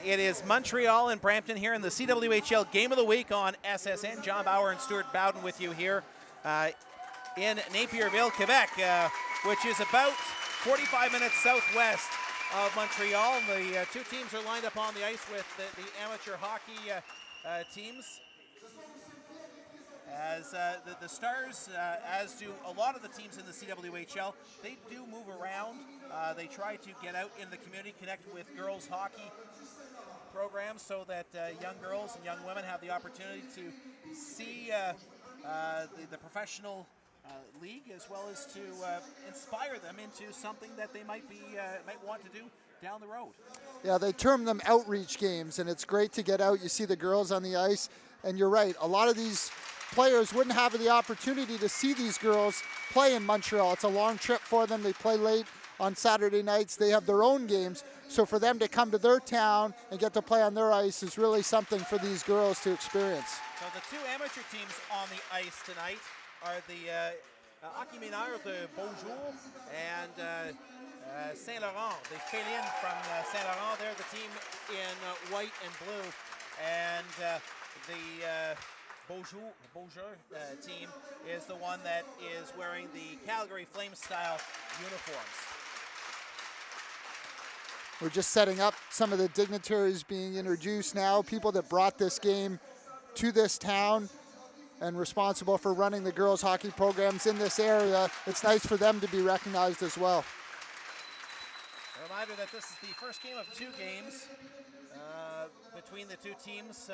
It is Montreal and Brampton here in the CWHL Game of the Week on SSN. John Bauer and Stuart Bowden with you here in Napierville, Quebec, which is about 45 minutes southwest of Montreal. The two teams are lined up on the ice with the amateur hockey teams. As the Stars, as do a lot of the teams in the CWHL, they do move around. They try to get out in the community, connect with girls hockey programs so that young girls and young women have the opportunity to see the professional league, as well as to inspire them into something that they might want to do down the road. Yeah, they term them outreach games, and it's great to get out. You see the girls on the ice, and you're right. A lot of these players wouldn't have the opportunity to see these girls play in Montreal. It's a long trip for them. They play late on Saturday nights. They have their own games. So for them to come to their town and get to play on their ice is really something for these girls to experience. So the two amateur teams on the ice tonight are the Hockey Mineur de Beaujour and Saint-Laurent. The Félines from Saint-Laurent, they're the team in white and blue. And the Beaujour team is the one that is wearing the Calgary Flames style uniforms. We're just setting up some of the dignitaries being introduced now, people that brought this game to this town and responsible for running the girls hockey programs in this area. It's nice for them to be recognized as well. A reminder that this is the first game of two games between the two teams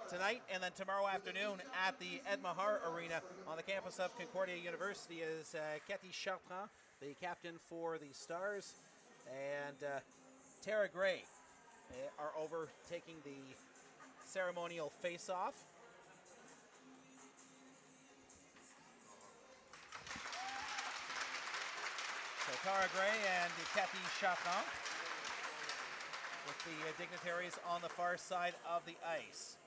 tonight and then tomorrow afternoon at the Ed Mahar Arena on the campus of Concordia University is Cathy Chartrand, the captain for the Stars, and Tara Gray are over taking the ceremonial face-off. So Tara Gray and Cathy Chartrand with the dignitaries on the far side of the ice.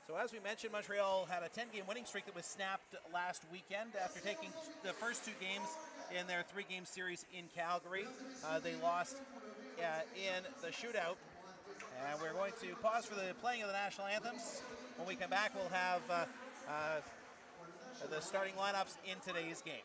So as we mentioned, Montreal had a 10-game winning streak that was snapped last weekend after taking the first two games in their three-game series in Calgary. They lost in the shootout. And we're going to pause for the playing of the national anthems. When we come back, we'll have the starting lineups in today's game.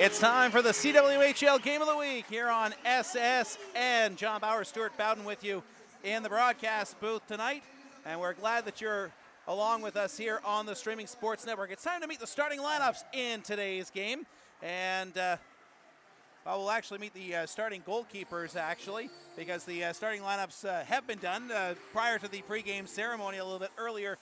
It's time for the CWHL Game of the Week here on SSN. John Bauer, Stuart Bowden with you in the broadcast booth tonight. And we're glad that you're along with us here on the Streaming Sports Network. It's time to meet the starting lineups in today's game. And we'll actually meet the starting goalkeepers, actually, because the starting lineups have been done prior to the pregame ceremony a little bit earlier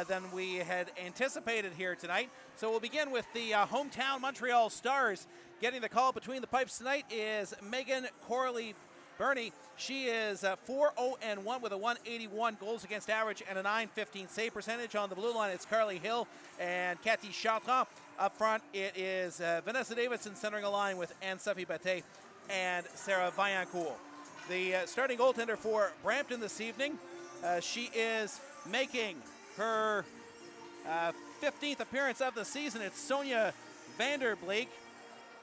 than we had anticipated here tonight. So we'll begin with the hometown Montreal Stars. Getting the call between the pipes tonight is Megan Corley-Burney. She is 4-0-1 with a 181 goals against average and a 915 save percentage. On the blue line, it's Carly Hill and Cathy Chartrand. Up front, it is Vanessa Davidson centering a line with Ann-Sophie and Sarah Vaillancourt. The starting goaltender for Brampton this evening, she is making her 15th appearance of the season. It's Sonia Vanderbleek.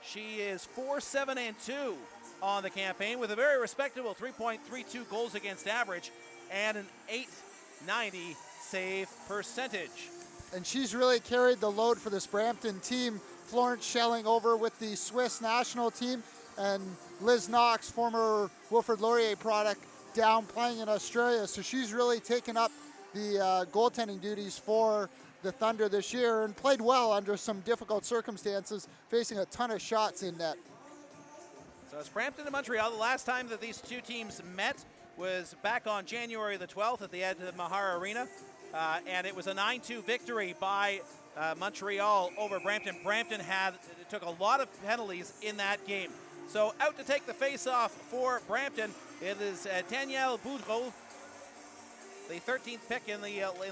She is 4-7-2 on the campaign with a very respectable 3.32 goals against average and an 890 save percentage. And she's really carried the load for this Brampton team. Florence Schelling over with the Swiss national team and Liz Knox, former Wilfrid Laurier product, down playing in Australia. So she's really taken up the goaltending duties for the Thunder this year and played well under some difficult circumstances, facing a ton of shots in net. So it's Brampton and Montreal. The last time that these two teams met was back on January the 12th at the Ed Mahar Arena, and it was a 9-2 victory by Montreal over Brampton. Brampton took a lot of penalties in that game. So out to take the face-off for Brampton, it is Danielle Brampton, the 13th pick in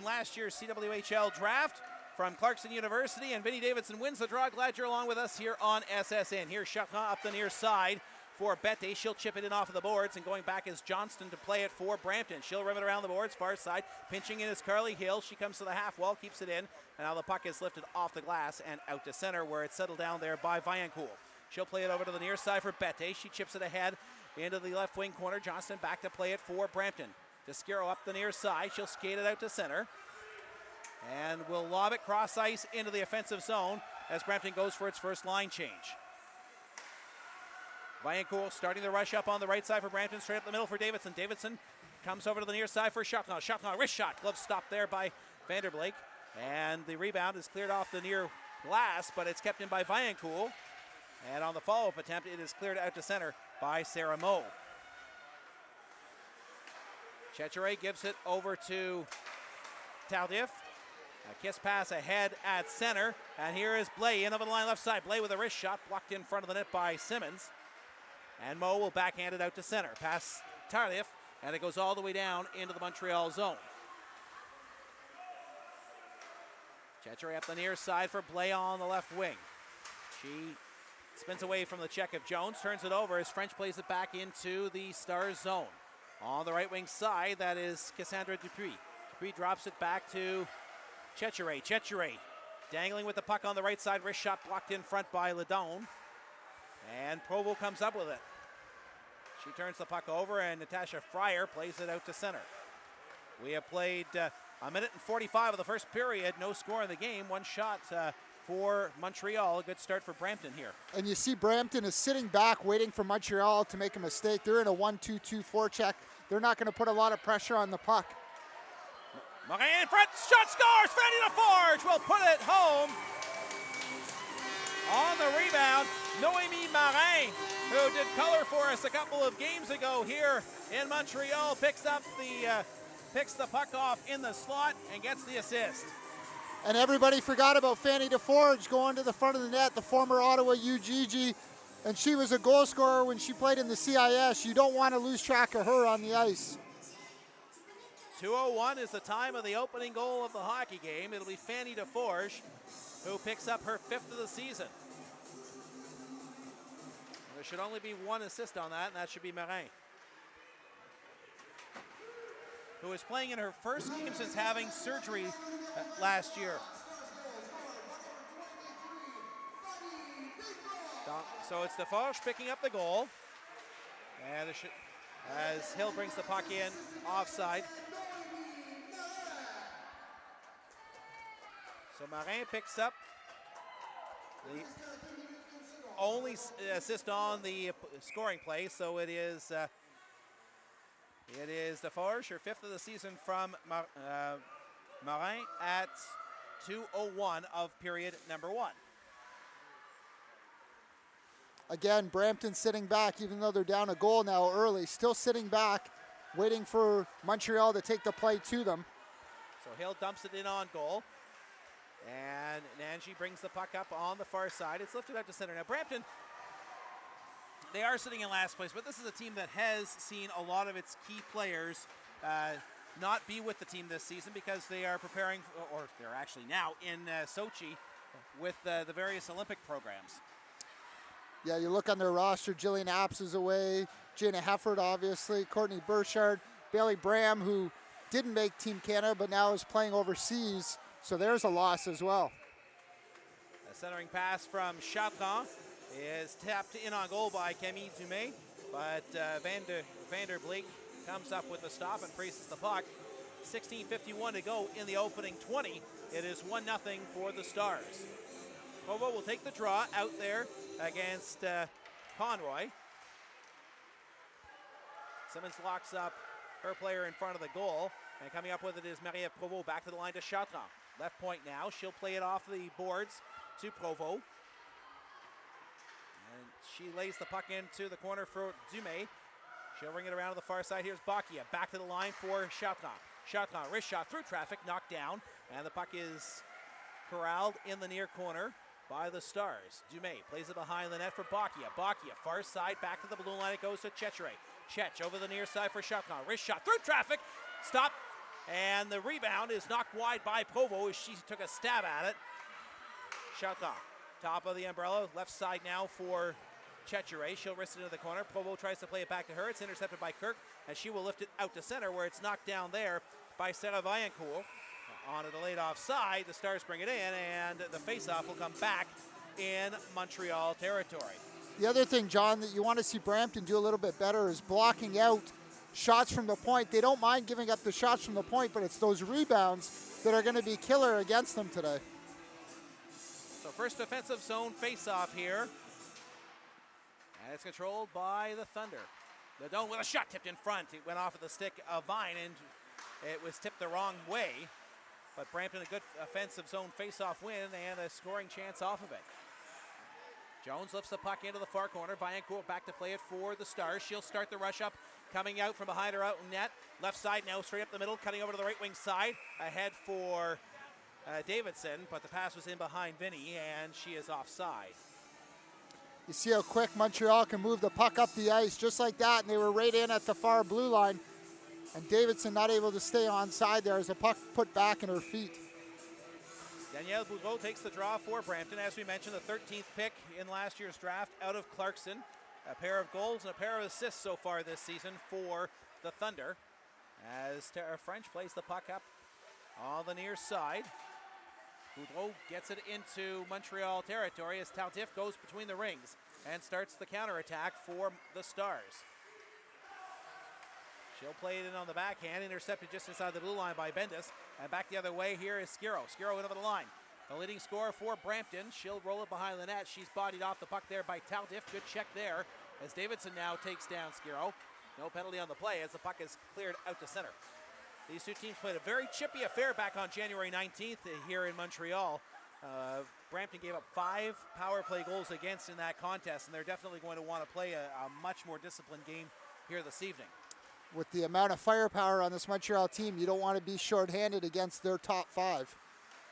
last year's CWHL draft from Clarkson University, and Vinnie Davidson wins the draw. Glad you're along with us here on SSN. Here's Chacon up the near side for Bette. She'll chip it in off of the boards, and going back is Johnston to play it for Brampton. She'll rim it around the boards, far side. Pinching in is Carly Hill. She comes to the half wall, keeps it in, and now the puck is lifted off the glass and out to center, where it's settled down there by Vaillancourt. She'll play it over to the near side for Bette. She chips it ahead into the left wing corner. Johnston back to play it for Brampton. Descaro up the near side. She'll skate it out to center and will lob it cross ice into the offensive zone as Brampton goes for its first line change. Vaillancourt starting the rush up on the right side for Brampton, straight up the middle for Davidson. Davidson comes over to the near side for Chacon. Chacon, wrist shot. Glove stopped there by Vanderblake. And the rebound is cleared off the near glass, but it's kept in by Vaillancourt. And on the follow-up attempt, it is cleared out to center by Sarah Moe. Cwhl gives it over to Tardif. A kiss pass ahead at center. And here is Blais in over the line left side. Blais with a wrist shot blocked in front of the net by Simmons. And Moe will backhand it out to center. Pass Tardif, and it goes all the way down into the Montreal zone. Cwhl up the near side for Blais on the left wing. She spins away from the check of Jones, turns it over as French plays it back into the Stars zone. On the right wing side, that is Cassandra Dupuis. Dupuis drops it back to Cwhl. Cwhl dangling with the puck on the right side. Wrist shot blocked in front by Ledon. And Provo comes up with it. She turns the puck over, and Natasha Fryer plays it out to center. We have played a minute and 45 of the first period. No score in the game. One shot for Montreal. A good start for Brampton here. And you see Brampton is sitting back waiting for Montreal to make a mistake. They're in a 1-2-2 forecheck. They're not going to put a lot of pressure on the puck. Morin in front, shot scores! Fanny Laforge will put it home. On the rebound, Noémie Marin, who did color for us a couple of games ago here in Montreal, picks the puck off in the slot and gets the assist. And everybody forgot about Fanny Laforge going to the front of the net, the former Ottawa UGG, and she was a goal scorer when she played in the CIS. You don't want to lose track of her on the ice. 2:01 is the time of the opening goal of the hockey game. It'll be Fanny Laforge, who picks up her 5th of the season. There should only be one assist on that, and that should be Marin, who is playing in her first game since having surgery last year. So it's Laforge picking up the goal, and as Hill brings the puck in offside. So Marin picks up the only assist on the scoring play. So it is Laforge, her 5th of the season from Marin at 2:01 of period number 1. Again, Brampton sitting back, even though they're down a goal now early, still sitting back, waiting for Montreal to take the play to them. So Hill dumps it in on goal. And Nanji brings the puck up on the far side. It's lifted out to center. Now, Brampton, they are sitting in last place, but this is a team that has seen a lot of its key players not be with the team this season because they are preparing, or they're actually now in Sochi with the various Olympic programs. Yeah, you look on their roster, Jillian Apps is away, Jana Hefford, obviously, Courtney Burchard, Bailey Bram, who didn't make Team Canada, but now is playing overseas. So there's a loss as well. A centering pass from Chapron is tapped in on goal by Camille Dumais, but Vanderblake comes up with the stop and freezes the puck. 16:51 to go in the opening 20. It is 1-0 for the Stars. Provo will take the draw out there against Conroy. Simmons locks up her player in front of the goal. And coming up with it is Marie-Ève Provost. Back to the line to Chartrand. Left point now. She'll play it off the boards to Provost. And she lays the puck into the corner for Dumais. She'll bring it around to the far side. Here's Bocchia. Back to the line for Chartrand. Chartrand, wrist shot through traffic, knocked down. And the puck is corralled in the near corner by the Stars. Dumais plays it behind the net for Bocchia. Bocchia, far side, back to the blue line. It goes to Cwhl. Cech over the near side for Chartrand. Wrist shot through traffic. Stop. And the rebound is knocked wide by Provost as she took a stab at it. Chartrand, top of the umbrella. Left side now for Cwhl. She'll wrist it into the corner. Provost tries to play it back to her. It's intercepted by Kirk, and she will lift it out to center where it's knocked down there by Sarah Vaillancourt. On a delayed offside, the Stars bring it in, and the faceoff will come back in Montreal territory. The other thing, John, that you want to see Brampton do a little bit better is blocking out shots from the point. They don't mind giving up the shots from the point, but it's those rebounds that are going to be killer against them today. So first defensive zone faceoff here. And it's controlled by the Thunder. Ledone with a shot tipped in front. It went off of the stick of Vine, and it was tipped the wrong way. But Brampton, a good offensive zone faceoff win and a scoring chance off of it. Jones lifts the puck into the far corner. Vaillancourt back to play it for the Stars. She'll start the rush up, coming out from behind her out net. Left side now, straight up the middle, cutting over to the right wing side. Ahead for Davidson, but the pass was in behind Vinny, and she is offside. You see how quick Montreal can move the puck up the ice just like that, and they were right in at the far blue line. And Davidson not able to stay onside there as the puck put back in her feet. Danielle Brampton takes the draw for Brampton. As we mentioned, the 13th pick in last year's draft out of Clarkson. A pair of goals and a pair of assists so far this season for the Thunder. As Tara French plays the puck up on the near side. Boudreau gets it into Montreal territory as Tardif goes between the rings and starts the counterattack for the Stars. She'll play it in on the backhand, intercepted just inside the blue line by Bendis. And back the other way here is Skiro. Skiro into the line. The leading scorer for Brampton. She'll roll it behind the net. She's bodied off the puck there by Tardif. Good check there as Davidson now takes down Skiro. No penalty on the play as the puck is cleared out to center. These two teams played a very chippy affair back on January 19th here in Montreal. Brampton gave up 5 power play goals against in that contest, and they're definitely going to want to play a much more disciplined game here this evening. With the amount of firepower on this Montreal team, you don't want to be shorthanded against their top 5.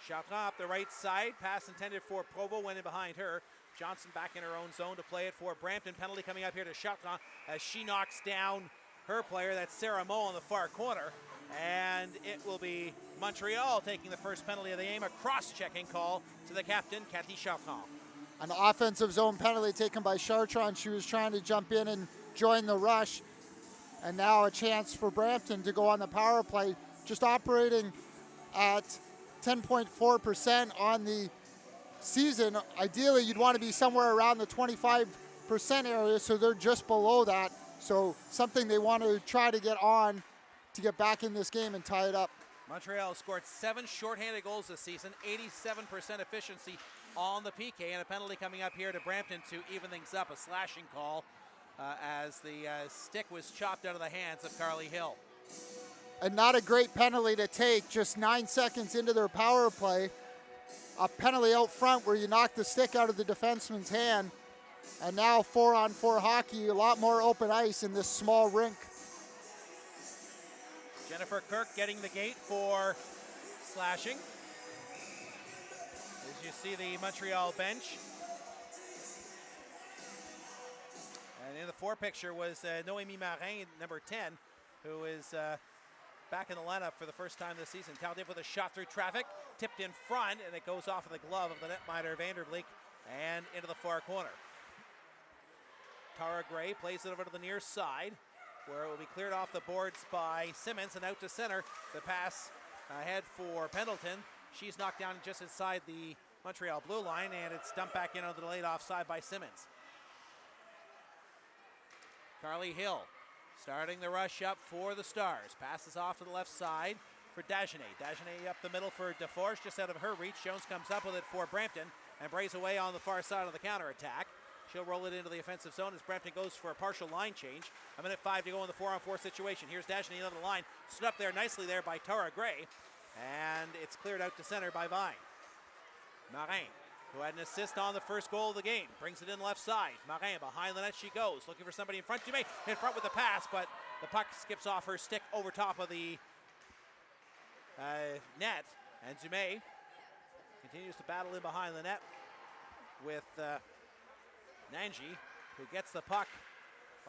Chartrand up the right side. Pass intended for Provo, went in behind her. Johnson back in her own zone to play it for Brampton. Penalty coming up here to Chartrand as she knocks down her player. That's Sarah Moe on the far corner. And it will be Montreal taking the first penalty of the game. A cross-checking call to the captain, Cathy Chartrand. An offensive zone penalty taken by Chartrand. She was trying to jump in and join the rush. And now a chance for Brampton to go on the power play, just operating at 10.4% on the season. Ideally, you'd want to be somewhere around the 25% area, so they're just below that. So something they want to try to get on to get back in this game and tie it up. Montreal scored 7 shorthanded goals this season, 87% efficiency on the PK, and a penalty coming up here to Brampton to even things up, a slashing call. As the stick was chopped out of the hands of Carly Hill. And not a great penalty to take just 9 seconds into their power play. A penalty out front where you knock the stick out of the defenseman's hand. And now 4-on-4 hockey, a lot more open ice in this small rink. Jennifer Kirk getting the gate for slashing. As you see the Montreal bench. And in the 4 picture was Noémie Marin, number 10, who is back in the lineup for the first time this season. Tardif with a shot through traffic, tipped in front, and it goes off of the glove of the netminder Vanderleek and into the far corner. Tara Gray plays it over to the near side, where it will be cleared off the boards by Simmons and out to center. The pass ahead for Pendleton. She's knocked down just inside the Montreal blue line, and it's dumped back in on the delayed offside by Simmons. Carly Hill starting the rush up for the Stars. Passes off to the left side for Dagenet. Dagenet up the middle for DeForge, just out of her reach. Jones comes up with it for Brampton and brays away on the far side of the counterattack. She'll roll it into the offensive zone as Brampton goes for a partial line change. 1:05 to go in the 4-on-4 situation. Here's Dashni into the line. Stood up there nicely there by Tara Gray. And it's cleared out to center by Vine. Marin, who had an assist on the first goal of the game, brings it in left side. Marin behind the net she goes, looking for somebody in front. Dumais in front with the pass, but the puck skips off her stick over top of the net. And Dumais continues to battle in behind the net with Nanji, who gets the puck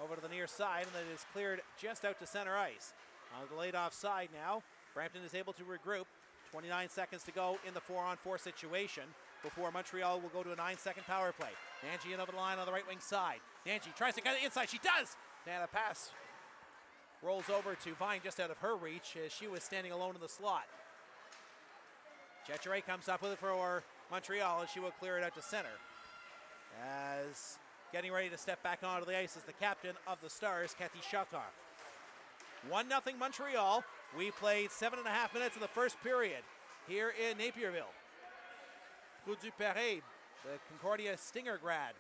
over to the near side, and it is cleared just out to center ice. On the laid off side now, Brampton is able to regroup. 29 seconds to go in the 4-on-4 situation before Montreal will go to a 9-second power play. Nanji in over the line on the right wing side. Nanji tries to get it inside. She does! And a pass rolls over to Vine just out of her reach as she was standing alone in the slot. Chechere comes up with it for Montreal, and she will clear it out to center. As getting ready to step back onto the ice is the captain of the Stars, Cathy Chartrand. 1-0 Montreal. We played 7.5 minutes of the first period here in Napierville. Coup du Perret, the Concordia Stinger grad,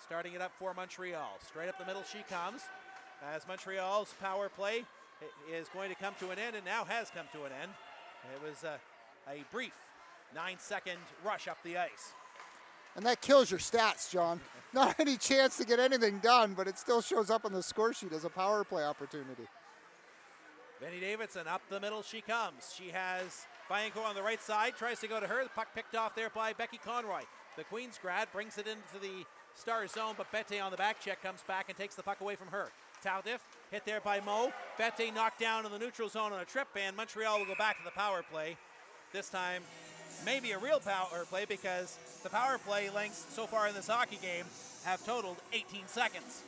starting it up for Montreal. Straight up the middle she comes as Montreal's power play is going to come to an end, and now has come to an end. It was a brief 9-second rush up the ice. And that kills your stats, John. Not any chance to get anything done, but it still shows up on the score sheet as a power play opportunity. Vanessa Davidson up the middle she comes. She has Vaillancourt on the right side, tries to go to her. The puck picked off there by Becky Conroy. The Queens grad brings it into the Star zone, but Bette on the back check comes back and takes the puck away from her. Tardif hit there by Mo. Bette knocked down in the neutral zone on a trip, and Montreal will go back to the power play. This time, maybe a real power play, because the power play lengths so far in this hockey game have totaled 18 seconds.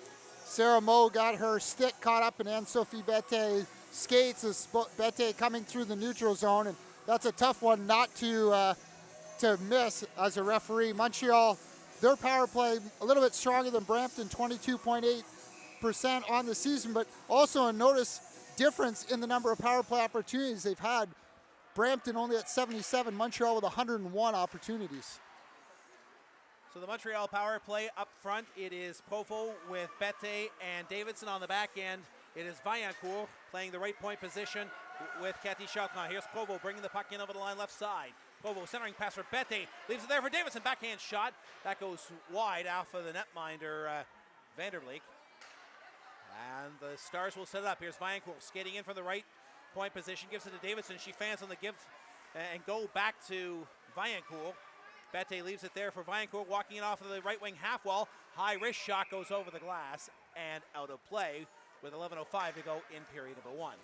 Sarah Mo got her stick caught up in Ann-Sophie Bette's skates as Bette coming through the neutral zone, and that's a tough one not to miss as a referee. Montreal, their power play a little bit stronger than Brampton, 22.8% on the season, but also a notice difference in the number of power play opportunities they've had. Brampton only at 77, Montreal with 101 opportunities. So the Montreal power play up front, it is Provo with Bette and Davidson on the back end. It is Vaillancourt playing the right point position with Cathy Chartrand. Here's Provo bringing the puck in over the line left side. Provo centering pass for Bette, leaves it there for Davidson, backhand shot. That goes wide off of the netminder Vanderleek. And the Stars will set it up. Here's Vaillancourt skating in from the right point position, gives it to Davidson. She fans on the give and go back to Vaillancourt. Bette leaves it there for Vaillancourt, walking it off of the right wing half wall. High wrist shot goes over the glass and out of play with 11:05 to go in period number 1.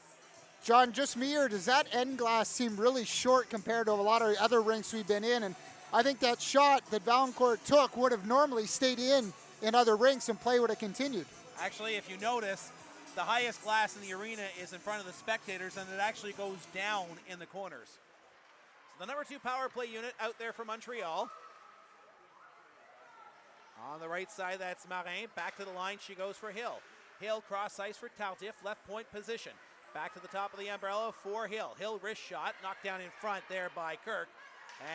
John, just me, or does that end glass seem really short compared to a lot of other rinks we've been in? And I think that shot that Vaillancourt took would have normally stayed in other rinks and play would have continued. Actually, if you notice, the highest glass in the arena is in front of the spectators, and it actually goes down in the corners. So the number 2 power play unit out there for Montreal. On the right side, that's Marin. Back to the line, she goes for Hill. Hill cross ice for Tardif, left point position. Back to the top of the umbrella for Hill. Hill wrist shot, knocked down in front there by Kirk.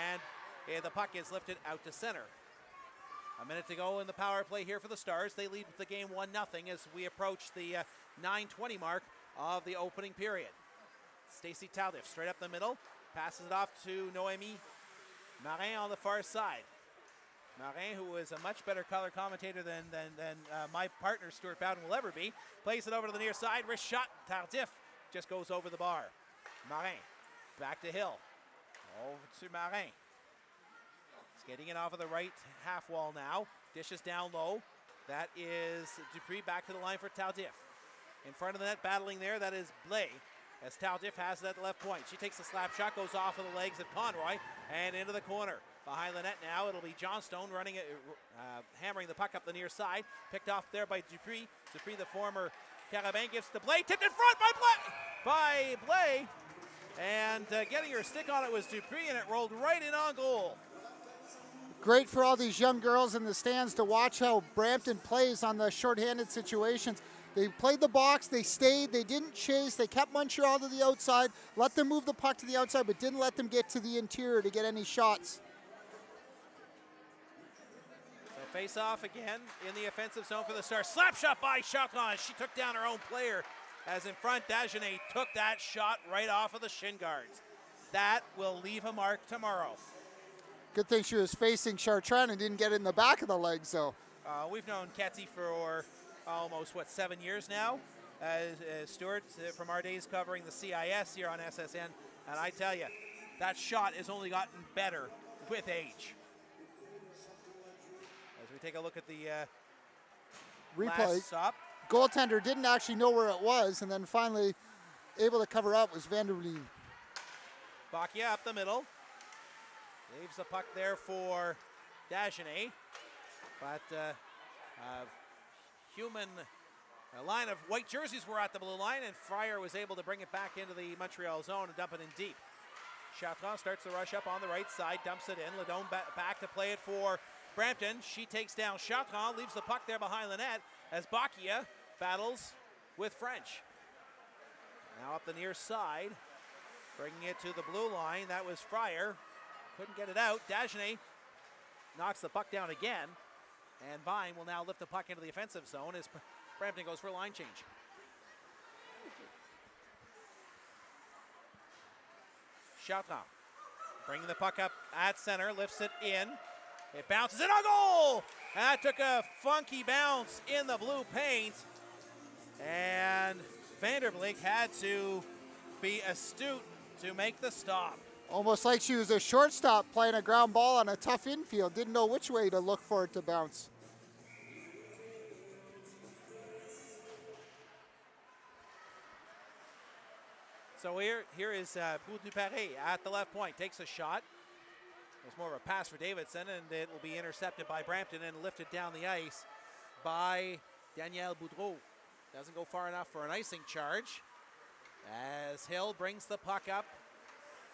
And the puck is lifted out to center. A minute to go in the power play here for the Stars. They lead the game 1-0 as we approach the 9:20 mark of the opening period. Stacey Tardif straight up the middle. Passes it off to Noémie Marin on the far side. Marin, who is a much better color commentator than my partner Stuart Bowden will ever be, plays it over to the near side. Wrist shot. Tardif just goes over the bar. Marin back to Hill. Over to Marin. Skating it off of the right half wall now. Dishes down low. That is Dupree back to the line for Tardif. In front of the net, battling there, that is Blais. As Tardif has it at the left point. She takes a slap shot, goes off of the legs of Conroy, and into the corner. Behind the net now, it'll be Johnstone running it, hammering the puck up the near side. Picked off there by Dupree. Dupree, the former Carabin, gives to Blais. Tipped in front by Blais. And getting her stick on it was Dupree, and it rolled right in on goal. Great for all these young girls in the stands to watch how Brampton plays on the shorthanded situations. They played the box, they stayed, they didn't chase, they kept Montreal to the outside, let them move the puck to the outside, but didn't let them get to the interior to get any shots. So Face off again in the offensive zone for the Stars. Slap shot by Cwhl. She took down her own player as in front. Dagenet took that shot right off of the shin guards. That will leave a mark tomorrow. Good thing she was facing Chartrand and didn't get it in the back of the legs, though. We've known Ketzi for almost, 7 yeas now, as Stuart, from our days covering the CIS here on SSN. And I tell you, that shot has only gotten better with age. As we take a look at the replay, last stop. Goaltender didn't actually know where it was, and then finally able to cover up was Vanderleen. Bacchia up the middle. Leaves the puck there for Dagenet. But a line of white jerseys were at the blue line, and Fryer was able to bring it back into the Montreal zone and dump it in deep. Cwhl starts the rush up on the right side, dumps it in. Ledone back to play it for Brampton. She takes down Cwhl, leaves the puck there behind the net as Bacchia battles with French. Now up the near side, bringing it to the blue line. That was Fryer. Couldn't get it out. Dagenet knocks the puck down again, and Vine will now lift the puck into the offensive zone as Brampton goes for a line change. Cwhl bringing the puck up at center, lifts it in. It bounces in, a goal! And that took a funky bounce in the blue paint. And Vanderbeek had to be astute to make the stop. Almost like she was a shortstop playing a ground ball on a tough infield. Didn't know which way to look for it to bounce. So here is Pou Duparé at the left point. Takes a shot. It was more of a pass for Davidson, and it will be intercepted by Brampton and lifted down the ice by Danielle Boudreau. Doesn't go far enough for an icing charge as Hill brings the puck up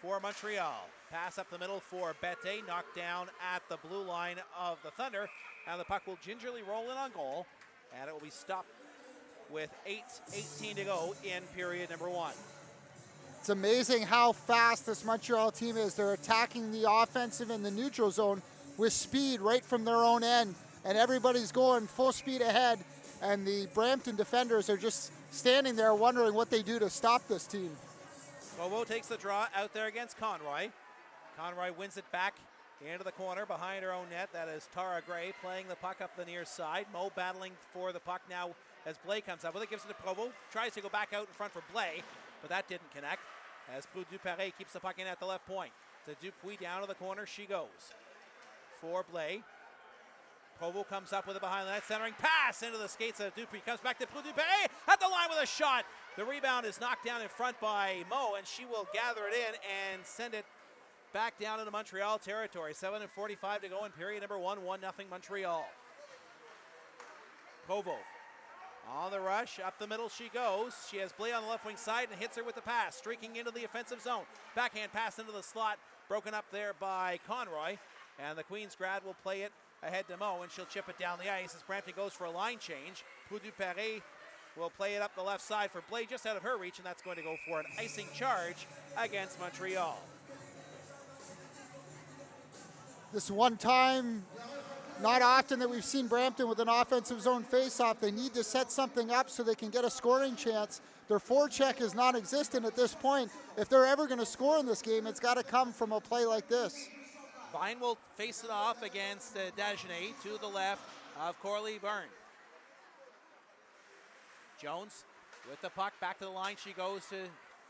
for Montreal. Pass up the middle for Bette, knocked down at the blue line of the Thunder, and the puck will gingerly roll in on goal, and it will be stopped with 8:18 to go in period number 1. It's amazing how fast this Montreal team is. They're attacking the offensive and the neutral zone with speed right from their own end, and everybody's going full speed ahead, and the Brampton defenders are just standing there wondering what they do to stop this team. Bobo takes the draw out there against Conroy. Conroy wins it back into the corner behind her own net. That is Tara Gray playing the puck up the near side. Mo battling for the puck now as Blais comes up with it. Gives it to Provo. Tries to go back out in front for Blais, but that didn't connect as Pou Duparé keeps the puck in at the left point. To Dupuis down to the corner she goes. For Blais. Provo comes up with it behind the net. Centering pass into the skates of Dupuis. Comes back to Pou Duparé at the line with a shot. The rebound is knocked down in front by Mo, and she will gather it in and send it back down into Montreal territory. 7:45 to go in period number 1. 1-0 Montreal. Provo on the rush, up the middle she goes. She has Blais on the left wing side and hits her with the pass, streaking into the offensive zone. Backhand pass into the slot, broken up there by Conroy, and the Queen's Grad will play it ahead to Mo, and she'll chip it down the ice as Brampton goes for a line change. Pou Duparé will play it up the left side for Blais, just out of her reach, and that's going to go for an icing charge against Montreal. This one time, not often that we've seen Brampton with an offensive zone faceoff. They need to set something up so they can get a scoring chance. Their forecheck is non-existent at this point. If they're ever going to score in this game, it's got to come from a play like this. Vine will face it off against Dagenet to the left of Corley Byrne. Jones with the puck, back to the line. She goes to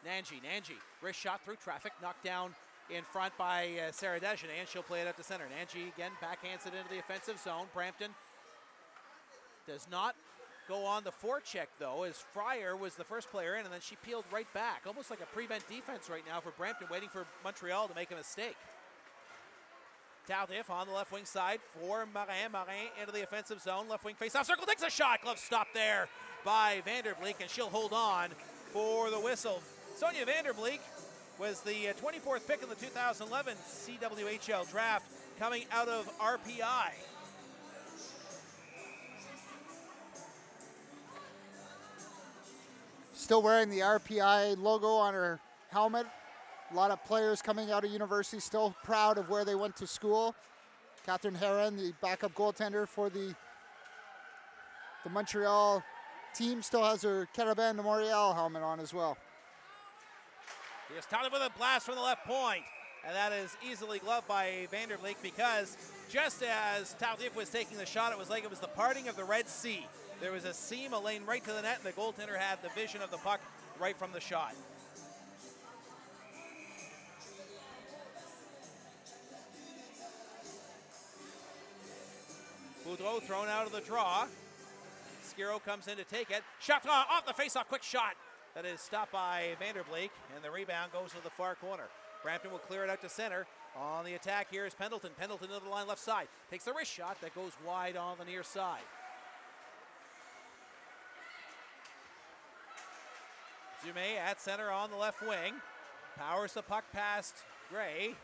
Nanji. Nanji, wrist shot through traffic, knocked down in front by Sarah Dagenet, and she'll play it up to center. Nanji again backhands it into the offensive zone. Brampton does not go on the forecheck, though, as Fryer was the first player in, and then she peeled right back. Almost like a prevent defense right now for Brampton, waiting for Montreal to make a mistake. Tardif on the left wing side for Marin. Marin into the offensive zone. Left wing face-off circle, takes a shot. Glove stopped there by Vanderbeek, and she'll hold on for the whistle. Sonia Vanderbeek was the 24th pick in the 2011 CWHL draft, coming out of RPI. Still wearing the RPI logo on her helmet. A lot of players coming out of university still proud of where they went to school. Catherine Heron, the backup goaltender for the Montreal team, still has her Carabin de Montréal helmet on as well. Here's Tardif with a blast from the left point. And that is easily gloved by Vanderbeek because just as Tardif was taking the shot, it was like it was the parting of the Red Sea. There was a seam, a lane right to the net, and the goaltender had the vision of the puck right from the shot. Boudreau thrown out of the draw. Skiro comes in to take it. Shot off the faceoff, quick shot. That is stopped by Vanderbeek, and the rebound goes to the far corner. Brampton will clear it out to center. On the attack here is Pendleton. Pendleton into the line left side. Takes the wrist shot that goes wide on the near side. Dumais at center on the left wing. Powers the puck past Gray.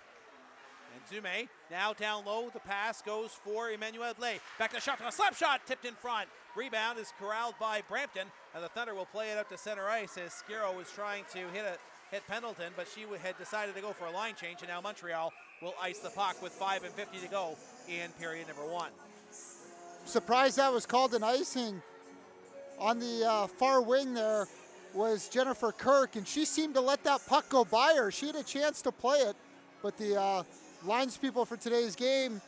And Dumais now down low. The pass goes for Emmanuel Blais. Back to shot, a slap shot tipped in front. Rebound is corralled by Brampton, and the Thunder will play it up to center ice as Skiro was trying to hit Pendleton, but she had decided to go for a line change, and now Montreal will ice the puck with 5:50 to go in period number 1. Surprised that was called an icing. On the far wing there was Jennifer Kirk, and she seemed to let that puck go by her. She had a chance to play it, but the linespeople for today's game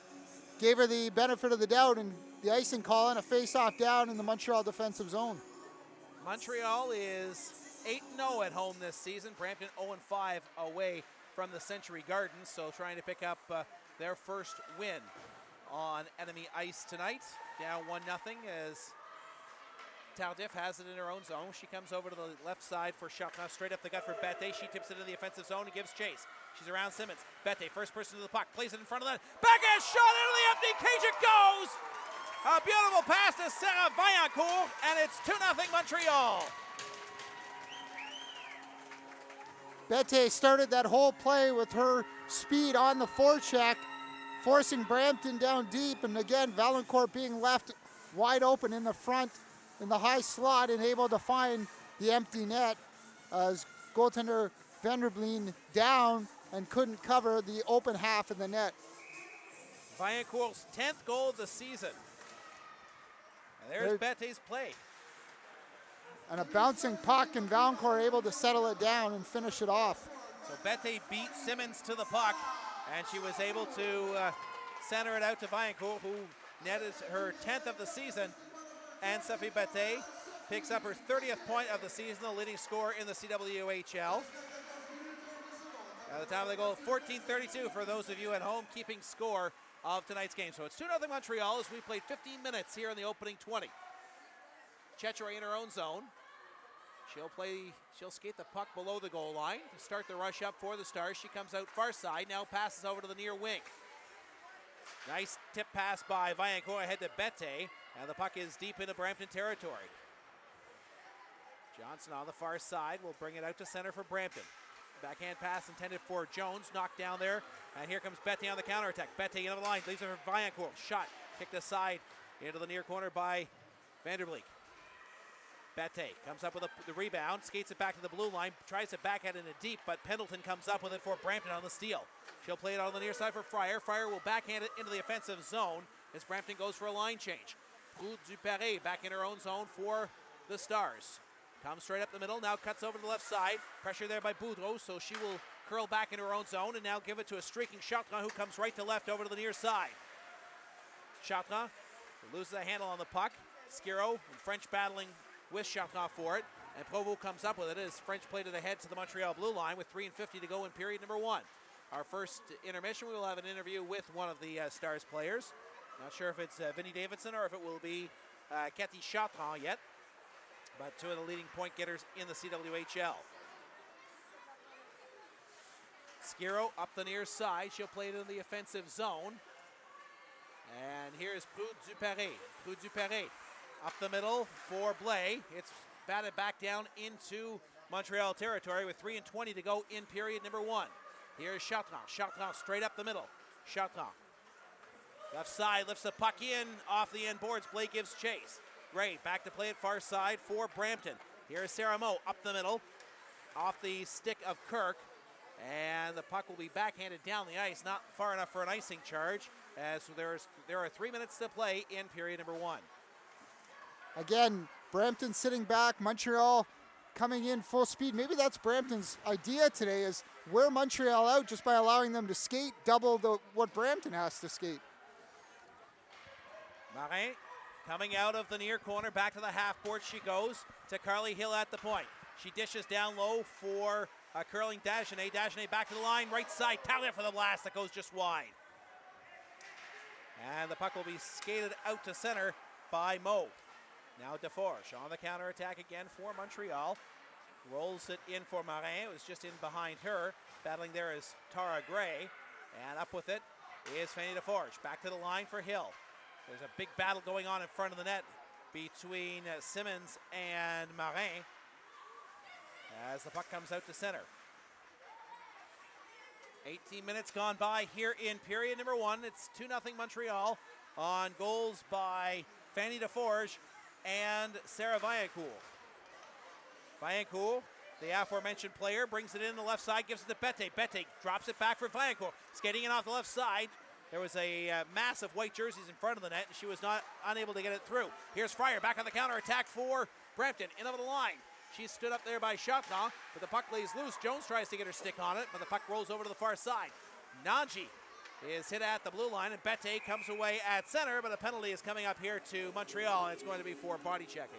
gave her the benefit of the doubt, and the icing call and a face-off down in the Montreal defensive zone. Montreal is 8-0 at home this season. Brampton 0-5 away from the Century Gardens, so trying to pick up their first win on enemy ice tonight. Down 1-0 as Tardif has it in her own zone. She comes over to the left side for Chapman, straight up the gut for Bette. She tips it into the offensive zone and gives chase. She's around Simmons. Bette, first person to the puck, plays it in front of that. Backhand shot into the empty cage, it goes! A beautiful pass to Sarah Vaillancourt, and it's 2-0 Montreal. Bette started that whole play with her speed on the forecheck, forcing Brampton down deep, and again, Vaillancourt being left wide open in the front, in the high slot, and able to find the empty net as goaltender Vanderbleen down and couldn't cover the open half of the net. Vaillancourt's 10th goal of the season. And there's Bette's play. And a bouncing puck, and Vaillancourt able to settle it down and finish it off. So Bette beat Simmons to the puck, and she was able to center it out to Vaillancourt, who netted her 10th of the season. Ann-Sophie Bette picks up her 30th point of the season, the leading scorer in the CWHL. At the time of the goal, 14:32 for those of you at home keeping score of tonight's game. So it's 2-0 Montreal as we played 15 minutes here in the opening 20. Chetcheray in her own zone. She'll skate the puck below the goal line to start the rush up for the Stars. She comes out far side, now passes over to the near wing. Nice tip pass by Vaillancourt ahead to Bette, and the puck is deep into Brampton territory. Johnson on the far side will bring it out to center for Brampton. Backhand pass intended for Jones, knocked down there, and here comes Bette on the counterattack. Bette into the line, leaves it for Vaillancourt. Shot kicked aside into the near corner by Vanderbeek. Bette comes up with the rebound, skates it back to the blue line, tries to backhand into deep, but Pendleton comes up with it for Brampton on the steal. She'll play it on the near side for Fryer. Fryer will backhand it into the offensive zone as Brampton goes for a line change. Prou Duparé back in her own zone for the Stars. Comes straight up the middle, now cuts over to the left side. Pressure there by Boudreau, so she will curl back into her own zone and now give it to a streaking Chartrand, who comes right to left over to the near side. Chartrand loses a handle on the puck. Skiro and French battling with Chartrand for it, and Provo comes up with it as French played it ahead to the Montreal blue line with 3:50 to go in period number 1. Our first intermission, we will have an interview with one of the Stars players. Not sure if it's Vinnie Davidson or if it will be Cathy Chartrand yet, but two of the leading point getters in the CWHL. Skiro up the near side. She'll play it in the offensive zone. And here's Prou Duparé. Prou Duparé up the middle for Blais. It's batted back down into Montreal territory with 3:20 to go in period number 1. Here's Chartrand. Chartrand straight up the middle. Chartrand. Left side lifts the puck in off the end boards. Blais gives chase. Gray back to play it far side for Brampton. Here's Sarah Moe up the middle, off the stick of Kirk, and the puck will be backhanded down the ice, not far enough for an icing charge, as there are 3 minutes to play in period number 1. Again, Brampton sitting back, Montreal coming in full speed. Maybe that's Brampton's idea today, is wear Montreal out just by allowing them to skate double what Brampton has to skate. Marin coming out of the near corner, back to the half board she goes to Carly Hill at the point. She dishes down low for a curling Dagenet. Dagenet back to the line, right side, Talia for the blast that goes just wide. And the puck will be skated out to center by Mo. Now DeForge on the counterattack again for Montreal. Rolls it in for Marin. It was just in behind her. Battling there is Tara Gray. And up with it is Fanny DeForge. Back to the line for Hill. There's a big battle going on in front of the net between Simmons and Marin as the puck comes out to center. 18 minutes gone by here in period number 1. It's 2-0 Montreal on goals by Fanny DeForge and Sarah Vaillancourt. Vaillancourt, the aforementioned player, brings it in the left side, gives it to Bette. Bette drops it back for Vaillancourt. Skating in off the left side. There was a mass of white jerseys in front of the net, and she was unable to get it through. Here's Fryer back on the counterattack for Brampton. In over the line. She stood up there by Chapman, but the puck lays loose. Jones tries to get her stick on it, but the puck rolls over to the far side. Nanji is hit at the blue line, and Bette comes away at center, but a penalty is coming up here to Montreal, and it's going to be for body checking.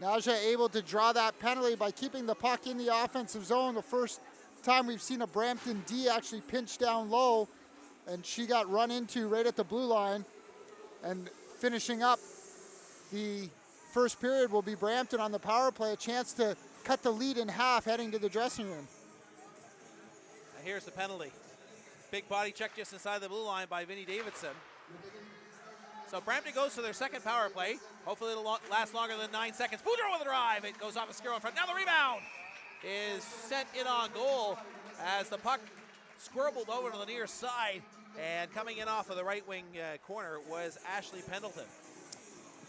Naja able to draw that penalty by keeping the puck in the offensive zone. The first time we've seen a Brampton D actually pinch down low, and she got run into right at the blue line. And finishing up the first period will be Brampton on the power play, a chance to cut the lead in half heading to the dressing room. And here's the penalty. Big body check just inside the blue line by Vinnie Davidson. So Brampton goes to their second power play. Hopefully it'll last longer than 9 seconds. Boudreau with a drive. It goes off a Skirrow in front. Now the rebound is sent in on goal as the puck squirreled over to the near side. And coming in off of the right wing corner was Ashley Pendleton.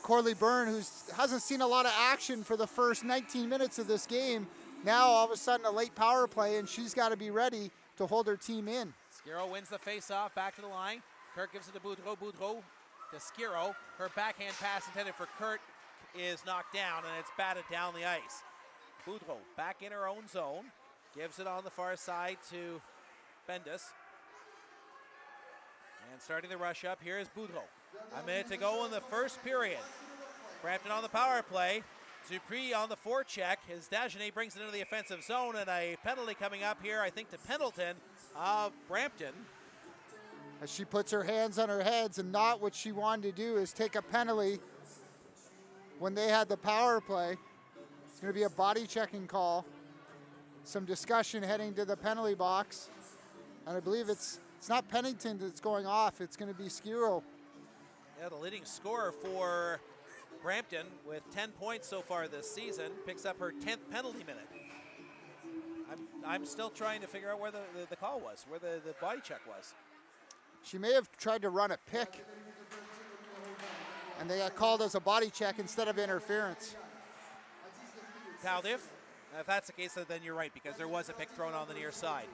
Corley Byrne, who hasn't seen a lot of action for the first 19 minutes of this game, now all of a sudden a late power play, and she's got to be ready to hold her team in. Skirrow wins the face-off, back to the line. Kirk gives it to Boudreau. Boudreau to Skirrow. Her backhand pass intended for Kurt is knocked down, and it's batted down the ice. Boudreau back in her own zone. Gives it on the far side to Bendis. And starting the rush up, here is Boudreau. A minute to go in the first period. Brampton on the power play. Dupree on the forecheck as Dagenet brings it into the offensive zone, and a penalty coming up here, I think, to Pendleton of Brampton. As she puts her hands on her heads, and not what she wanted to do is take a penalty when they had the power play. It's going to be a body checking call. Some discussion heading to the penalty box. And I believe it's not Pennington that's going off. It's going to be Skirrow. Yeah, the leading scorer for Brampton with 10 points so far this season picks up her 10th penalty minute. I'm still trying to figure out where the call was, where the body check was. She may have tried to run a pick, and they got called as a body check instead of interference. Taldif, if that's the case, then you're right, because there was a pick thrown on the near side.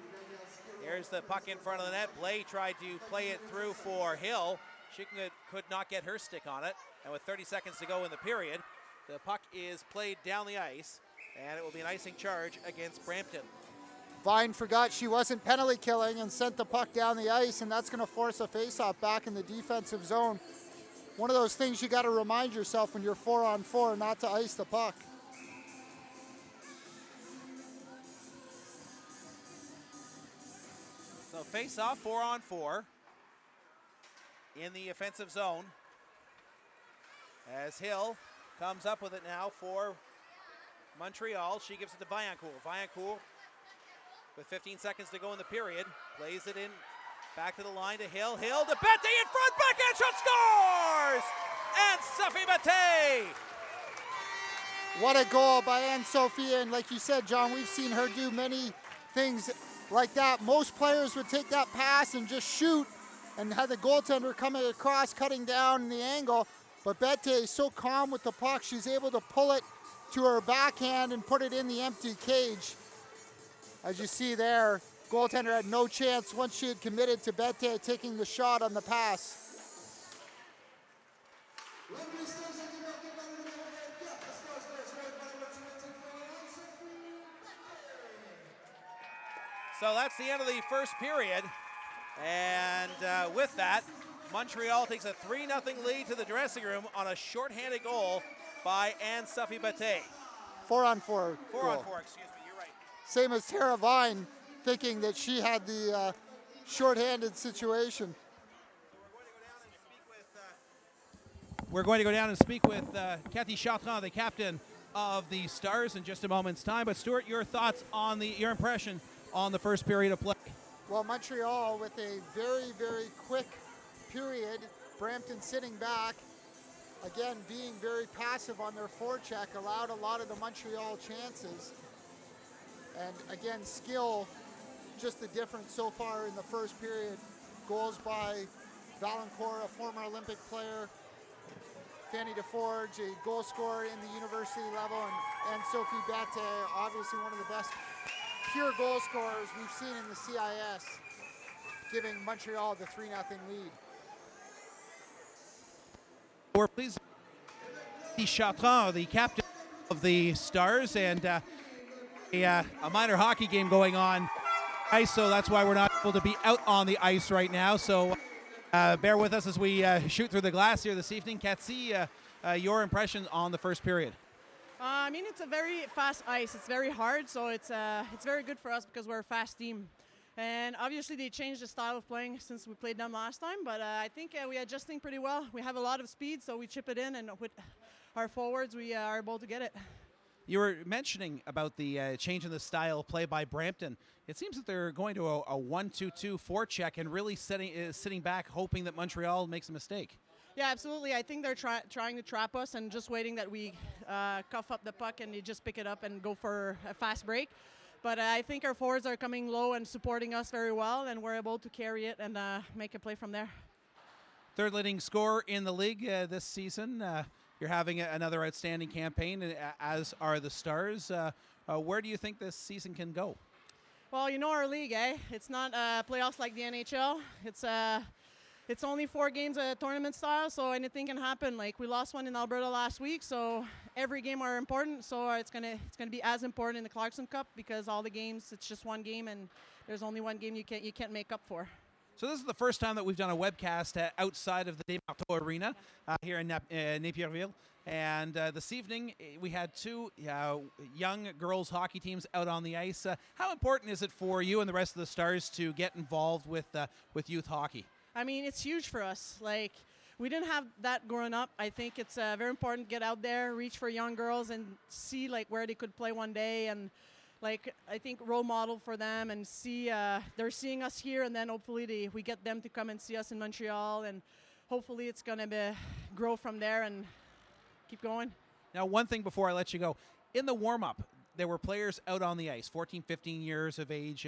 Here's the puck in front of the net. Blay tried to play it through for Hill. She could not get her stick on it. And with 30 seconds to go in the period, the puck is played down the ice, and it will be an icing charge against Brampton. Vine forgot she wasn't penalty killing and sent the puck down the ice, and that's going to force a faceoff back in the defensive zone. One of those things you got to remind yourself when you're 4-on-4 not to ice the puck. So face-off, 4-on-4 in the offensive zone as Hill comes up with it now for Montreal. She gives it to Vaillancourt. Vaillancourt with 15 seconds to go in the period plays it in back to the line to Hill. Hill to Bette in front, backhand shot, scores! Ann-Sophie Bette! What a goal by Ann-Sophie, and like you said, John, we've seen her do many things like that. Most players would take that pass and just shoot and have the goaltender coming across, cutting down in the angle. But Bette is so calm with the puck, she's able to pull it to her backhand and put it in the empty cage. As you see there, Goaltender had no chance once she had committed to Bette taking the shot on the pass. So that's the end of the first period. And with that, Montreal takes a 3-0 lead to the dressing room on a shorthanded goal by Ann-Sophie Bette. 4-on-4. 4 on 4, excuse me, you're right. Same as Tara Vine, thinking that she had the shorthanded situation. We're going to go down and speak with Cathy Chartrand, the captain of the Stars, in just a moment's time. But Stuart, your thoughts on your impression on the first period of play? Well, Montreal with a very, very quick period. Brampton sitting back, again being very passive on their forecheck, allowed a lot of the Montreal chances. And again, skill, just the difference so far in the first period. Goals by Valancourt, a former Olympic player, Fanny DeForge, a goal scorer in the university level, and Sophie Bette, obviously one of the best pure goal scorers we've seen in the CIS, giving Montreal the 3-0 lead. We're pleased Chartrand, the captain of the Stars, and a minor hockey game going on ice, so that's why we're not able to be out on the ice right now. So bear with us as we shoot through the glass here this evening. Cathy, your impression on the first period? I mean, it's a very fast ice. It's very hard, so it's very good for us because we're a fast team. And obviously, they changed the style of playing since we played them last time, but I think we're adjusting pretty well. We have a lot of speed, so we chip it in, and with our forwards, we are able to get it. You were mentioning about the change in the style of play by Brampton. It seems that they're going to a 1-2-2 forecheck and really sitting back, hoping that Montreal makes a mistake. Yeah, absolutely. I think they're trying to trap us and just waiting that we cuff up the puck and they just pick it up and go for a fast break. But I think our forwards are coming low and supporting us very well, and we're able to carry it and make a play from there. Third leading scorer in the league this season. You're having another outstanding campaign, as are the Stars. Where do you think this season can go? Well, you know our league, eh? It's not playoffs like the NHL. It's only 4 games tournament style, so anything can happen. Like, we lost one in Alberta last week, so every game are important. So it's gonna be as important in the Clarkson Cup because all the games, it's just one game, and there's only one game you can't make up for. So this is the first time that we've done a webcast outside of the Desmarteaux Arena here in Napierville. And this evening, we had 2 young girls hockey teams out on the ice. How important is it for you and the rest of the Stars to get involved with youth hockey? I mean, it's huge for us. Like, we didn't have that growing up. I think it's very important to get out there, reach for young girls, and see like where they could play one day. And like, I think role model for them, and see they're seeing us here, and then hopefully we get them to come and see us in Montreal, and hopefully it's gonna grow from there and keep going. Now, one thing before I let you go, in the warm-up, there were players out on the ice, 14, 15 years of age,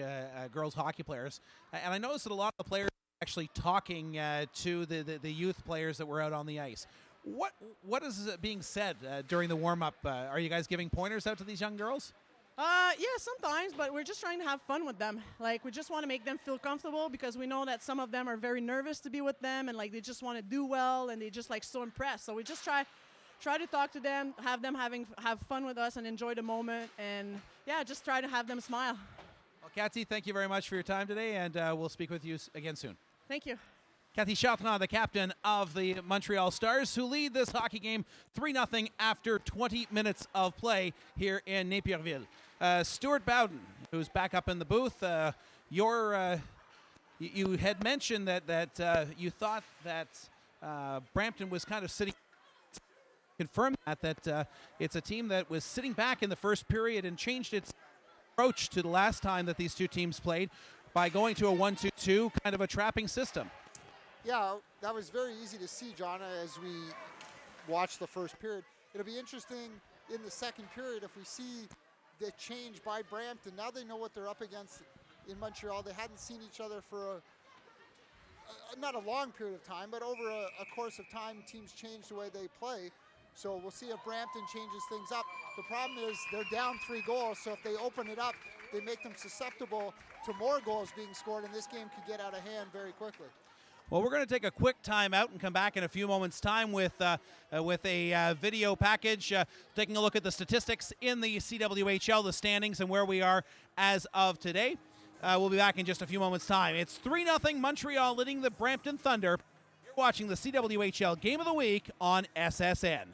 girls hockey players, and I noticed that a lot of the players actually talking to the youth players that were out on the ice. What is being said during the warm-up? Are you guys giving pointers out to these young girls? Yeah, sometimes, but we're just trying to have fun with them. Like, we just want to make them feel comfortable because we know that some of them are very nervous to be with them, and like they just want to do well, and they just like so impressed. So we just try to talk to them, have them have fun with us and enjoy the moment, and yeah, just try to have them smile. Well, Cathy, thank you very much for your time today, and we'll speak with you again soon. Thank you. Cathy Chartrand, the captain of the Montreal Stars, who lead this hockey game 3-0 after 20 minutes of play here in Napierville. Stuart Bowden, who's back up in the booth, you had mentioned that you thought that Brampton was kind of sitting. Confirm that it's a team that was sitting back in the first period and changed its approach to the last time that these two teams played by going to a 1-2-2, kind of a trapping system. Yeah, that was very easy to see, John, as we watched the first period. It'll be interesting in the second period if we see the change by Brampton. Now they know what they're up against in Montreal. They hadn't seen each other for not a long period of time, but over a course of time, teams change the way they play. So we'll see if Brampton changes things up. The problem is they're down 3 goals, so if they open it up, they make them susceptible to more goals being scored, and this game could get out of hand very quickly. Well, we're going to take a quick time out and come back in a few moments' time with a video package, taking a look at the statistics in the CWHL, the standings, and where we are as of today. We'll be back in just a few moments' time. It's 3-0 Montreal leading the Brampton Thunder. You're watching the CWHL Game of the Week on SSN.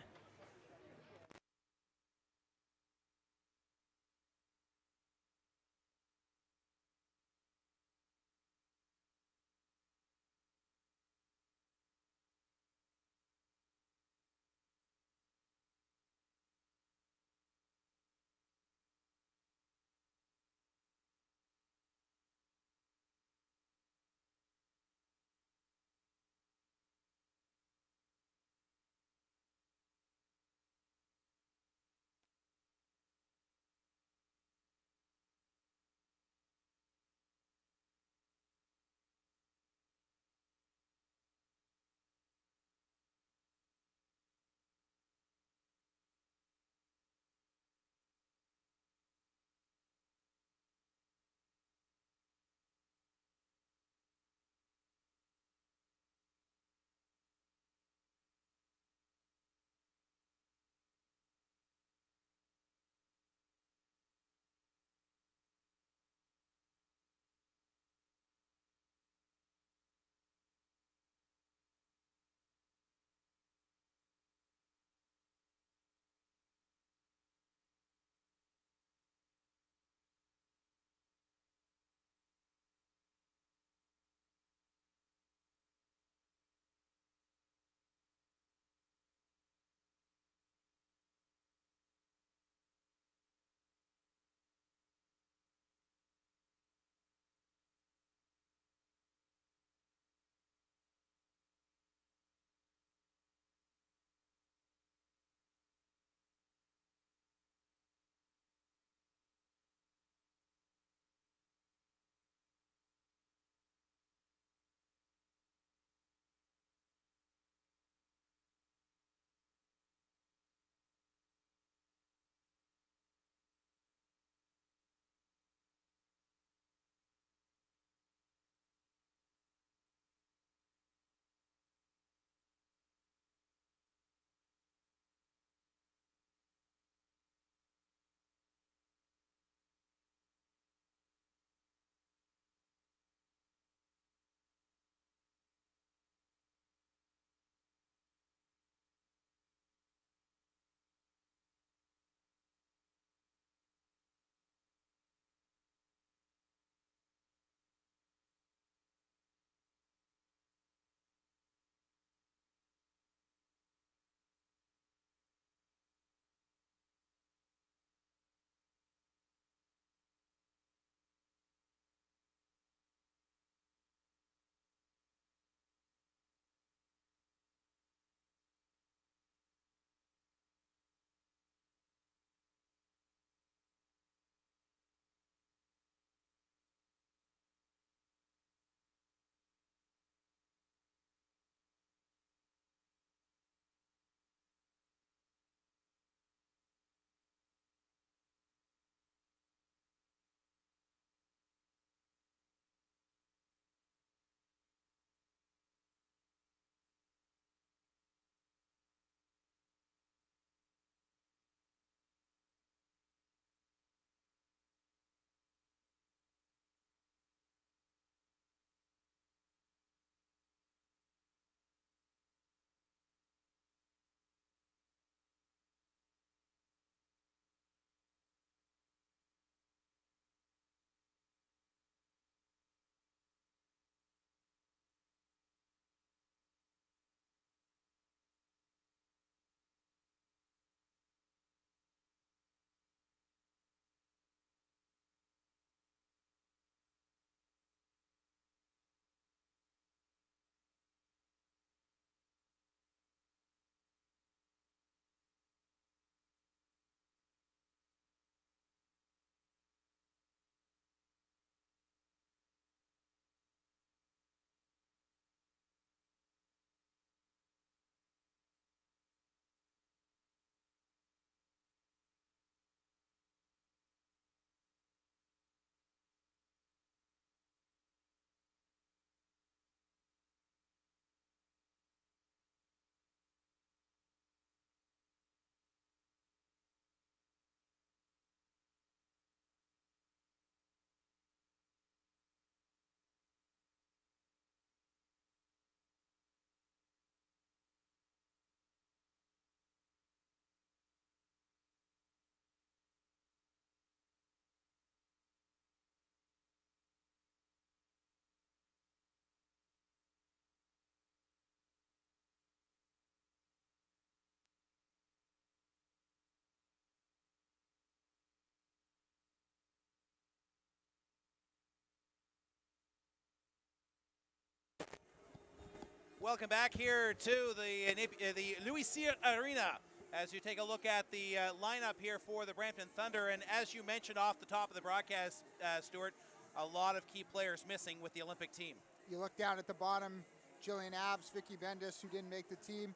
Welcome back here to the Louis Cyr Arena as you take a look at the lineup here for the Brampton Thunder. And as you mentioned off the top of the broadcast, Stuart, a lot of key players missing with the Olympic team. You look down at the bottom, Jillian Abs, Vicky Bendis, who didn't make the team.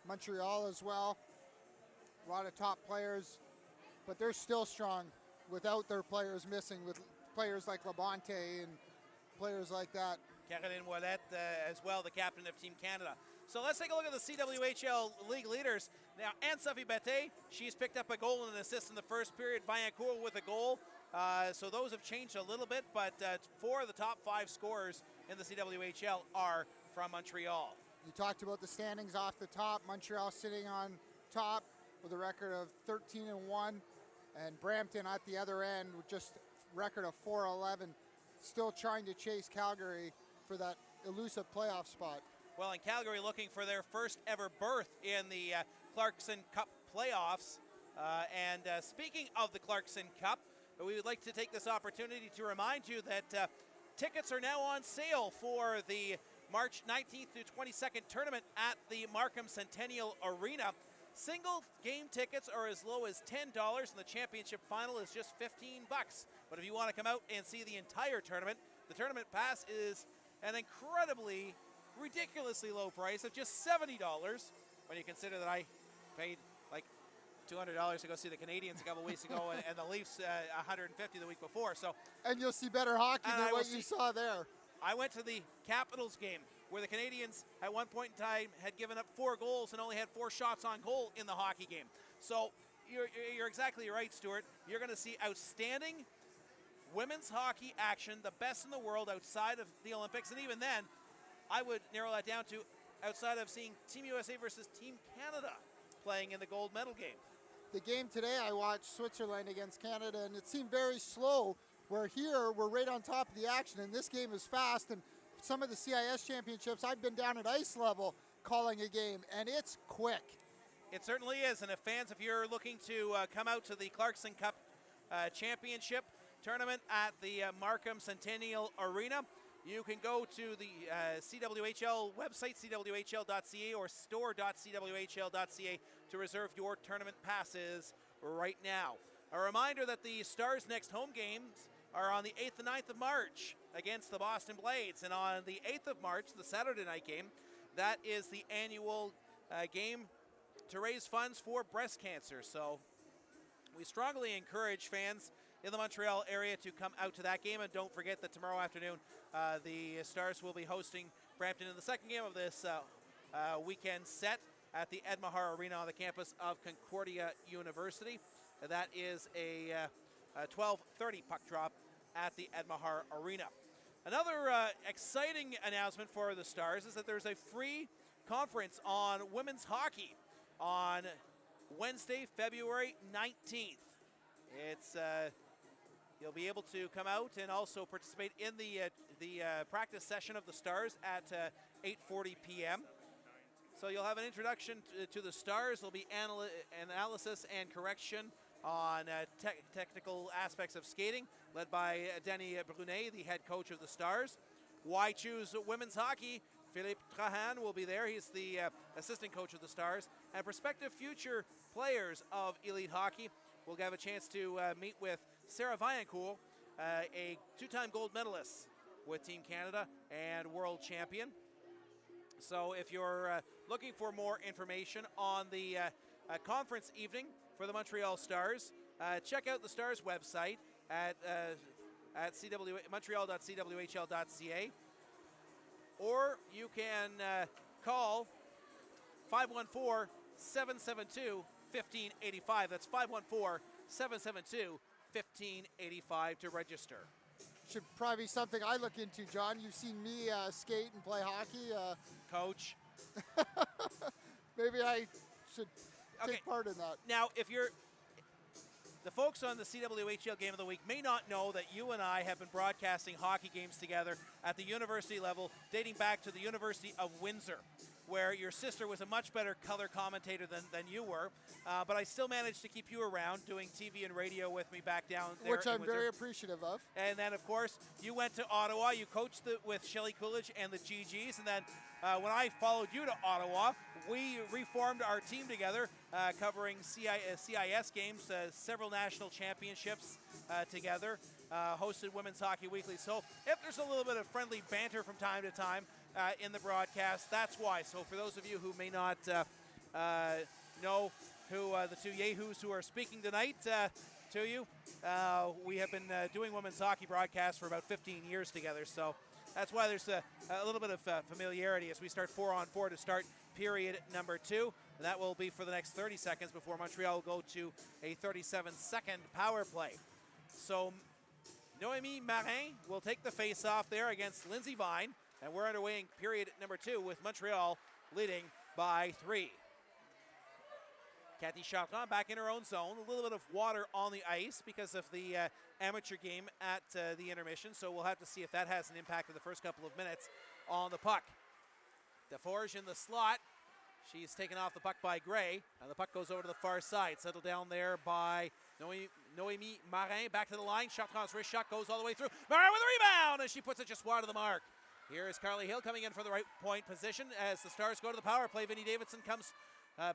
Montreal as well. A lot of top players, but they're still strong without their players missing, with players like Labonte and players like that. Caroline Ouellette as well, the captain of Team Canada. So let's take a look at the CWHL league leaders. Now, Ann-Sophie Bette, she's picked up a goal and an assist in the first period. Vaillancourt with a goal. So those have changed a little bit, but 4 of the top 5 scorers in the CWHL are from Montreal. You talked about the standings off the top. Montreal sitting on top with a record of 13-1, and Brampton at the other end with just a record of 4-11, still trying to chase Calgary for that elusive playoff spot. Well, in Calgary looking for their first ever berth in the Clarkson Cup playoffs. And speaking of the Clarkson Cup, we would like to take this opportunity to remind you that tickets are now on sale for the March 19th through 22nd tournament at the Markham Centennial Arena. Single game tickets are as low as $10, and the championship final is just $15. But if you want to come out and see the entire tournament, the tournament pass is an incredibly, ridiculously low price of just $70 when you consider that I paid like $200 to go see the Canadians a couple weeks ago and the Leafs $150 the week before. So, and you'll see better hockey than what you saw there. I went to the Capitals game where the Canadians at one point in time had given up 4 goals and only had 4 shots on goal in the hockey game. So you're exactly right, Stuart. You're going to see outstanding women's hockey action, the best in the world outside of the Olympics. And even then, I would narrow that down to outside of seeing Team USA versus Team Canada playing in the gold medal game. The game today, I watched Switzerland against Canada, and it seemed very slow, where here we're right on top of the action, and this game is fast. And some of the CIS championships, I've been down at ice level calling a game, and it's quick. It certainly is. And if you're looking to come out to the Clarkson Cup Championship tournament at the Markham Centennial Arena, you can go to the CWHL website, cwhl.ca, or store.cwhl.ca to reserve your tournament passes right now. A reminder that the Stars' next home games are on the 8th and 9th of March against the Boston Blades. And on the 8th of March, the Saturday night game, that is the annual game to raise funds for breast cancer. So we strongly encourage fans in the Montreal area to come out to that game. And don't forget that tomorrow afternoon, the Stars will be hosting Brampton in the second game of this weekend set at the Ed Mahar Arena on the campus of Concordia University. That is a 12:30 puck drop at the Ed Mahar Arena. Another exciting announcement for the Stars is that there's a free conference on women's hockey on Wednesday, February 19th. It's you'll be able to come out and also participate in the practice session of the Stars at 8:40 p.m. So you'll have an introduction to the Stars. There'll be analysis and correction on technical aspects of skating, led by Danny Brunet, the head coach of the Stars. Why choose women's hockey? Philippe Trahan will be there. He's the assistant coach of the Stars. And prospective future players of elite hockey will have a chance to meet with Sarah Vaillancourt, a 2-time gold medalist with Team Canada and world champion. So if you're looking for more information on the conference evening for the Montreal Stars, check out the Stars website at montreal.cwhl.ca, or you can call 514-772-1585. That's 514-772-1585 to register. Should probably be something I look into, John. You've seen me skate and play hockey. Coach. Maybe I should take part in that. Now, the folks on the CWHL Game of the Week may not know that you and I have been broadcasting hockey games together at the university level dating back to the University of Windsor. where your sister was a much better color commentator than you were, but I still managed to keep you around doing TV and radio with me back down there. Which I'm very appreciative of. And then, of course, you went to Ottawa. You coached with Shelley Coolidge and the GGs. And then when I followed you to Ottawa, we reformed our team together, covering CIS games, several national championships together, hosted Women's Hockey Weekly. So if there's a little bit of friendly banter from time to time in the broadcast, that's why. So for those of you who may not know who the two yahoos who are speaking tonight to you, we have been doing women's hockey broadcasts for about 15 years together. So that's why there's a little bit of familiarity as we start 4-on-4 to start period number 2. And that will be for the next 30 seconds before Montreal will go to a 37-second power play. So Noémie Marin will take the face-off there against Lindsay Vine. And we're underway in period number 2 with Montreal leading by 3. Cathy Chartrand back in her own zone. A little bit of water on the ice because of the amateur game at the intermission. So we'll have to see if that has an impact in the first couple of minutes on the puck. DeForge in the slot. She's taken off the puck by Gray. And the puck goes over to the far side. Settled down there by Noémie Marin. Back to the line. Chartrand's wrist shot goes all the way through. Marin with a rebound, and she puts it just wide of the mark. Here is Carly Hill coming in for the right point position as the Stars go to the power play. Vinnie Davidson comes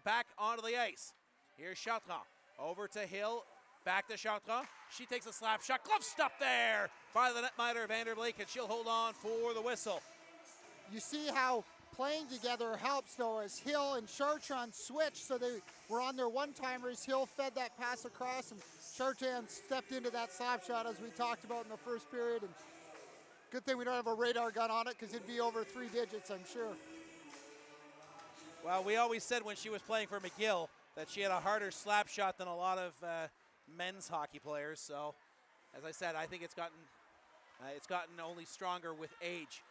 back onto the ice. Here's Chartrand. Over to Hill. Back to Chartrand. She takes a slap shot. Glove stop there by the netminder Vanderblake, and she'll hold on for the whistle. You see how playing together helps, though, as Hill and Chartrand switched, so they were on their one-timers. Hill fed that pass across, and Chartrand stepped into that slap shot as we talked about in the first period. And good thing we don't have a radar gun on it because it'd be over 3 digits, I'm sure. Well, we always said when she was playing for McGill that she had a harder slap shot than a lot of men's hockey players. So, as I said, I think it's gotten only stronger with age.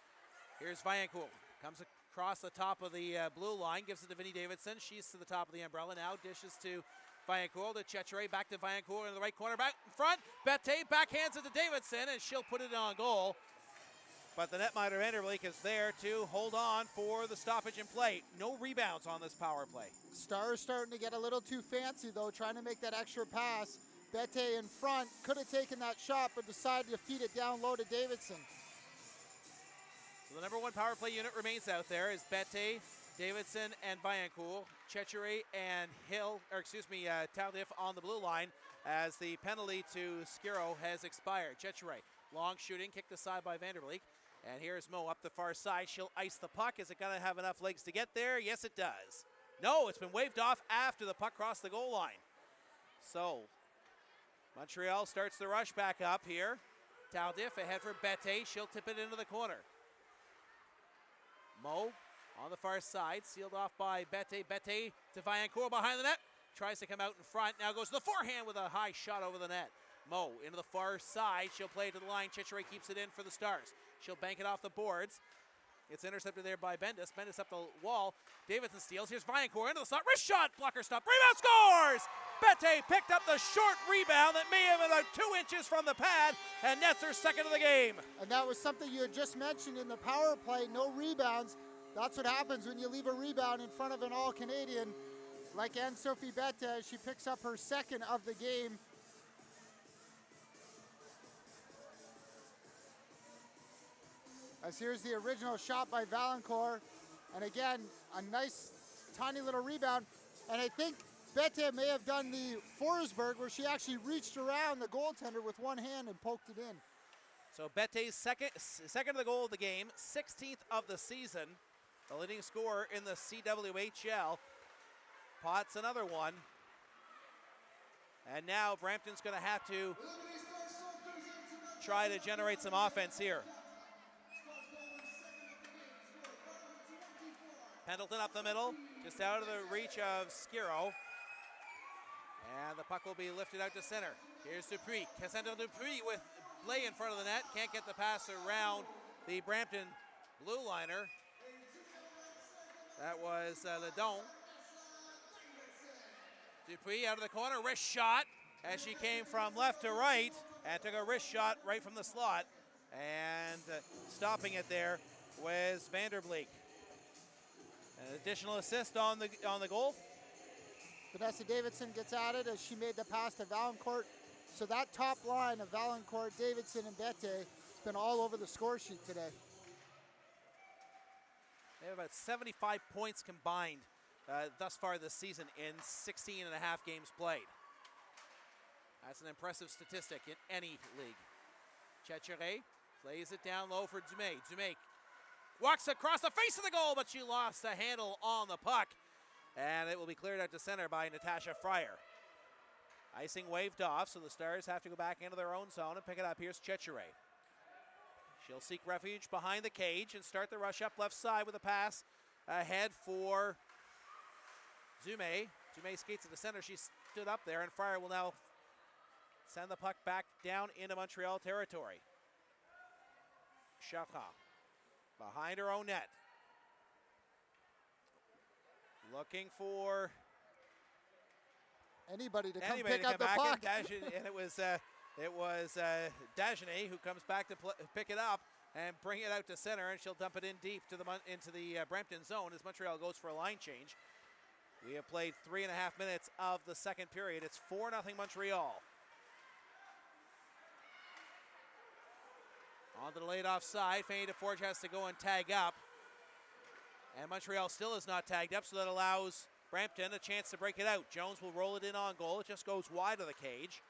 Here's Vaillancourt. Comes across the top of the blue line, gives it to Vinnie Davidson. She's to the top of the umbrella now. Dishes to Vaillancourt, to Cwhl, back to Vaillancourt in the right corner, back in front. Bette backhands it to Davidson, and she'll put it on goal. But the netminder Vanderblake is there to hold on for the stoppage in play. No rebounds on this power play. Stars starting to get a little too fancy, though, trying to make that extra pass. Bette in front, could have taken that shot, but decided to feed it down low to Davidson. So the number 1 power play unit remains out there is Bette, Davidson, and Vaillancourt. Cwhl and Tardif on the blue line as the penalty to Skiro has expired. Cwhl, long shooting, kicked aside by Vanderblake. And here's Mo up the far side. She'll ice the puck. Is it going to have enough legs to get there? Yes, it does. No, it's been waved off after the puck crossed the goal line. So Montreal starts the rush back up here. Tardif ahead for Bette. She'll tip it into the corner. Mo on the far side, sealed off by Bette. Bette to Vaillancourt behind the net. Tries to come out in front. Now goes to the forehand with a high shot over the net. Mo into the far side. She'll play it to the line. Cwhl keeps it in for the Stars. She'll bank it off the boards. It's intercepted there by Bendis. Bendis up the wall. Davidson steals. Here's Vaillancourt into the slot. Wrist shot. Blocker stop. Rebound scores! Bette picked up the short rebound that may have been about 2 inches from the pad, and nets her second of the game. And that was something you had just mentioned in the power play. No rebounds. That's what happens when you leave a rebound in front of an All-Canadian like Ann-Sophie Bette. She picks up her second of the game. As here's the original shot by Vaillancourt. And again, a nice, tiny little rebound. And I think Bette may have done the Forsberg where she actually reached around the goaltender with one hand and poked it in. So Bette's second of the goal of the game, 16th of the season. The leading scorer in the CWHL. Potts another one. And now Brampton's going to have to try to generate some offense here. Pendleton up the middle, just out of the reach of Skiro. And the puck will be lifted out to center. Here's Dupuis. Cassandra Dupuis with Blais in front of the net. Can't get the pass around the Brampton blue liner. That was Ledon. Dupuis out of the corner, wrist shot as she came from left to right and took a wrist shot right from the slot. And stopping it there was Vanderblake. An additional assist on the goal. Vanessa Davidson gets at it as she made the pass to Valancourt. So that top line of Valancourt, Davidson, and Bette has been all over the score sheet today. They have about 75 points combined thus far this season in 16 and a half games played. That's an impressive statistic in any league. Cwhl plays it down low for Dumais. Dumais walks across the face of the goal, but she lost a handle on the puck. And it will be cleared out to center by Natasha Fryer. Icing waved off, so the Stars have to go back into their own zone and pick it up. Here's Cwhl. She'll seek refuge behind the cage and start the rush up left side with a pass ahead for Dumais. Dumais skates to the center. She stood up there, and Fryer will now send the puck back down into Montreal territory. Cwhl behind her own net. Looking for anybody to come pick up the puck. And it was Dagenet who comes back to pick it up and bring it out to center, and she'll dump it in deep to into the Brampton zone as Montreal goes for a line change. We have played 3.5 minutes of the second period. It's 4-0 Montreal. On to the laid off side. Fanny DeForge has to go and tag up. And Montreal still is not tagged up, so that allows Brampton a chance to break it out. Jones will roll it in on goal. It just goes wide of the cage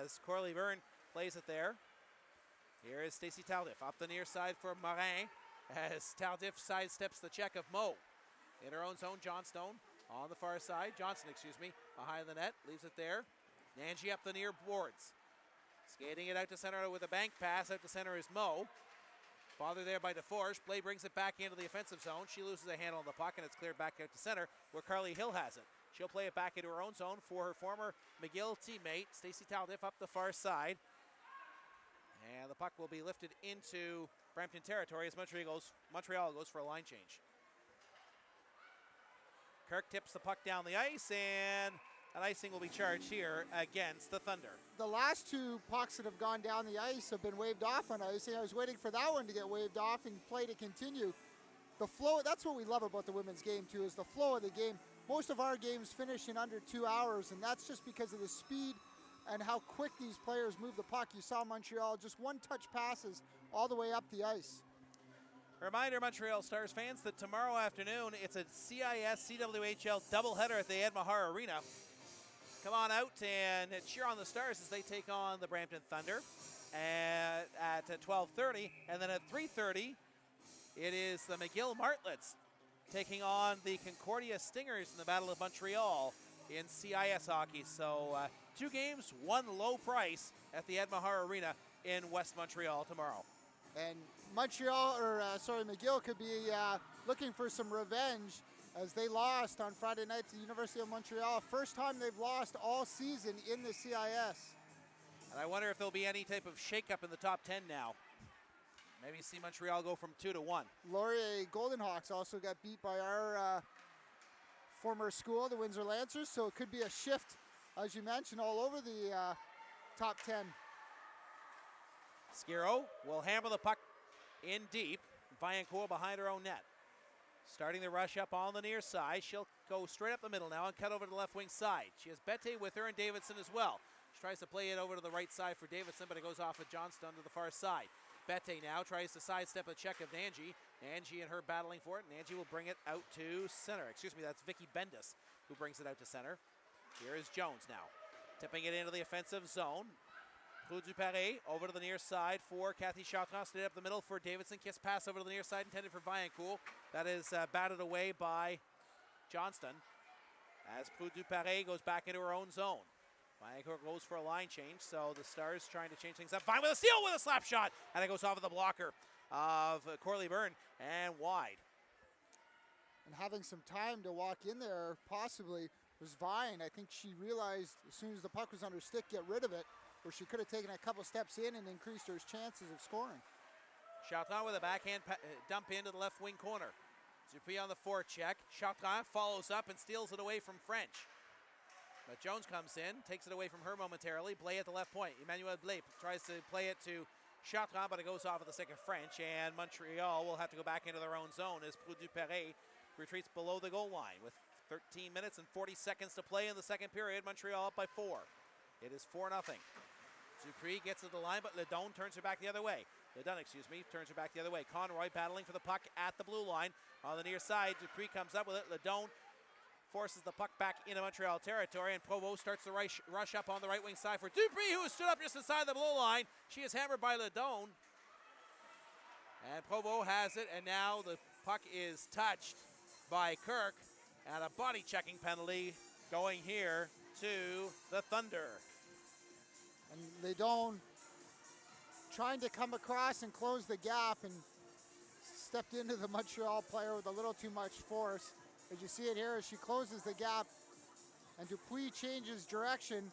as Corley Byrne plays it there. Here is Stacey Tardif up the near side for Morin as Tardif sidesteps the check of Mo. In her own zone, Johnstone on the far side. Johnson, behind the net, leaves it there. Nanji up the near boards. Skating it out to center with a bank pass. Out to center is Mo. Bothered there by DeForge. Blay brings it back into the offensive zone. She loses a handle on the puck, and it's cleared back out to center where Carly Hill has it. She'll play it back into her own zone for her former McGill teammate, Stacey Tardif, up the far side. And the puck will be lifted into Brampton territory as Montreal goes for a line change. Kirk tips the puck down the ice, and an icing will be charged here against the Thunder. The last two pucks that have gone down the ice have been waved off on icing. I was waiting for that one to get waved off and play to continue. The flow, that's what we love about the women's game too, is the flow of the game. Most of our games finish in under 2 hours, and that's just because of the speed and how quick these players move the puck. You saw Montreal, just one-touch passes all the way up the ice. Reminder, Montreal Stars fans, that tomorrow afternoon it's a CIS CWHL doubleheader at the Ed Mahar Arena. Come on out and cheer on the Stars as they take on the Brampton Thunder at 12:30, and then at 3:30 it is the McGill Martlets taking on the Concordia Stingers in the Battle of Montreal in CIS hockey. So 2 games, 1 low price at the Ed Mahar Arena in West Montreal tomorrow. And McGill could be looking for some revenge as they lost on Friday night to the University of Montreal. First time they've lost all season in the CIS. And I wonder if there'll be any type of shakeup in the top 10 now. Maybe see Montreal go from 2 to 1. Laurier Golden Hawks also got beat by our former school, the Windsor Lancers, so it could be a shift, as you mentioned, all over the top 10. Skiro will hammer the puck in deep. Vaillancourt behind her own net. Starting the rush up on the near side. She'll go straight up the middle now and cut over to the left wing side. She has Bette with her and Davidson as well. She tries to play it over to the right side for Davidson, but it goes off of Johnston to the far side. Bette now tries to sidestep a check of Nanji. Nanji and her battling for it. Nanji will bring it out to center. That's Vicky Bendis who brings it out to center. Here is Jones now. Tipping it into the offensive zone. Claude Duparé over to the near side for Cathy Chartrand. Straight up the middle for Davidson. Kiss pass over to the near side intended for Vaillancourt. That is batted away by Johnston as Claude Duparé goes back into her own zone. Vaillancourt goes for a line change, so the Stars trying to change things up. Fine with a steal with a slap shot, and it goes off of the blocker of Corley Byrne and wide. And having some time to walk in there possibly was Vine. I think she realized as soon as the puck was on her stick, get rid of it, where she could have taken a couple steps in and increased her chances of scoring. Chartrand with a backhand dump into the left wing corner. Dupuis on the forecheck. Chartrand follows up and steals it away from French. But Jones comes in, takes it away from her momentarily. Blay at the left point. Emmanuel Blay tries to play it to Chartrand, but it goes off of the stick of French, and Montreal will have to go back into their own zone as Claude Duparé retreats below the goal line with 13 minutes and 40 seconds to play in the second period. Montreal up by 4. It is 4-0. Dupuis gets to the line, but Ledon turns her back the other way. Turns her back the other way. Conroy battling for the puck at the blue line. On the near side, Dupuis comes up with it. Ledon forces the puck back into Montreal territory, and Provost starts the rush up on the right wing side for Dupuis, who stood up just inside the blue line. She is hammered by Ledon. And Provost has it, and now the puck is touched by Kirk, and a body checking penalty going here to the Thunder. And Ledon trying to come across and close the gap and stepped into the Montreal player with a little too much force. As you see it here, as she closes the gap, and Dupuis changes direction,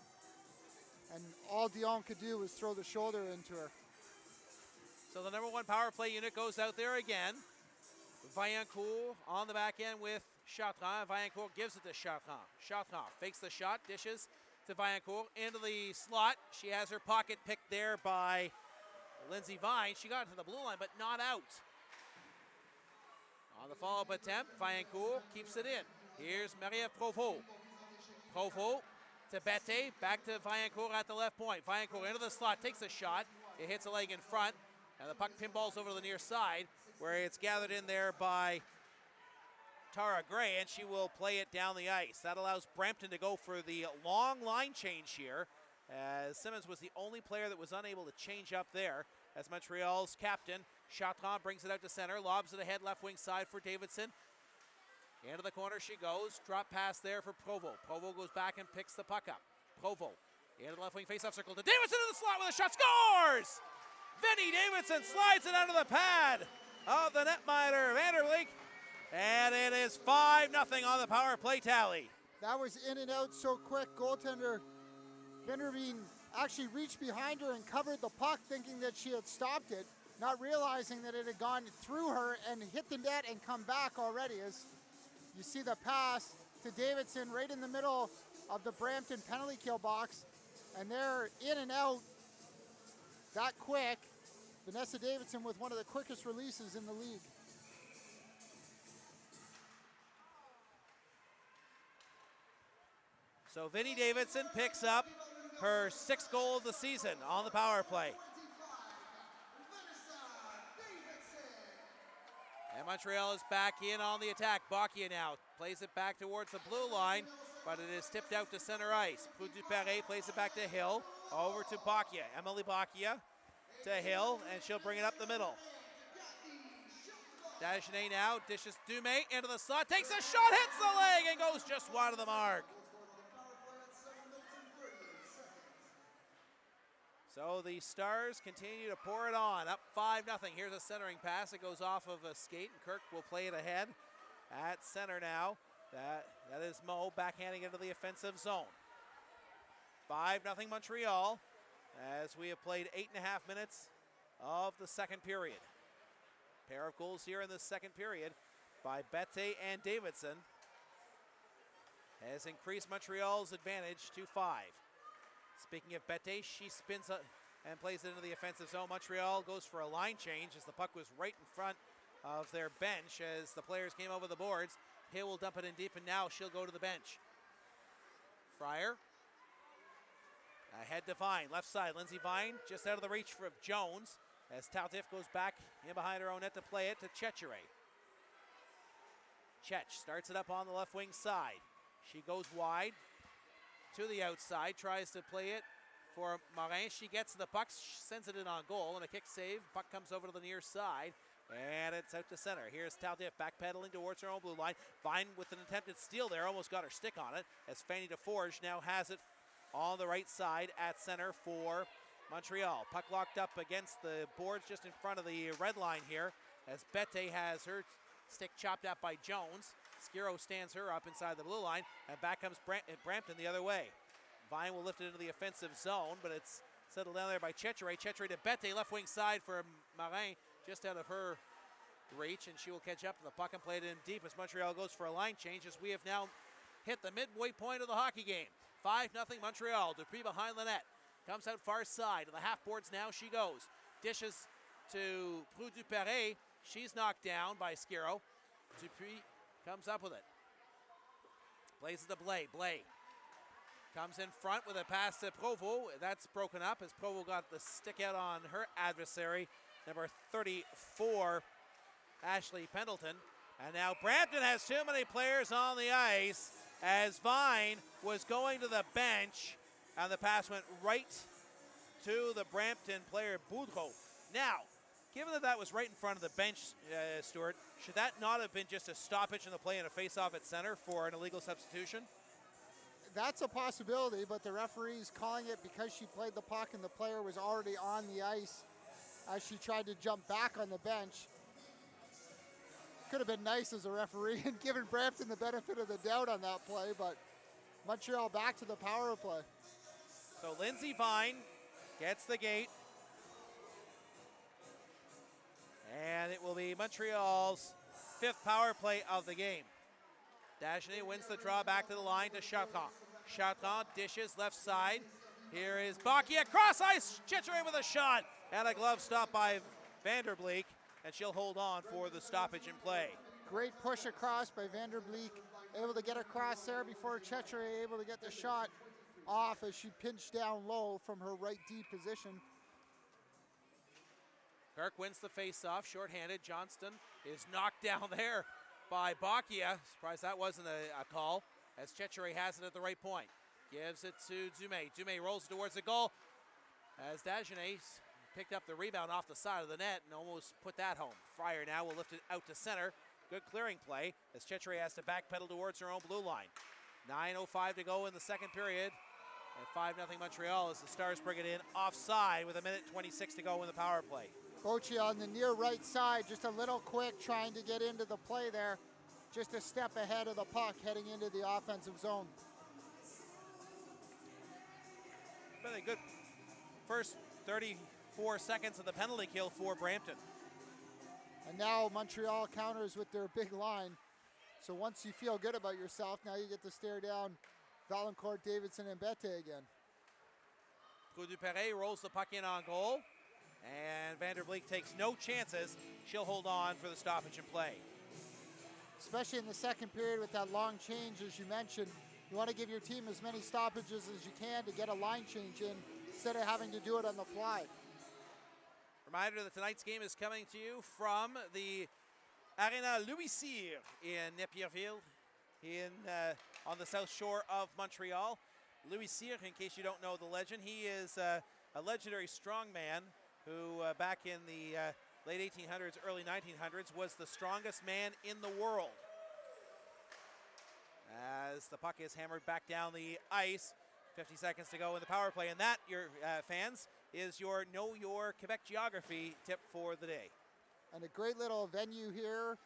and all Dion could do was throw the shoulder into her. So the number 1 power play unit goes out there again. Vaillancourt on the back end with Chartrand. Vaillancourt gives it to Chartrand. Chartrand fakes the shot, dishes to Vaillancourt into the slot. She has her pocket picked there by Lindsay Vine. She got to the blue line, but not out. On the follow-up attempt, Vaillancourt keeps it in. Here's Marie-Ève Provost. Provost to Bette, back to Vaillancourt at the left point. Vaillancourt into the slot, takes a shot. It hits a leg in front, and the puck pinballs over to the near side, where it's gathered in there by Tara Gray, and she will play it down the ice. That allows Brampton to go for the long line change here, as Simmons was the only player that was unable to change up there, as Montreal's captain, Chartrand, brings it out to center, lobs it ahead left wing side for Davidson. Into the corner she goes, drop pass there for Provost. Provost goes back and picks the puck up. Provost into the left wing face-off circle to Davidson in the slot with a shot, scores! Vinnie Davidson slides it under the pad of the netminder, Vanderleek, and it is 5-0 on the power play tally. That was in and out so quick. Goaltender Vinderveen actually reached behind her and covered the puck, thinking that she had stopped it, not realizing that it had gone through her and hit the net and come back already. As you see the pass to Davidson right in the middle of the Brampton penalty kill box, and they're in and out that quick. Vanessa Davidson with one of the quickest releases in the league. So Vinnie Davidson picks up her 6th goal of the season on the power play. And Montreal is back in on the attack. Bocchia now plays it back towards the blue line, but it is tipped out to center ice. Poudou-Perret plays it back to Hill, over to Bocchia. Emily Bocchia to Hill, and she'll bring it up the middle. Dagenet now dishes Dumais into the slot, takes a shot, hits the leg, and goes just wide of the mark. So the Stars continue to pour it on, up 5-0. Here's a centering pass. It goes off of a skate, and Kirk will play it ahead at center now. That is Mo backhanding into the offensive zone. 5-0 Montreal, as we have played 8.5 minutes of the second period. Pair of goals here in the second period by Bette and Davidson has increased Montreal's advantage to 5. Speaking of Bette, she spins up and plays it into the offensive zone. Montreal goes for a line change as the puck was right in front of their bench as the players came over the boards. Hill will dump it in deep, and now she'll go to the bench. Fryer ahead to Vine, left side. Lindsay Vine just out of the reach of Jones as Tardif goes back in behind her own net to play it to Cwhl. Cech starts it up on the left wing side. She goes wide to the outside, tries to play it for Morin. She gets the puck, sends it in on goal, and a kick save. Puck comes over to the near side, and it's out to center. Here's Tardif backpedaling towards her own blue line. Vine with an attempted steal there, almost got her stick on it, as Fanny DeForge now has it on the right side at center for Montreal. Puck locked up against the boards just in front of the red line here, as Bette has her stick chopped up by Jones. Skiro stands her up inside the blue line, and back comes Brampton the other way. Vine will lift it into the offensive zone, but it's settled down there by Cwhl. Cwhl to Bette, left wing side for Marin, just out of her reach, and she will catch up to the puck and play it in deep as Montreal goes for a line change, as we have now hit the midway point of the hockey game. 5-0 Montreal. Dupuis behind the net. Comes out far side. To the half boards now she goes. Dishes to Poudou-Perret. She's knocked down by Skiro. Dupuis comes up with it. Plays it to Blais. Blais comes in front with a pass to Provo. That's broken up as Provo got the stick out on her adversary, number 34, Ashley Pendleton. And now Brampton has too many players on the ice as Vine was going to the bench, and the pass went right to the Brampton player, Boudreau. Now, given that was right in front of the bench, Stuart, should that not have been just a stoppage in the play and a face-off at center for an illegal substitution? That's a possibility, but the referee's calling it because she played the puck and the player was already on the ice as she tried to jump back on the bench. Could have been nice as a referee and given Brampton the benefit of the doubt on that play, but Montreal back to the power play. So Lindsay Vine gets the gate. And it will be Montreal's 5th power play of the game. Dagenet wins the draw back to the line to Chartrand. Chartrand dishes left side. Here is Bocchia, cross ice, Chitcheray with a shot, and a glove stop by Vanderbleek, and she'll hold on for the stoppage in play. Great push across by Vanderbleek, able to get across there before Chitcheray able to get the shot off as she pinched down low from her right D position. Kirk wins the face-off, shorthanded. Johnston is knocked down there by Bocchia. Surprised that wasn't a call, as Chitcheray has it at the right point. Gives it to Dumais. Dumais rolls towards the goal as Dagenet picked up the rebound off the side of the net and almost put that home. Fryer now will lift it out to center. Good clearing play as Chitcheray has to backpedal towards her own blue line. 9:05 to go in the second period. At 5-0 Montreal as the Stars bring it in offside with 1:26 to go in the power play. Boccia on the near right side, just a little quick, trying to get into the play there. Just a step ahead of the puck, heading into the offensive zone. Been a good first 34 seconds of the penalty kill for Brampton. And now Montreal counters with their big line. So once you feel good about yourself, now you get to stare down Valancourt, Davidson, and Bette again. Trou-Duperret rolls the puck in on goal. And Vanderbleek takes no chances. She'll hold on for the stoppage in play. Especially in the second period with that long change, as you mentioned. You want to give your team as many stoppages as you can to get a line change in instead of having to do it on the fly. Reminder that tonight's game is coming to you from the Arena Louis Cyr in Napierville on the south shore of Montreal. Louis Cyr, in case you don't know the legend, he is a legendary strongman who back in the late 1800s, early 1900s, was the strongest man in the world. As the puck is hammered back down the ice, 50 seconds to go in the power play. And that, your fans, is your Know Your Quebec Geography tip for the day. And a great little venue here.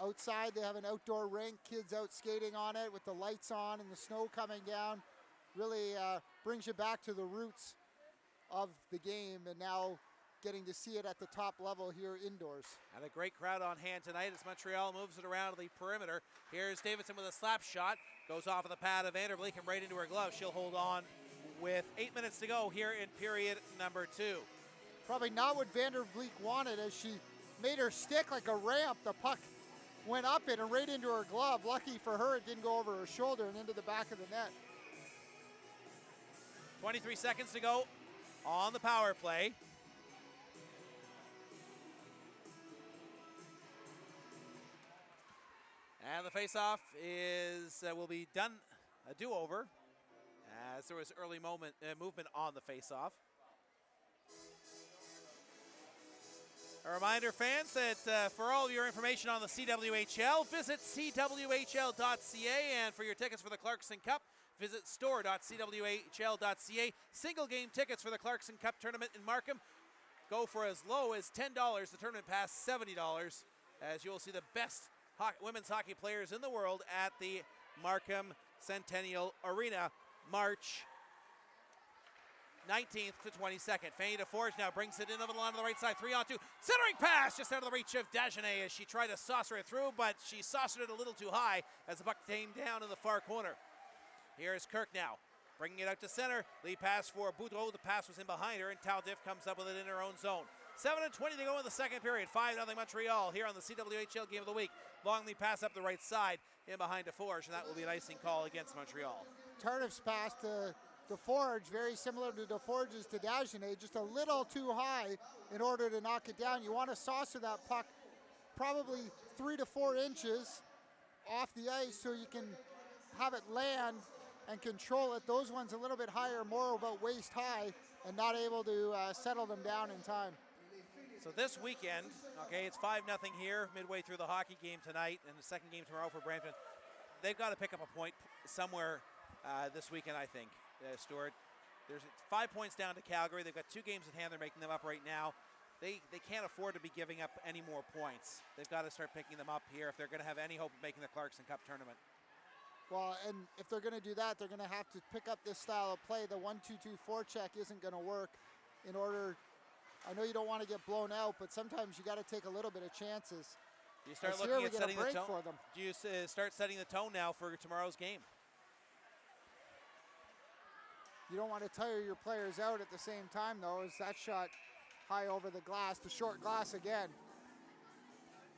Outside, they have an outdoor rink, kids out skating on it with the lights on and the snow coming down. Really brings you back to the roots of the game, and now getting to see it at the top level here indoors. And a great crowd on hand tonight as Montreal moves it around to the perimeter. Here's Davidson with a slap shot. Goes off of the pad of Vanderbleek and right into her glove. She'll hold on with 8 minutes to go here in period number 2. Probably not what Vanderbleek wanted as she made her stick like a ramp. The puck went up it and right into her glove. Lucky for her, it didn't go over her shoulder and into the back of the net. 23 seconds to go on the power play. And the face-off will be done, a do-over, as there was early movement on the face-off. A reminder, fans, that for all of your information on the CWHL, visit cwhl.ca, and for your tickets for the Clarkson Cup, visit store.cwhl.ca. Single game tickets for the Clarkson Cup tournament in Markham go for as low as $10. The tournament pass $70, as you will see the best women's hockey players in the world at the Markham Centennial Arena, March 19th to 22nd. Fanny DeForge now brings it in over the line on the right side, 3-on-2. Centering pass just out of the reach of Dagenet as she tried to saucer it through, but she saucered it a little too high as the puck came down in the far corner. Here's Kirk now, bringing it out to center. Lead pass for Boudreau. The pass was in behind her, and Taldif comes up with it in her own zone. 7:20 to go in the second period. 5-0 Montreal here on the CWHL Game of the Week. Long lead pass up the right side in behind DeForge, and that will be an icing call against Montreal. Tardif's pass to DeForge, very similar to DeForge's to Dagenet, just a little too high in order to knock it down. You want to saucer that puck probably 3 to 4 inches off the ice so you can have it land and control it. Those ones a little bit higher, more about waist high, and not able to settle them down in time. So this weekend, okay, it's 5-0 here midway through the hockey game tonight, and the second game tomorrow for Brampton. They've got to pick up a point somewhere this weekend, I think, Stuart. There's 5 points down to Calgary. They've got 2 games in hand. They're making them up right now. They can't afford to be giving up any more points. They've got to start picking them up here if they're going to have any hope of making the Clarkson Cup tournament. Well, and if they're going to do that, they're going to have to pick up this style of play. The 1-2-2 forecheck isn't going to work in order. I know you don't want to get blown out, but sometimes you got to take a little bit of chances. Do you start looking at setting the tone? Do you start setting the tone now for tomorrow's game? You don't want to tire your players out at the same time, though, as that shot high over the glass, the short glass again.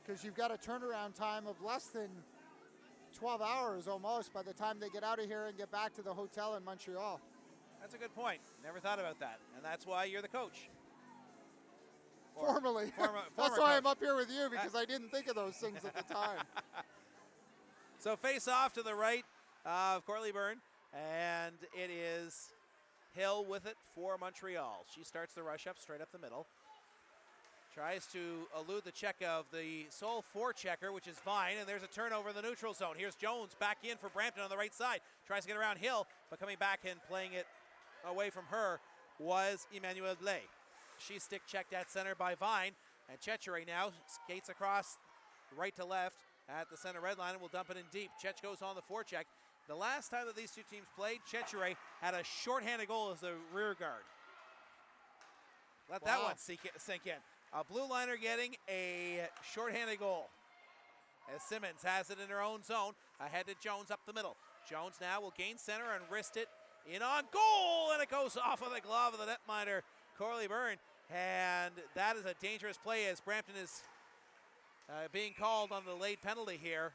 Because you've got a turnaround time of less than 12 hours almost by the time they get out of here and get back to the hotel in Montreal. That's a good point. Never thought about that. And that's why you're the coach. Formally. That's why I'm up here with you, because I didn't think of those things at the time. So face off to the right of Corley Byrne, and it is Hill with it for Montreal. She starts the rush up straight up the middle. Tries to elude the check of the sole forechecker, which is Vine, and there's a turnover in the neutral zone. Here's Jones back in for Brampton on the right side. Tries to get around Hill, but coming back and playing it away from her was Emmanuel Blais. She's stick checked at center by Vine, and Cwhl now skates across right to left at the center red line and will dump it in deep. Cwhl goes on the forecheck. The last time that these two teams played, Cwhl had a shorthanded goal as the rear guard. Let that one sink in. A blue liner getting a shorthanded goal as Simmons has it in her own zone. Ahead to Jones up the middle. Jones now will gain center and wrist it in on goal, and it goes off of the glove of the netminder, Corley Byrne. And that is a dangerous play as Brampton is being called on the late penalty here.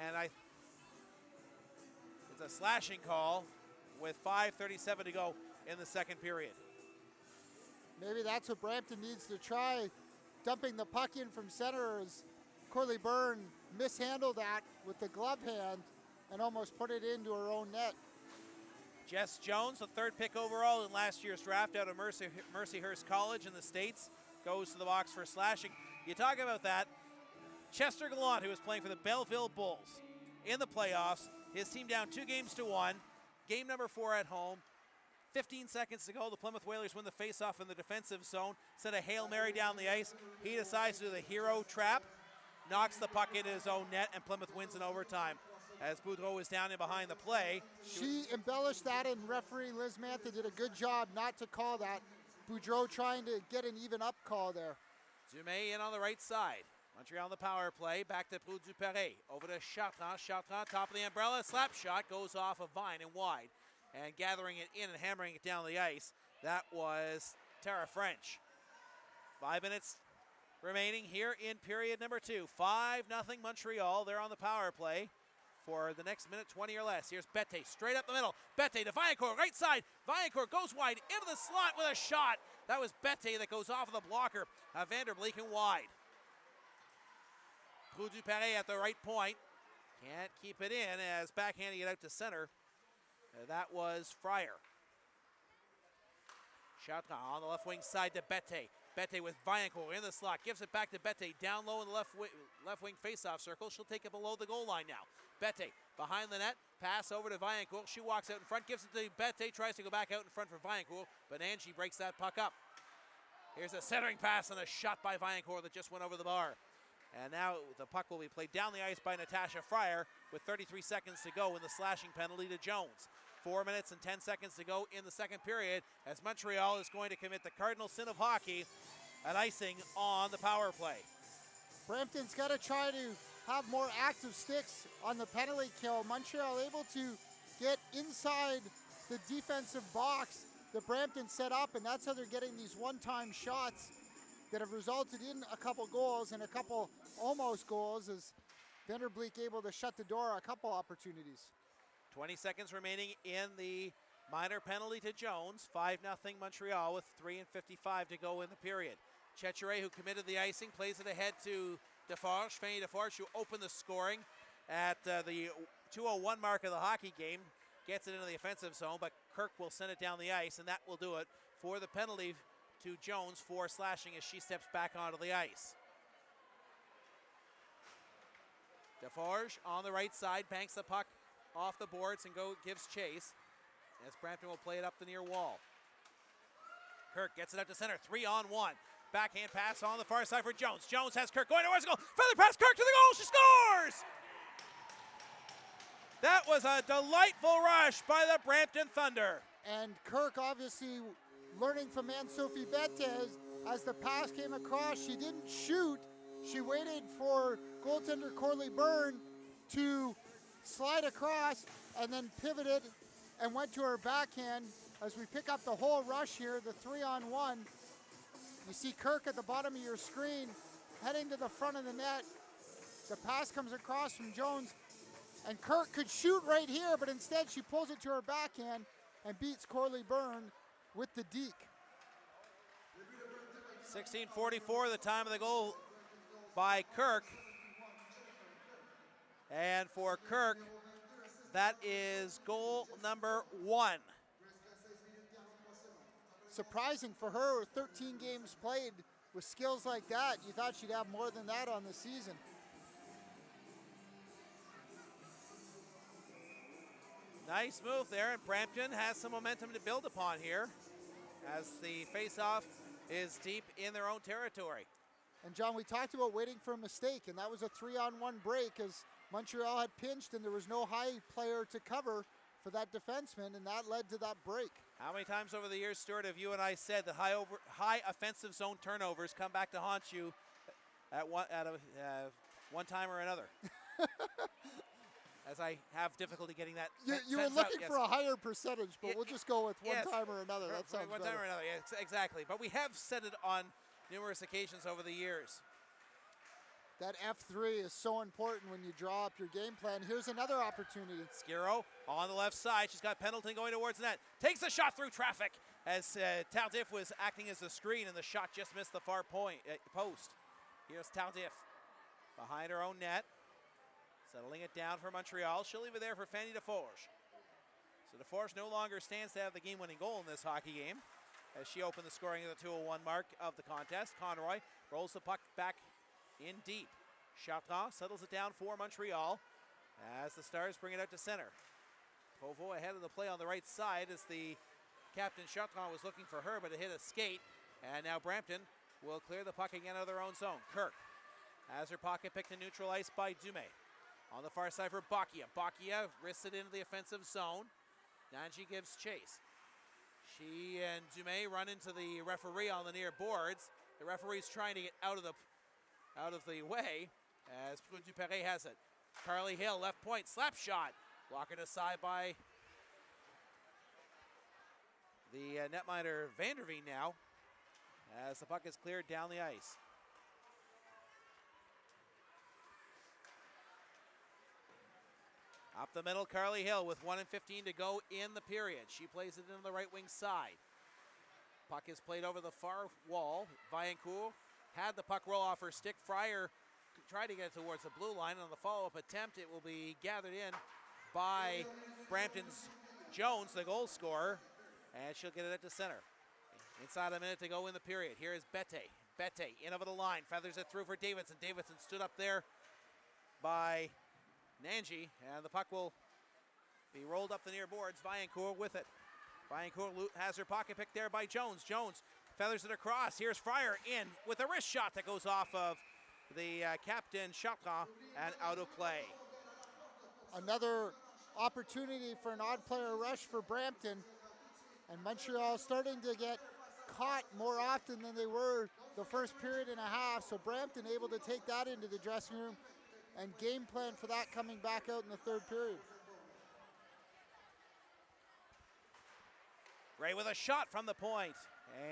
And it's a slashing call with 5:37 to go in the second period. Maybe that's what Brampton needs to try, dumping the puck in from center as Corley Byrne mishandled that with the glove hand and almost put it into her own net. Jess Jones, the third pick overall in last year's draft out of Mercyhurst College in the States, goes to the box for slashing. You talk about that. Chester Gallant, who was playing for the Belleville Bulls in the playoffs, his team down 2-1, game number 4 at home. 15 seconds to go. The Plymouth Whalers win the faceoff in the defensive zone. Send a Hail Mary down the ice. He decides to do the hero trap, knocks the puck into his own net, and Plymouth wins in overtime. As Boudreau is down in behind the play. She embellished that, and referee Liz Mantha did a good job not to call that. Boudreau trying to get an even up call there. Dumais in on the right side. Montreal on the power play. Back to Prou du Perret. Over to Chartrand. Chartrand, top of the umbrella. Slap shot goes off of Vine and wide. And gathering it in and hammering it down the ice, that was Tara French. 5 minutes remaining here in period number 2. 5-0 Montreal. They're on the power play for the next minute 20 or less. Here's Bette straight up the middle. Bette to Viancourt, right side. Viancourt goes wide into the slot with a shot. That was Bette that goes off of the blocker. Vanderbleeken wide. Prou du Perret at the right point. Can't keep it in as backhanding it out to center. That was Fryer. Chartrand on the left wing side to Bette. Bette with Viancourt in the slot. Gives it back to Bette down low in the left wing faceoff circle. She'll take it below the goal line now. Bette behind the net. Pass over to Viancourt. She walks out in front. Gives it to Bette. Tries to go back out in front for Viancourt. But Angie breaks that puck up. Here's a centering pass and a shot by Viancourt that just went over the bar. And now the puck will be played down the ice by Natasha Fryer with 33 seconds to go in the slashing penalty to Jones. 4 minutes and 10 seconds to go in the second period as Montreal is going to commit the cardinal sin of hockey, an icing on the power play. Brampton's got to try to have more active sticks on the penalty kill. Montreal able to get inside the defensive box that Brampton set up, and that's how they're getting these one-time shots that have resulted in a couple goals and a couple almost goals, as Vanderbleek able to shut the door a couple opportunities. 20 seconds remaining in the minor penalty to Jones. 5-0 Montreal with 3:55 to go in the period. Cwhl, who committed the icing, plays it ahead to Deforge. Fanny Deforge, who opened the scoring at the 2:01 mark of the hockey game, gets it into the offensive zone, but Kirk will send it down the ice, and that will do it for the penalty to Jones for slashing as she steps back onto the ice. Deforge on the right side, banks the puck off the boards and gives chase as Brampton will play it up the near wall. Kirk gets it up to center, 3-on-1. Backhand pass on the far side for Jones. Jones has Kirk going towards the goal. Feather pass, Kirk to the goal. She scores! That was a delightful rush by the Brampton Thunder. And Kirk obviously learning from Ann-Sophie Bethes as the pass came across. She didn't shoot. She waited for goaltender Corley Byrne to slide across and then pivoted and went to her backhand. As we pick up the whole rush here, the 3-on-1. You see Kirk at the bottom of your screen heading to the front of the net. The pass comes across from Jones, and Kirk could shoot right here, but instead she pulls it to her backhand and beats Corley Byrne with the deke. 16:44, the time of the goal by Kirk. And for Kirk, that is goal number 1. Surprising for her, 13 games played with skills like that. You thought she'd have more than that on the season. Nice move there, and Brampton has some momentum to build upon here as the face-off is deep in their own territory. And John, we talked about waiting for a mistake, and that was a 3-on-1 break as Montreal had pinched and there was no high player to cover for that defenseman, and that led to that break. How many times over the years, Stuart, have you and I said that high offensive zone turnovers come back to haunt you at one time or another? As I have difficulty getting that. You were looking for a higher percentage, but we'll just go with one time or another. That sounds one better. time or another, yes, exactly. But we have said it on numerous occasions over the years. That F3 is so important when you draw up your game plan. Here's another opportunity. Skiro on the left side. She's got Pendleton going towards the net. Takes a shot through traffic as Tardif was acting as the screen, and the shot just missed the far post. Here's Tardif behind her own net. Settling it down for Montreal. She'll leave it there for Fanny Deforge. So Deforge no longer stands to have the game-winning goal in this hockey game as she opened the scoring at the 2:01 mark of the contest. Conroy rolls the puck back in deep. Chartrand settles it down for Montreal as the Stars bring it out to center. Povo ahead of the play on the right side as the captain Chartrand was looking for her, but it hit a skate. And now Brampton will clear the puck again out of their own zone. Kirk has her pocket picked in neutral ice by Dumais. On the far side for Bocchia. Bocchia risks it into the offensive zone. Nanji gives chase. She and Dumais run into the referee on the near boards. The referee's trying to get out of the way as Dupere has it. Carly Hill, left point, slap shot. Blocked aside by the netminder Vanderveen now as the puck is cleared down the ice. Up the middle, Carly Hill with 1:15 to go in the period. She plays it into the right wing side. Puck is played over the far wall. Vaillancourt had the puck roll off her stick. Fryer tried to get it towards the blue line. On the follow-up attempt, it will be gathered in by Brampton's Jones, the goal scorer, and she'll get it at the center. Inside a minute to go in the period. Here is Bette. Bette in over the line, feathers it through for Davidson. Davidson stood up there by Nanji, and the puck will be rolled up the near boards. Vaillancourt with it. Vaillancourt has her pocket picked there by Jones. Jones feathers it across. Here's Fryer in with a wrist shot that goes off of the captain Chartrand and out of play. Another opportunity for an odd player rush for Brampton, and Montreal starting to get caught more often than they were the first period and a half, so Brampton able to take that into the dressing room and game plan for that coming back out in the third period. Gray with a shot from the point,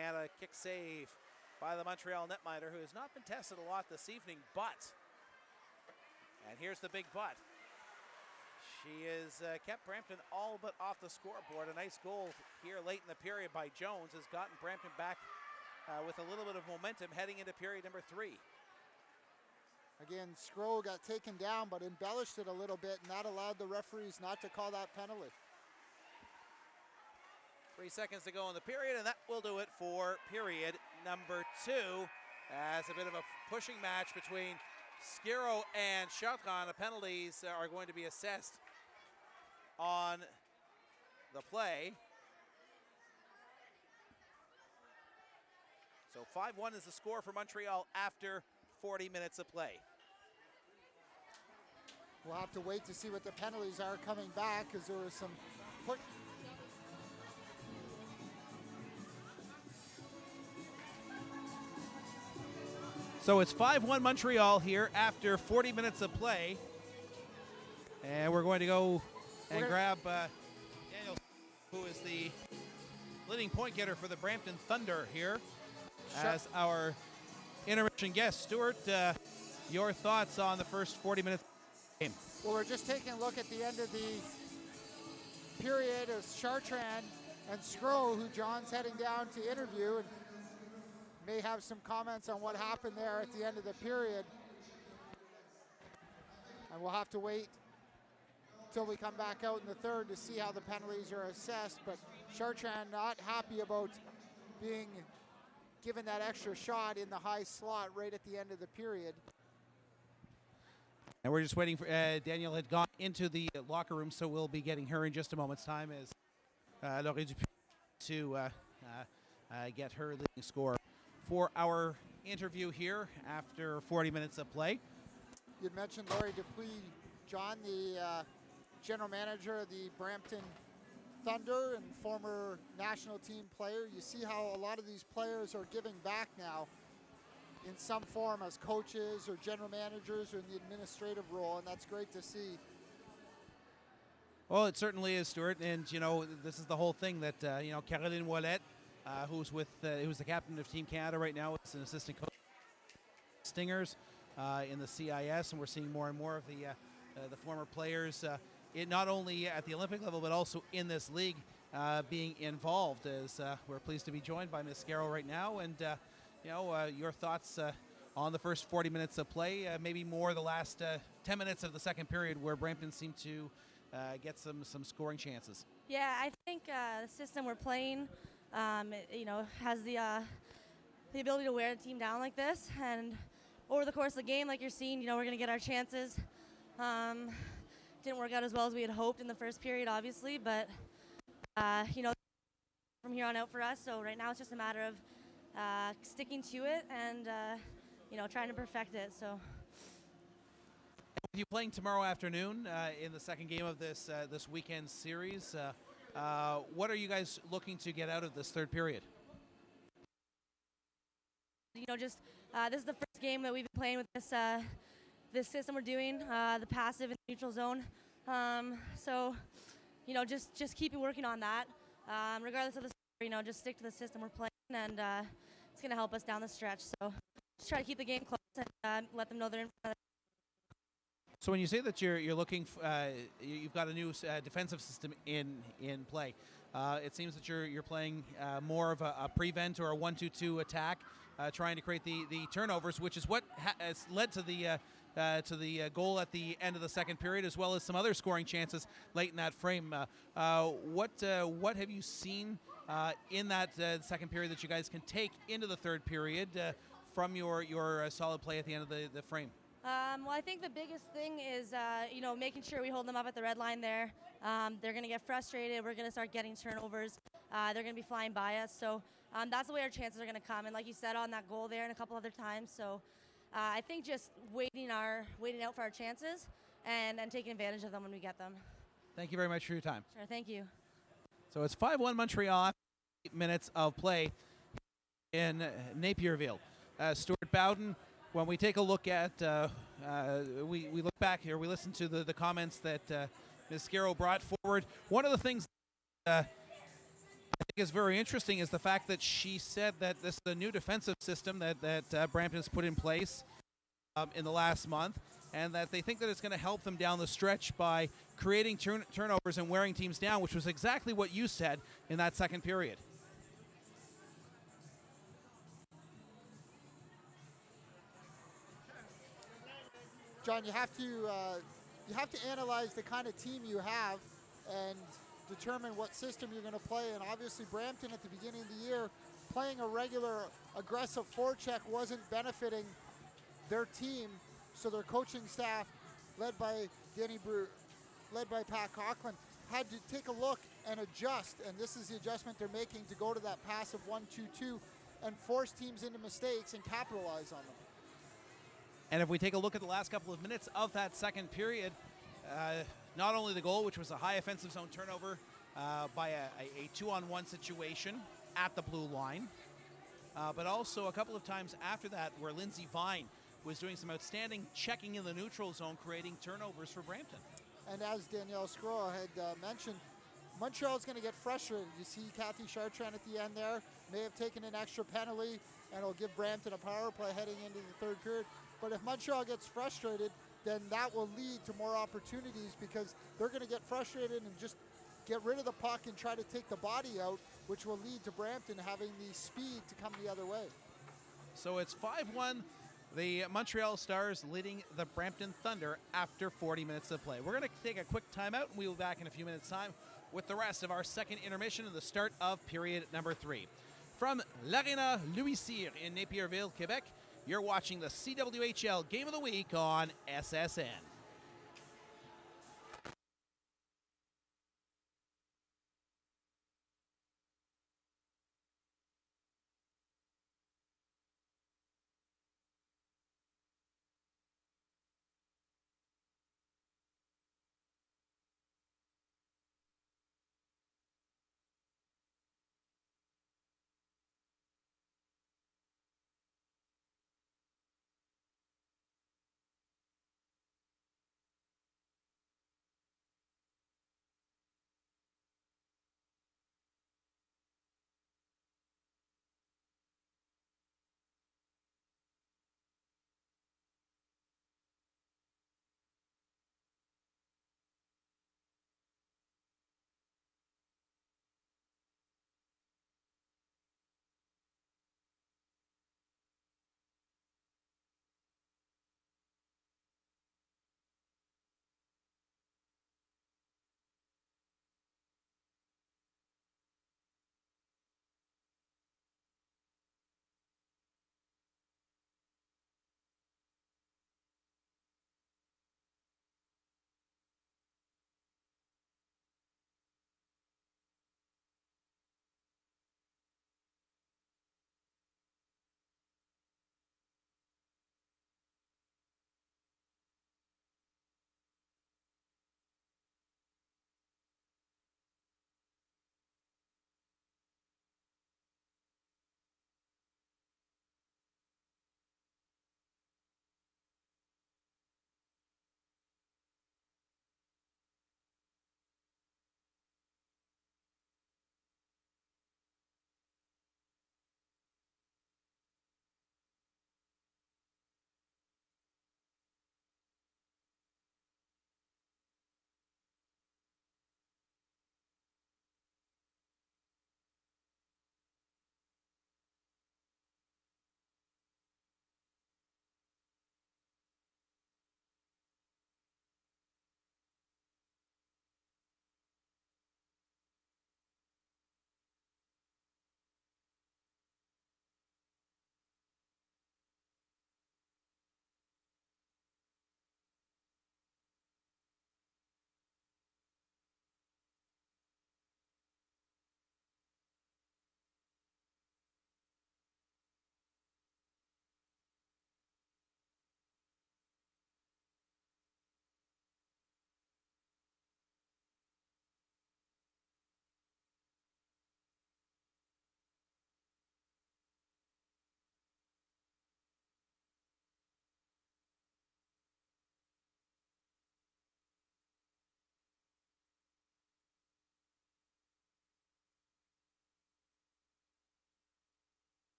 and a kick save by the Montreal netminder, who has not been tested a lot this evening, but, and here's the big but, she has kept Brampton all but off the scoreboard. A nice goal here late in the period by Jones has gotten Brampton back with a little bit of momentum heading into period number 3. Again, Cwhl got taken down but embellished it a little bit, and that allowed the referees not to call that penalty. 3 seconds to go in the period, and that will do it for period number 2. As a bit of a pushing match between Skiro and Chartrand. The penalties are going to be assessed on the play. So 5-1 is the score for Montreal after 40 minutes of play. We'll have to wait to see what the penalties are coming back, because there was some quick. So it's 5-1 Montreal here after 40 minutes of play. And we're going to go and grab Danielle, who is the leading point getter for the Brampton Thunder here, as our intermission guest. Stuart, your thoughts on the first 40 minutes of the game? Well, we're just taking a look at the end of the period of Chartrand and Cwhl, who John's heading down to interview, and may have some comments on what happened there at the end of the period. And we'll have to wait until we come back out in the third to see how the penalties are assessed. But Chartrand not happy about being given that extra shot in the high slot right at the end of the period. And we're just waiting for Danielle had gone into the locker room, so we'll be getting her in just a moment's time as Laurie Dupuis to get her leading score for our interview here after 40 minutes of play. You'd mentioned Laurie Dupuis, John, the general manager of the Brampton Thunder and former national team player. You see how a lot of these players are giving back now in some form as coaches or general managers or in the administrative role, and that's great to see. Well, it certainly is, Stuart, and you know, this is the whole thing that Caroline Ouellette, who's the captain of Team Canada right now, is an assistant coach Stingers in the CIS, and we're seeing more and more of the former players not only at the Olympic level but also in this league being involved. As we're pleased to be joined by Ms. Scarrow right now, and your thoughts on the first 40 minutes of play, maybe more the last 10 minutes of the second period, where Brampton seemed to get some scoring chances. Yeah, I think the system we're playing, has the ability to wear a team down like this. And over the course of the game, like you're seeing, we're going to get our chances. Didn't work out as well as we had hoped in the first period, obviously, but from here on out for us. So right now it's just a matter of sticking to it and trying to perfect it. So. With you playing tomorrow afternoon in the second game of this weekend series, what are you guys looking to get out of this third period? This is the first game that we've been playing with this system we're doing, the passive and neutral zone. So, just keep working on that. Regardless of the score, just stick to the system we're playing, and it's going to help us down the stretch. So, just try to keep the game close and let them know they're in front of. So when you say that you're looking, you've got a new defensive system in play. It seems that you're playing more of a prevent or a 1-2-2 attack, trying to create the turnovers, which is what has led to the goal at the end of the second period, as well as some other scoring chances late in that frame. What have you seen in that second period that you guys can take into the third period from your solid play at the end of the frame? Well, I think the biggest thing is, making sure we hold them up at the red line there. They're going to get frustrated. We're going to start getting turnovers. They're going to be flying by us. So that's the way our chances are going to come. And like you said, on that goal there and a couple other times. So I think just waiting out for our chances and taking advantage of them when we get them. Thank you very much for your time. Sure, thank you. So it's 5-1 Montreal after 8 minutes of play in Napierville. Stuart Bowden, when we take a look at, we look back here, we listen to the comments that Ms. Scarrow brought forward. One of the things think is very interesting is the fact that she said that this is a new defensive system that Brampton has put in place in the last month, and that they think that it's going to help them down the stretch by creating turnovers and wearing teams down, which was exactly what you said in that second period. John, you have to analyze the kind of team you have and determine what system you're going to play. And obviously, Brampton at the beginning of the year playing a regular aggressive forecheck wasn't benefiting their team. So their coaching staff, led by Pat Coughlin, had to take a look and adjust. And this is the adjustment they're making to go to that passive 1-2-2 and force teams into mistakes and capitalize on them. And if we take a look at the last couple of minutes of that second period, not only the goal, which was a high offensive zone turnover by a 2-on-1 situation at the blue line, but also a couple of times after that where Lindsay Vine was doing some outstanding checking in the neutral zone, creating turnovers for Brampton. And as Danielle Cwhl had mentioned, Montreal's going to get frustrated. You see Kathy Chartrand at the end there, may have taken an extra penalty, and it'll give Brampton a power play heading into the third period. But if Montreal gets frustrated, then that will lead to more opportunities because they're going to get frustrated and just get rid of the puck and try to take the body out, which will lead to Brampton having the speed to come the other way. So it's 5-1. The Montreal Stars leading the Brampton Thunder after 40 minutes of play. We're going to take a quick timeout, and we'll be back in a few minutes' time with the rest of our second intermission and the start of period number 3. From l'Arena Louis Cyr in Napierville, Quebec, you're watching the CWHL Game of the Week on SSN.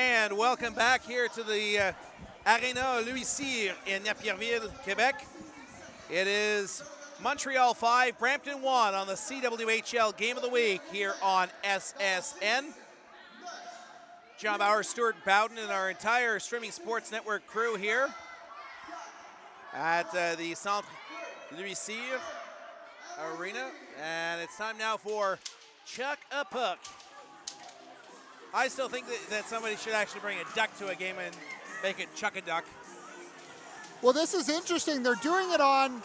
And welcome back here to the Arena Louis Cyr in Napierville, Quebec. It is Montreal 5, Brampton 1 on the CWHL Game of the Week here on SSN. John Bauer, Stuart Bowden, and our entire Streaming Sports Network crew here at the Centre Louis Cyr Arena. And it's time now for Chuck a Puck. I still think that somebody should actually bring a duck to a game and make it Chuck a Duck. Well, this is interesting. They're doing it on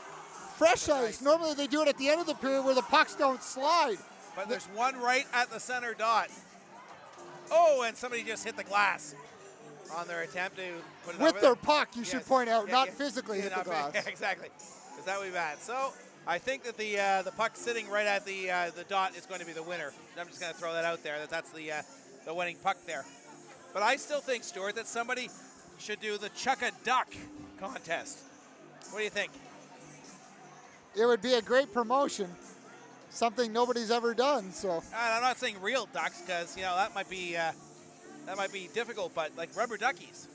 fresh ice. Normally they do it at the end of the period where the pucks don't slide. But there's one right at the center dot. Oh, and somebody just hit the glass on their attempt to put it with over their there. puck, you should point out, not physically hit the not glass. Exactly, because that would be bad. So I think that the puck sitting right at the dot is going to be the winner. I'm just going to throw that out there, that's the winning puck there. But I still think, Stuart, that somebody should do the Chuck a Duck contest. What do you think? It would be a great promotion, something nobody's ever done. So And I'm not saying real ducks, because that might be difficult. But like rubber duckies,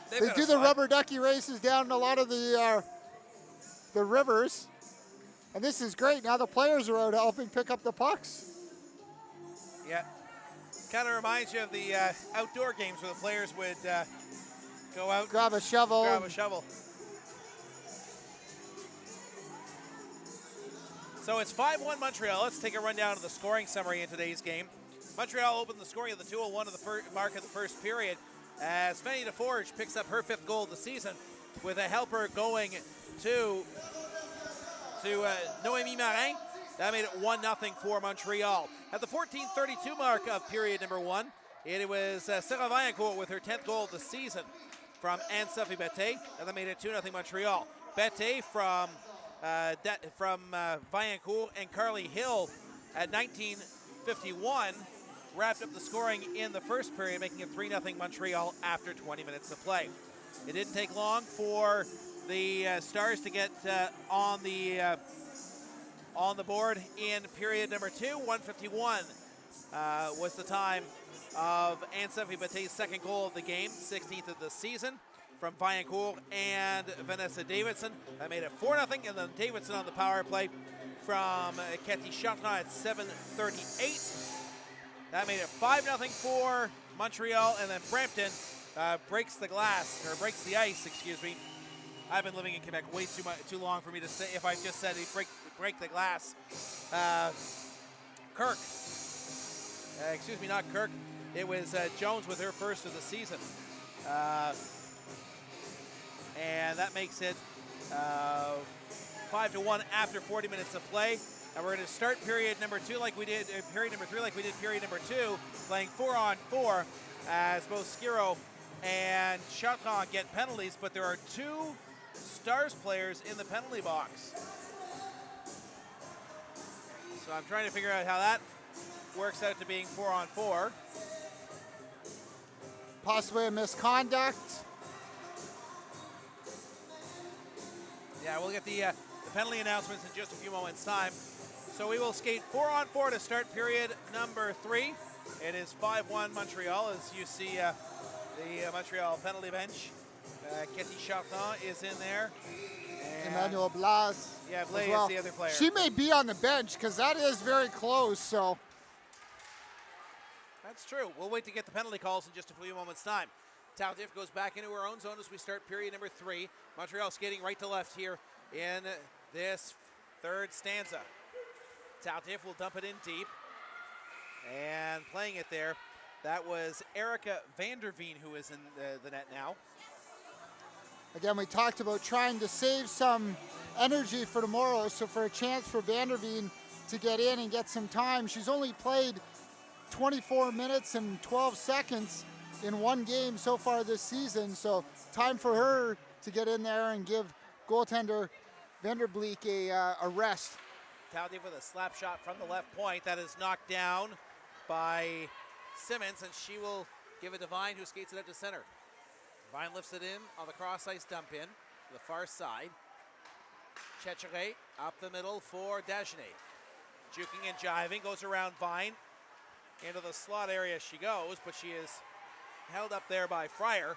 they do the rubber ducky races down in a lot of the rivers, and this is great. Now the players are out helping pick up the pucks. Yeah, kind of reminds you of the outdoor games where the players would go out, grab a shovel. So it's 5-1 Montreal. Let's take a rundown of the scoring summary in today's game. Montreal opened the scoring at the 2:01 of the mark of the first period as Fanny DeForge picks up her 5th goal of the season with a helper going to Noémie Marin. That made it 1-0 for Montreal. At the 14:32 mark of period number 1, it was Sarah Vaillancourt with her 10th goal of the season from Ann-Sophie, and that made it 2-0 Montreal. Bette from Vaillancourt and Carly Hill at 19:51 wrapped up the scoring in the first period, making it 3-0 Montreal after 20 minutes of play. It didn't take long for the Stars to get on the board in period number 2. 1:51 was the time of Ann-Sophie Bette's 2nd goal of the game, 16th of the season, from Vaillancourt and Vanessa Davidson. That made it 4-0, and then Davidson on the power play from Cathy Chartrand at 7:38. That made it 5-0 for Montreal, and then Brampton breaks the ice, excuse me. I've been living in Quebec way too long for me to say if I just said he break the glass. Kirk, excuse me, not Kirk. It was Jones with her first of the season. And that makes it 5-1 after 40 minutes of play. And we're going to start period number 2 like we did period number 3 like we did period number 2, playing 4-on-4 as both Skiro and Chartrand get penalties, but there are 2 Stars players in the penalty box. So I'm trying to figure out how that works out to being 4-on-4. Possibly a misconduct. Yeah, we'll get the penalty announcements in just a few moments' time. So we will skate 4-on-4 to start period number 3. It is 5-1 Montreal, as you see the Montreal penalty bench. Cathy Chartrand is in there. Emmanuel Blas. Yeah, Blais well. is the other player. She may be on the bench because that is very close. So that's true. We'll wait to get the penalty calls in just a few moments' time. Tardif goes back into her own zone as we start period number 3. Montreal skating right to left here in this 3rd stanza. Tardif will dump it in deep. And playing it there, that was Erica Vanderveen who is in the net now. Again, we talked about trying to save some energy for tomorrow, so for a chance for Vanderveen to get in and get some time. She's only played 24 minutes and 12 seconds in one game so far this season, so time for her to get in there and give goaltender Vanderbleek a rest. Tardif with a slap shot from the left point. That is knocked down by Simmons, and she will give it to Vine, who skates it up to center. Vine lifts it in on the cross ice dump in to the far side. Chechere up the middle for Dagenet. Juking and jiving, goes around Vine. Into the slot area she goes, but she is held up there by Fryer.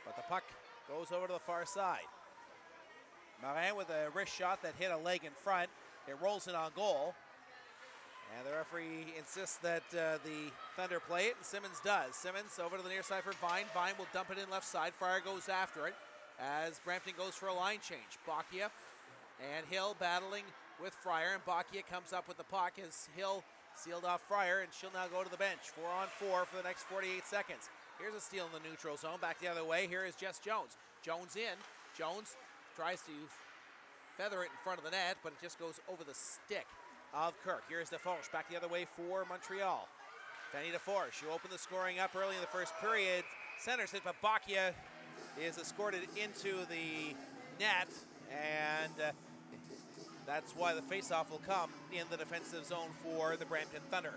But the puck goes over to the far side. Morin with a wrist shot that hit a leg in front. It rolls in on goal. And the referee insists that the Thunder play it, and Simmons does. Simmons over to the near side for Vine. Vine will dump it in left side. Fryer goes after it as Brampton goes for a line change. Bocchia and Hill battling with Fryer, and Bocchia comes up with the puck as Hill sealed off Fryer, and she'll now go to the bench. 4-on-4 for the next 48 seconds. Here's a steal in the neutral zone. Back the other way. Here is Jess Jones. Jones in. Jones tries to feather it in front of the net, but it just goes over the stick of Kirk. Here's DeForge back the other way for Montreal. Fanny DeForge, who opened the scoring up early in the first period. Centers it, but Bocchia is escorted into the net, and that's why the faceoff will come in the defensive zone for the Brampton Thunder.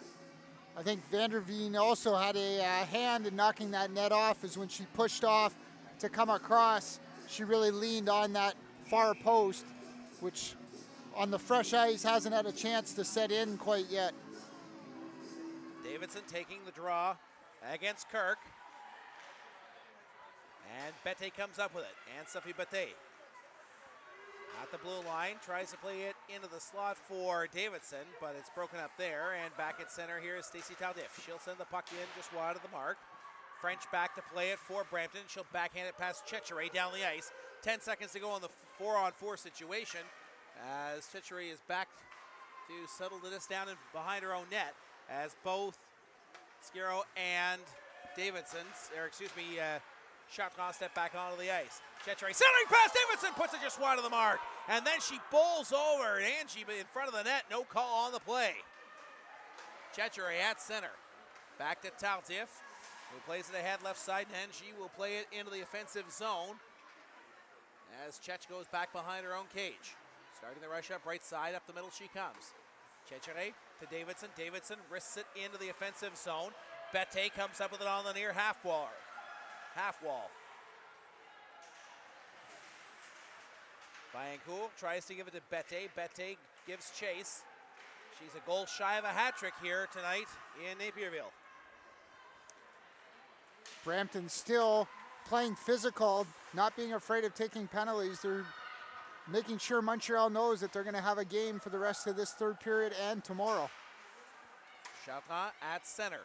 I think Vanderveen also had a hand in knocking that net off, as when she pushed off to come across, she really leaned on that far post, which on the fresh ice hasn't had a chance to set in quite yet. Davidson taking the draw against Kirk. And Bette comes up with it. Ann-Sophie Bette at the blue line, tries to play it into the slot for Davidson, but it's broken up there. And back at center here is Stacey Tardif. She'll send the puck in just wide of the mark. French back to play it for Brampton. She'll backhand it past Cwhl down the ice. 10 seconds to go on the 4-on-4 situation as Cwhl is back to settle this down in behind her own net as both Skiro and Chartrand step back onto the ice. Cwhl centering pass, Davidson puts it just wide of the mark. And then she bowls over Angie in front of the net. No call on the play. Cwhl at center. Back to Tardif, who plays it ahead left side, and she will play it into the offensive zone as Cwhl goes back behind her own cage. Starting the rush up right side, up the middle she comes. Cwhl to Davidson. Davidson risks it into the offensive zone. Bette comes up with it on the near half wall. Vaillancourt tries to give it to Bette. Bette gives chase. She's a goal shy of a hat trick here tonight in Napierville. Brampton still playing physical, not being afraid of taking penalties. They're making sure Montreal knows that they're going to have a game for the rest of this third period and tomorrow. Chartrand at center.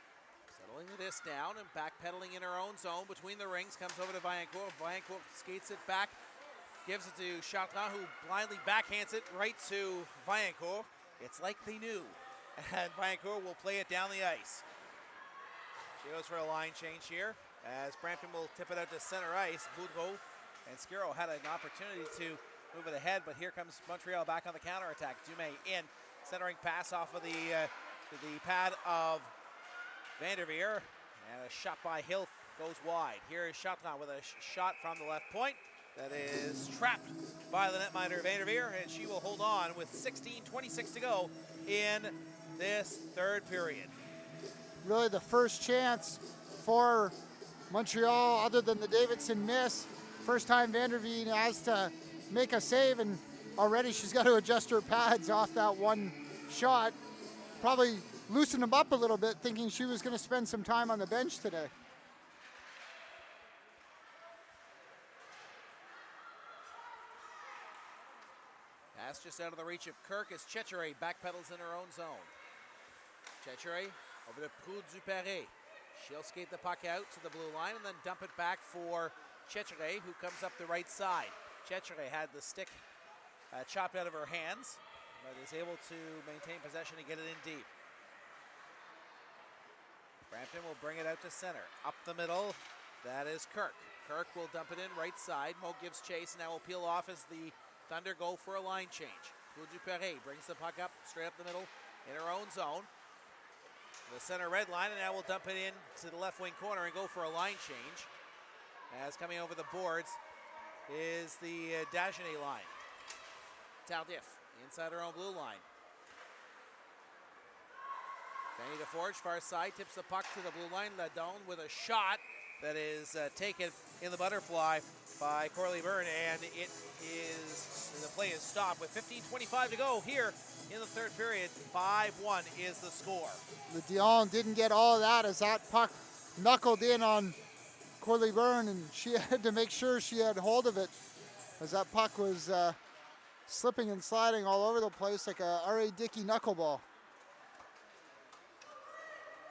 Settling this down and backpedaling in her own zone between the rings. Comes over to Vaillancourt. Vaillancourt skates it back. Gives it to Chartrand, who blindly backhands it right to Vaillancourt. It's like they knew. And Vaillancourt will play it down the ice. She goes for a line change here as Brampton will tip it out to center ice. Boudreau and Skiro had an opportunity to move it ahead, but here comes Montreal back on the counterattack. Dumais in, centering pass off of the pad of Vanderveer, and a shot by Hill goes wide. Here is Chartrand with a shot from the left point that is trapped by the netminder Vanderveer, and she will hold on with 16:26 to go in this third period. Really the first chance for Montreal, other than the Davidson miss. First time Vanderveen has to make a save, and already she's got to adjust her pads off that one shot. Probably loosen them up a little bit, thinking she was going to spend some time on the bench today. Pass just out of the reach of Kirk as Cwhl backpedals in her own zone. Cwhl over to Proulx Duperré. She'll skate the puck out to the blue line and then dump it back for Cwhl, who comes up the right side. Cwhl had the stick chopped out of her hands, but is able to maintain possession and get it in deep. Brampton will bring it out to center. Up the middle, that is Kirk. Kirk will dump it in right side. Mo gives chase, and now will peel off as the Thunder go for a line change. Proulx Duperré brings the puck up, straight up the middle, in her own zone. The center red line, and now we'll dump it in to the left wing corner and go for a line change. As coming over the boards is the Dagenet line. Tardif inside her own blue line. Fanny DeForge, far side, tips the puck to the blue line. Ladon with a shot that is taken in the butterfly by Corley Byrne, and the play is stopped with 15:25 to go here in the third period. 5-1 is the score. Dion didn't get all of that as that puck knuckled in on Corley Byrne, and she had to make sure she had hold of it as that puck was slipping and sliding all over the place like a R.A. Dickey knuckleball.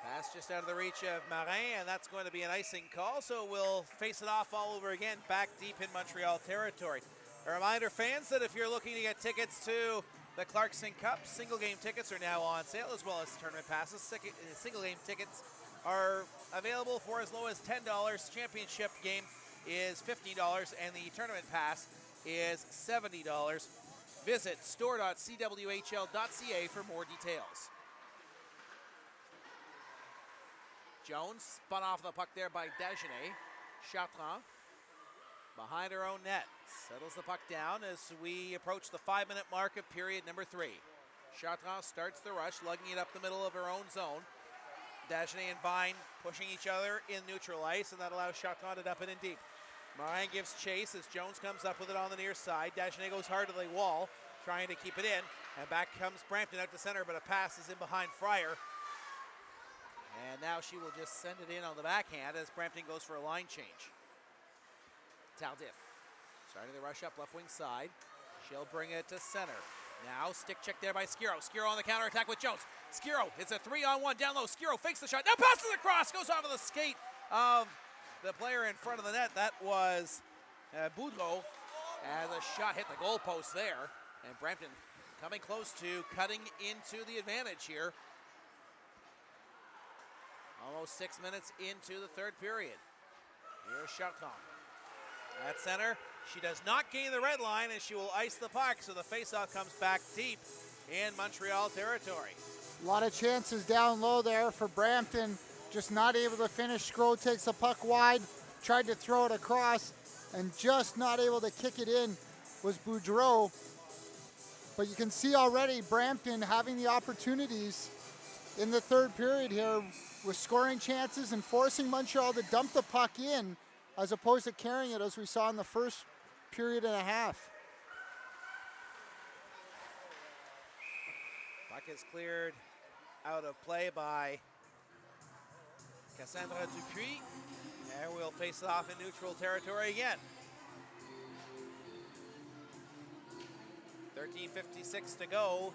Pass just out of the reach of Marin, and that's going to be an icing call, so we'll face it off all over again back deep in Montreal territory. A reminder, fans, that if you're looking to get tickets to the Clarkson Cup, single game tickets are now on sale, as well as tournament passes. Single game tickets are available for as low as $10. Championship game is $15, and the tournament pass is $70. Visit store.cwhl.ca for more details. Jones spun off the puck there by Dagenet. Chartrand behind her own net. Settles the puck down as we approach the 5-minute mark of period number 3. Chartrand starts the rush, lugging it up the middle of her own zone. Dagenet and Vine pushing each other in neutral ice, and that allows Chartrand to dump it in deep. Morin gives chase as Jones comes up with it on the near side. Dagenet goes hard to the wall, trying to keep it in, and back comes Brampton out to center, but a pass is in behind Fryer. And now she will just send it in on the backhand as Brampton goes for a line change. Taldif starting the rush up left wing side. She'll bring it to center. Now stick check there by Skiro. Skiro on the counterattack with Jones. Skiro, it's a 3-on-1 down low. Skiro fakes the shot. Now passes across. Goes off of the skate of the player in front of the net. That was Boudreau. And the shot hit the goalpost there. And Brampton coming close to cutting into the advantage here. Almost 6 minutes into the third period. Here's Chartrand. At center, she does not gain the red line, and she will ice the puck, so the faceoff comes back deep in Montreal territory. A lot of chances down low there for Brampton, just not able to finish. Sgro takes the puck wide, tried to throw it across, and just not able to kick it in was Boudreau. But you can see already Brampton having the opportunities in the third period here with scoring chances and forcing Montreal to dump the puck in as opposed to carrying it as we saw in the first period and a half. Puck is cleared out of play by Cassandra Dupuis, and we'll face it off in neutral territory again. 13:56 to go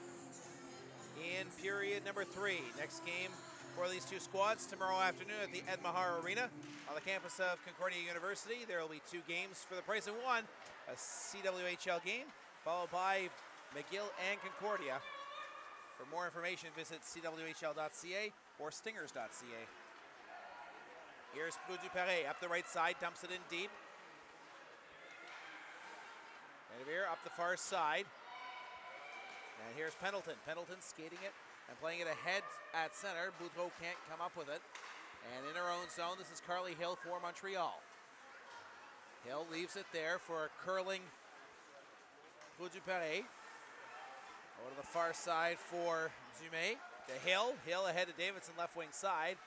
in period number 3. Next game for these two squads tomorrow afternoon at the Ed Mahar Arena on the campus of Concordia University. There will be 2 games for the price of 1, a CWHL game followed by McGill and Concordia. For more information, visit cwhl.ca or stingers.ca. Here's Bleu du Perret up the right side, dumps it in deep. Benavir up the far side. And here's Pendleton. Pendleton skating it and playing it ahead at center. Boudreau can't come up with it. And in her own zone, this is Carly Hill for Montreal. Hill leaves it there for a curling Bleu du Perret. Over to the far side for Dumais. To Hill. Hill ahead to Davidson, left wing side.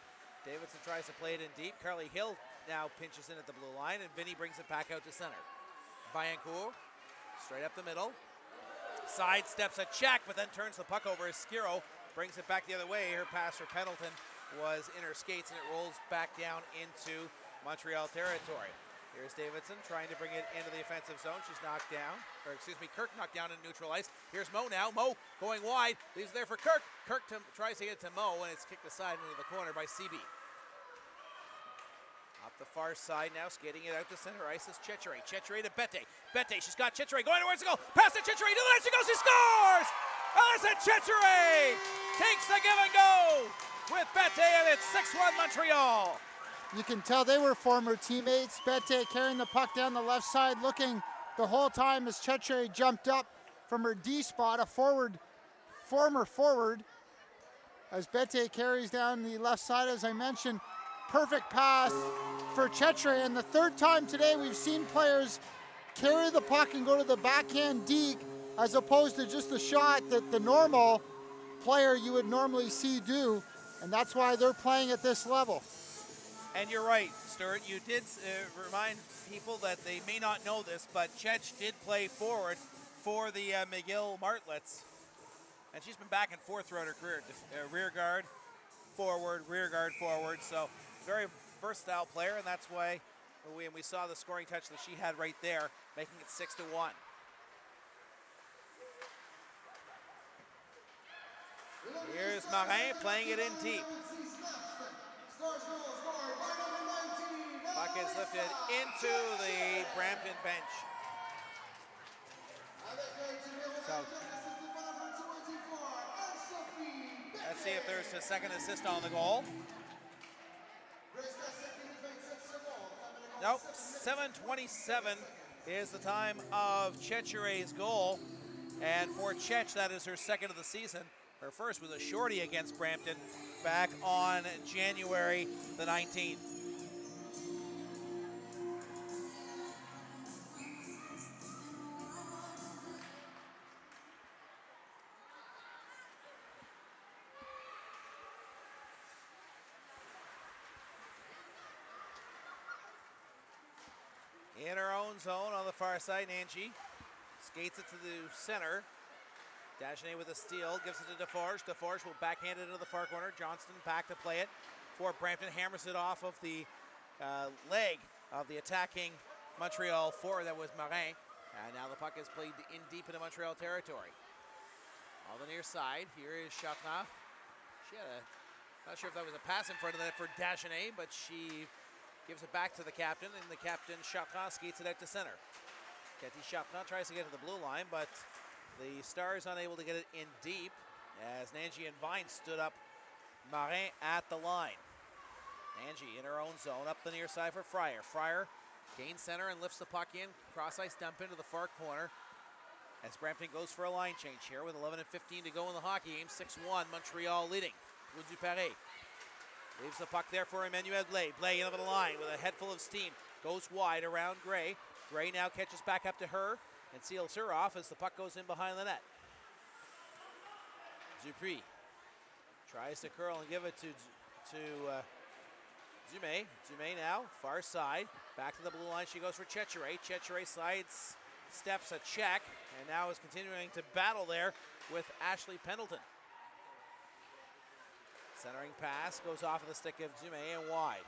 Davidson tries to play it in deep. Carly Hill now pinches in at the blue line, and Vinny brings it back out to center. Vaillancourt, straight up the middle. Sidesteps a check, but then turns the puck over as Skiro brings it back the other way. Her pass for Pendleton was in her skates, and it rolls back down into Montreal territory. Here's Davidson trying to bring it into the offensive zone. She's knocked down, or excuse me, Kirk knocked down in neutral ice. Here's Mo now. Mo going wide, leaves it there for Kirk. Kirk tries to get it to Mo, and it's kicked aside into the corner by CB. Up the far side now, skating it out to center ice is Chechere. Chechere to Bette. Bette, she's got Chechere going towards the goal. Pass to Chechere, to the net she goes, she scores! Alyssa Chechere takes the give and go with Bette, and it's 6-1 Montreal. You can tell they were former teammates. Bette carrying the puck down the left side, looking the whole time as Chechere jumped up from her D spot, a former forward, as Bette carries down the left side, as I mentioned. Perfect pass for Chechere, and the third time today we've seen players carry the puck and go to the backhand deke as opposed to just the shot that the normal player you would normally see do, and that's why they're playing at this level. And you're right, Stuart. You did remind people that they may not know this, but Chech did play forward for the McGill Martlets And she's been back and forth throughout her career. Rear guard, forward, so very versatile player, and that's why we saw the scoring touch that she had right there, making it 6-1. Here's Marin playing it in deep. Puck is lifted into the Brampton bench. So, let's see if there's a second assist on the goal. Nope, 7:27 is the time of Cwhl's goal. And for Cwhl, that is her second of the season. Her first was a shorty against Brampton back on January the 19th. In her own zone on the far side, Angie skates it to the center. Dagenet with a steal, gives it to Deforge. Deforge will backhand it into the far corner. Johnston back to play it for Brampton, hammers it off of the leg of the attacking Montreal forward. That was Marin. And now the puck is played in deep into Montreal territory. On the near side, here is Chapman. She had not sure if that was a pass in front of that for Dagenet, but she gives it back to the captain, and the captain, Chapman, skates it out to center. Katie Chapman tries to get to the blue line, but the Stars unable to get it in deep as Nanji and Vine stood up Marin at the line. Nanji in her own zone, up the near side for Fryer. Fryer gains center and lifts the puck in. Cross ice dump into the far corner as Brampton goes for a line change here with 11:15 to go in the hockey game. 6-1, Montreal leading. Dupare leaves the puck there for Emmanuel Blais. Blais into the line with a head full of steam. Goes wide around Gray. Gray now catches back up to her and seals her off as the puck goes in behind the net. Dupuis tries to curl and give it to Dumais. Dumais now, far side. Back to the blue line, she goes for Cwhl. Cwhl slides, steps a check, and now is continuing to battle there with Ashley Pendleton. Centering pass goes off of the stick of Dumais and wide.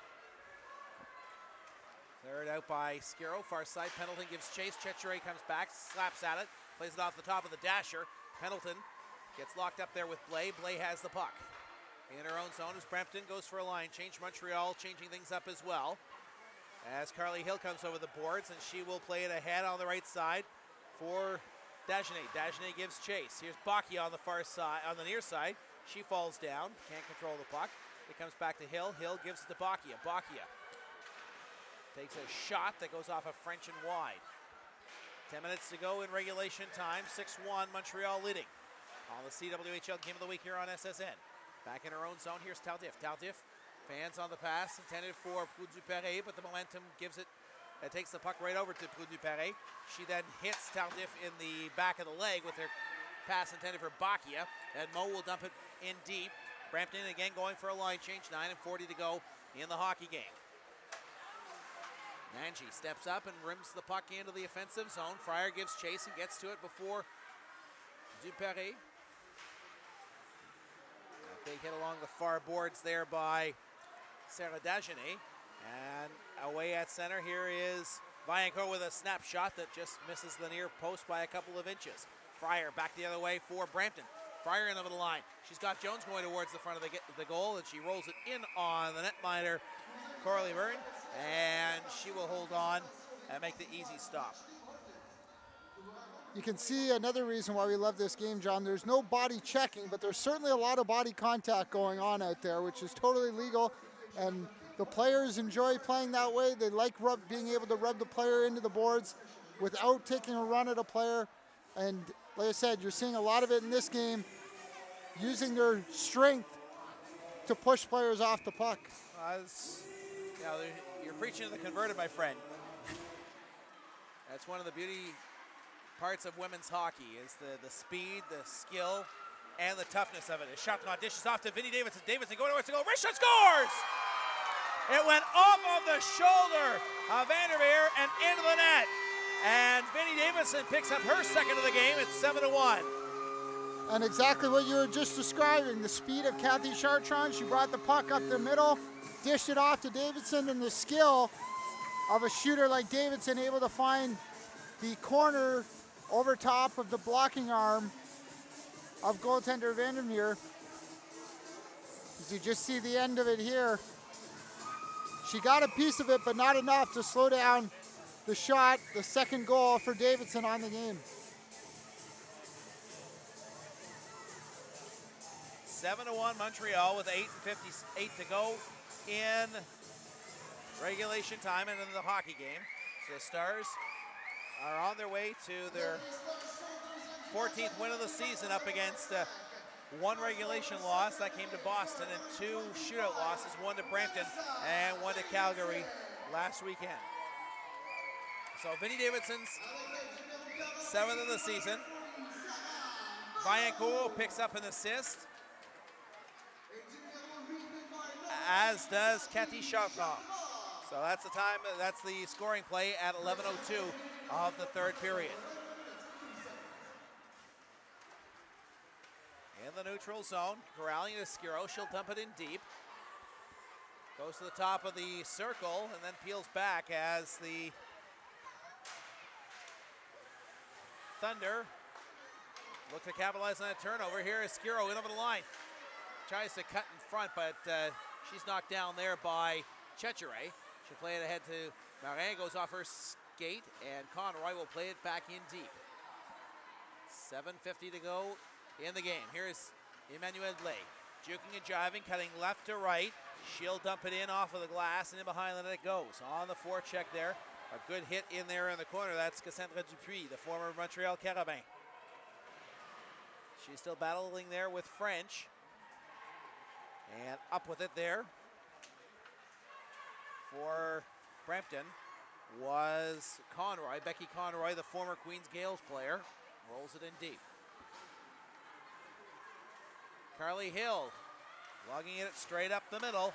Cleared out by Skiro, far side. Pendleton gives chase. Cwhl comes back, slaps at it, plays it off the top of the dasher. Pendleton gets locked up there with Blais. Blais has the puck. In her own zone as Brampton goes for a line change. Montreal changing things up as well. As Carly Hill comes over the boards, and she will play it ahead on the right side for Dagenet. Dagenet gives chase. Here's Baki on the far side, on the near side. She falls down, can't control the puck. It comes back to Hill. Hill gives it to Bakia. Bakia takes a shot that goes off of French and wide. 10 minutes to go in regulation time. 6-1, Montreal leading. On the CWHL Game of the Week here on SSN. Back in her own zone, here's Tardif. Tardif fans on the pass, intended for Dupare, but the momentum gives it, takes the puck right over to Dupare. She then hits Tardif in the back of the leg with her pass intended for Bakia, and Mo will dump it in deep. Brampton again going for a line change, 9:40 to go in the hockey game. Nanji steps up and rims the puck into the offensive zone. Fryer gives chase and gets to it before Dupare. A big hit along the far boards there by Sarah Dagenet. And away at center, here is Vaillancourt with a snapshot that just misses the near post by a couple of inches. Fryer back the other way for Brampton. Fryer in the middle line. She's got Jones going towards the front of the goal, and she rolls it in on the netminder, Coralie Byrne, and she will hold on and make the easy stop. You can see another reason why we love this game, John. There's no body checking, but there's certainly a lot of body contact going on out there, which is totally legal, and the players enjoy playing that way. They like being able to rub the player into the boards without taking a run at a player. And like I said, you're seeing a lot of it in this game, using their strength to push players off the puck. You're preaching to the converted, my friend. That's one of the beauty parts of women's hockey, is the speed, the skill, and the toughness of it. As Chapman dishes off to Vinnie Davidson. Davidson going towards the goal. Richard scores! It went off of the shoulder of Vanderveer and into the net. And Vinnie Davidson picks up her second of the game. It's 7-1. And exactly what you were just describing, the speed of Kathy Chartrand. She brought the puck up the middle, dished it off to Davidson, and the skill of a shooter like Davidson able to find the corner over top of the blocking arm of goaltender Vandermeer. As you just see the end of it here. She got a piece of it, but not enough to slow down the shot, the second goal for Davidson on the game. 7-1 Montreal with 8:58 to go in regulation time and in the hockey game. So the Stars are on their way to their 14th win of the season up against one regulation loss. That came to Boston, and two shootout losses, one to Brampton and one to Calgary last weekend. So Vinnie Davidson's 7th of the season. Vaillancourt picks up an assist, as does Cathy Chartrand. So that's the time, that's the scoring play at 11:02 of the third period. In the neutral zone, corralling to Skiro. She'll dump it in deep. Goes to the top of the circle and then peels back as the Thunder look to capitalize on a turnover. Here is Skiro in over the line. Tries to cut in front, but she's knocked down there by Cwhl. She'll play it ahead to Marin, goes off her skate, and Conroy will play it back in deep. 7:50 to go in the game. Here's Emmanuel Blais, juking and jiving, cutting left to right. She'll dump it in off of the glass, and in behind the net it goes. On the forecheck there, a good hit in there in the corner. That's Cassandra Dupuis, the former Montreal Carabin. She's still battling there with French. And up with it there for Brampton was Conroy, Becky Conroy, the former Queens Gales player. Rolls it in deep. Carly Hill logging it straight up the middle.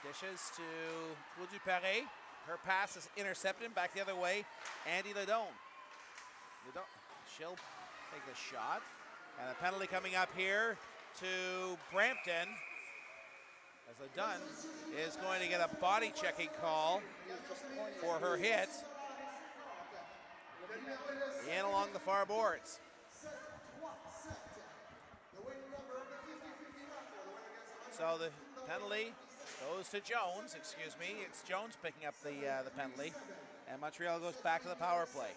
Dishes to Woodupare. Her pass is intercepted, back the other way. Andy Ledone. She'll take a shot. And a penalty coming up here to Brampton, as Ledone is going to get a body checking call for her hit in along the far boards. So the penalty goes to Jones, excuse me. It's Jones picking up the penalty, and Montreal goes back to the power play.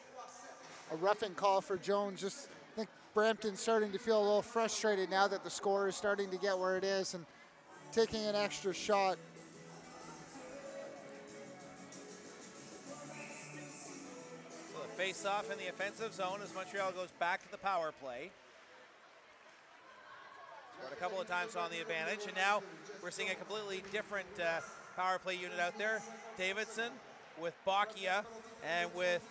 A roughing call for Jones. Just I think Brampton's starting to feel a little frustrated now that the score is starting to get where it is and taking an extra shot. So the face-off in the offensive zone as Montreal goes back to the power play. Scored a couple of times on the advantage, and now we're seeing a completely different power play unit out there. Davidson with Bacchia and with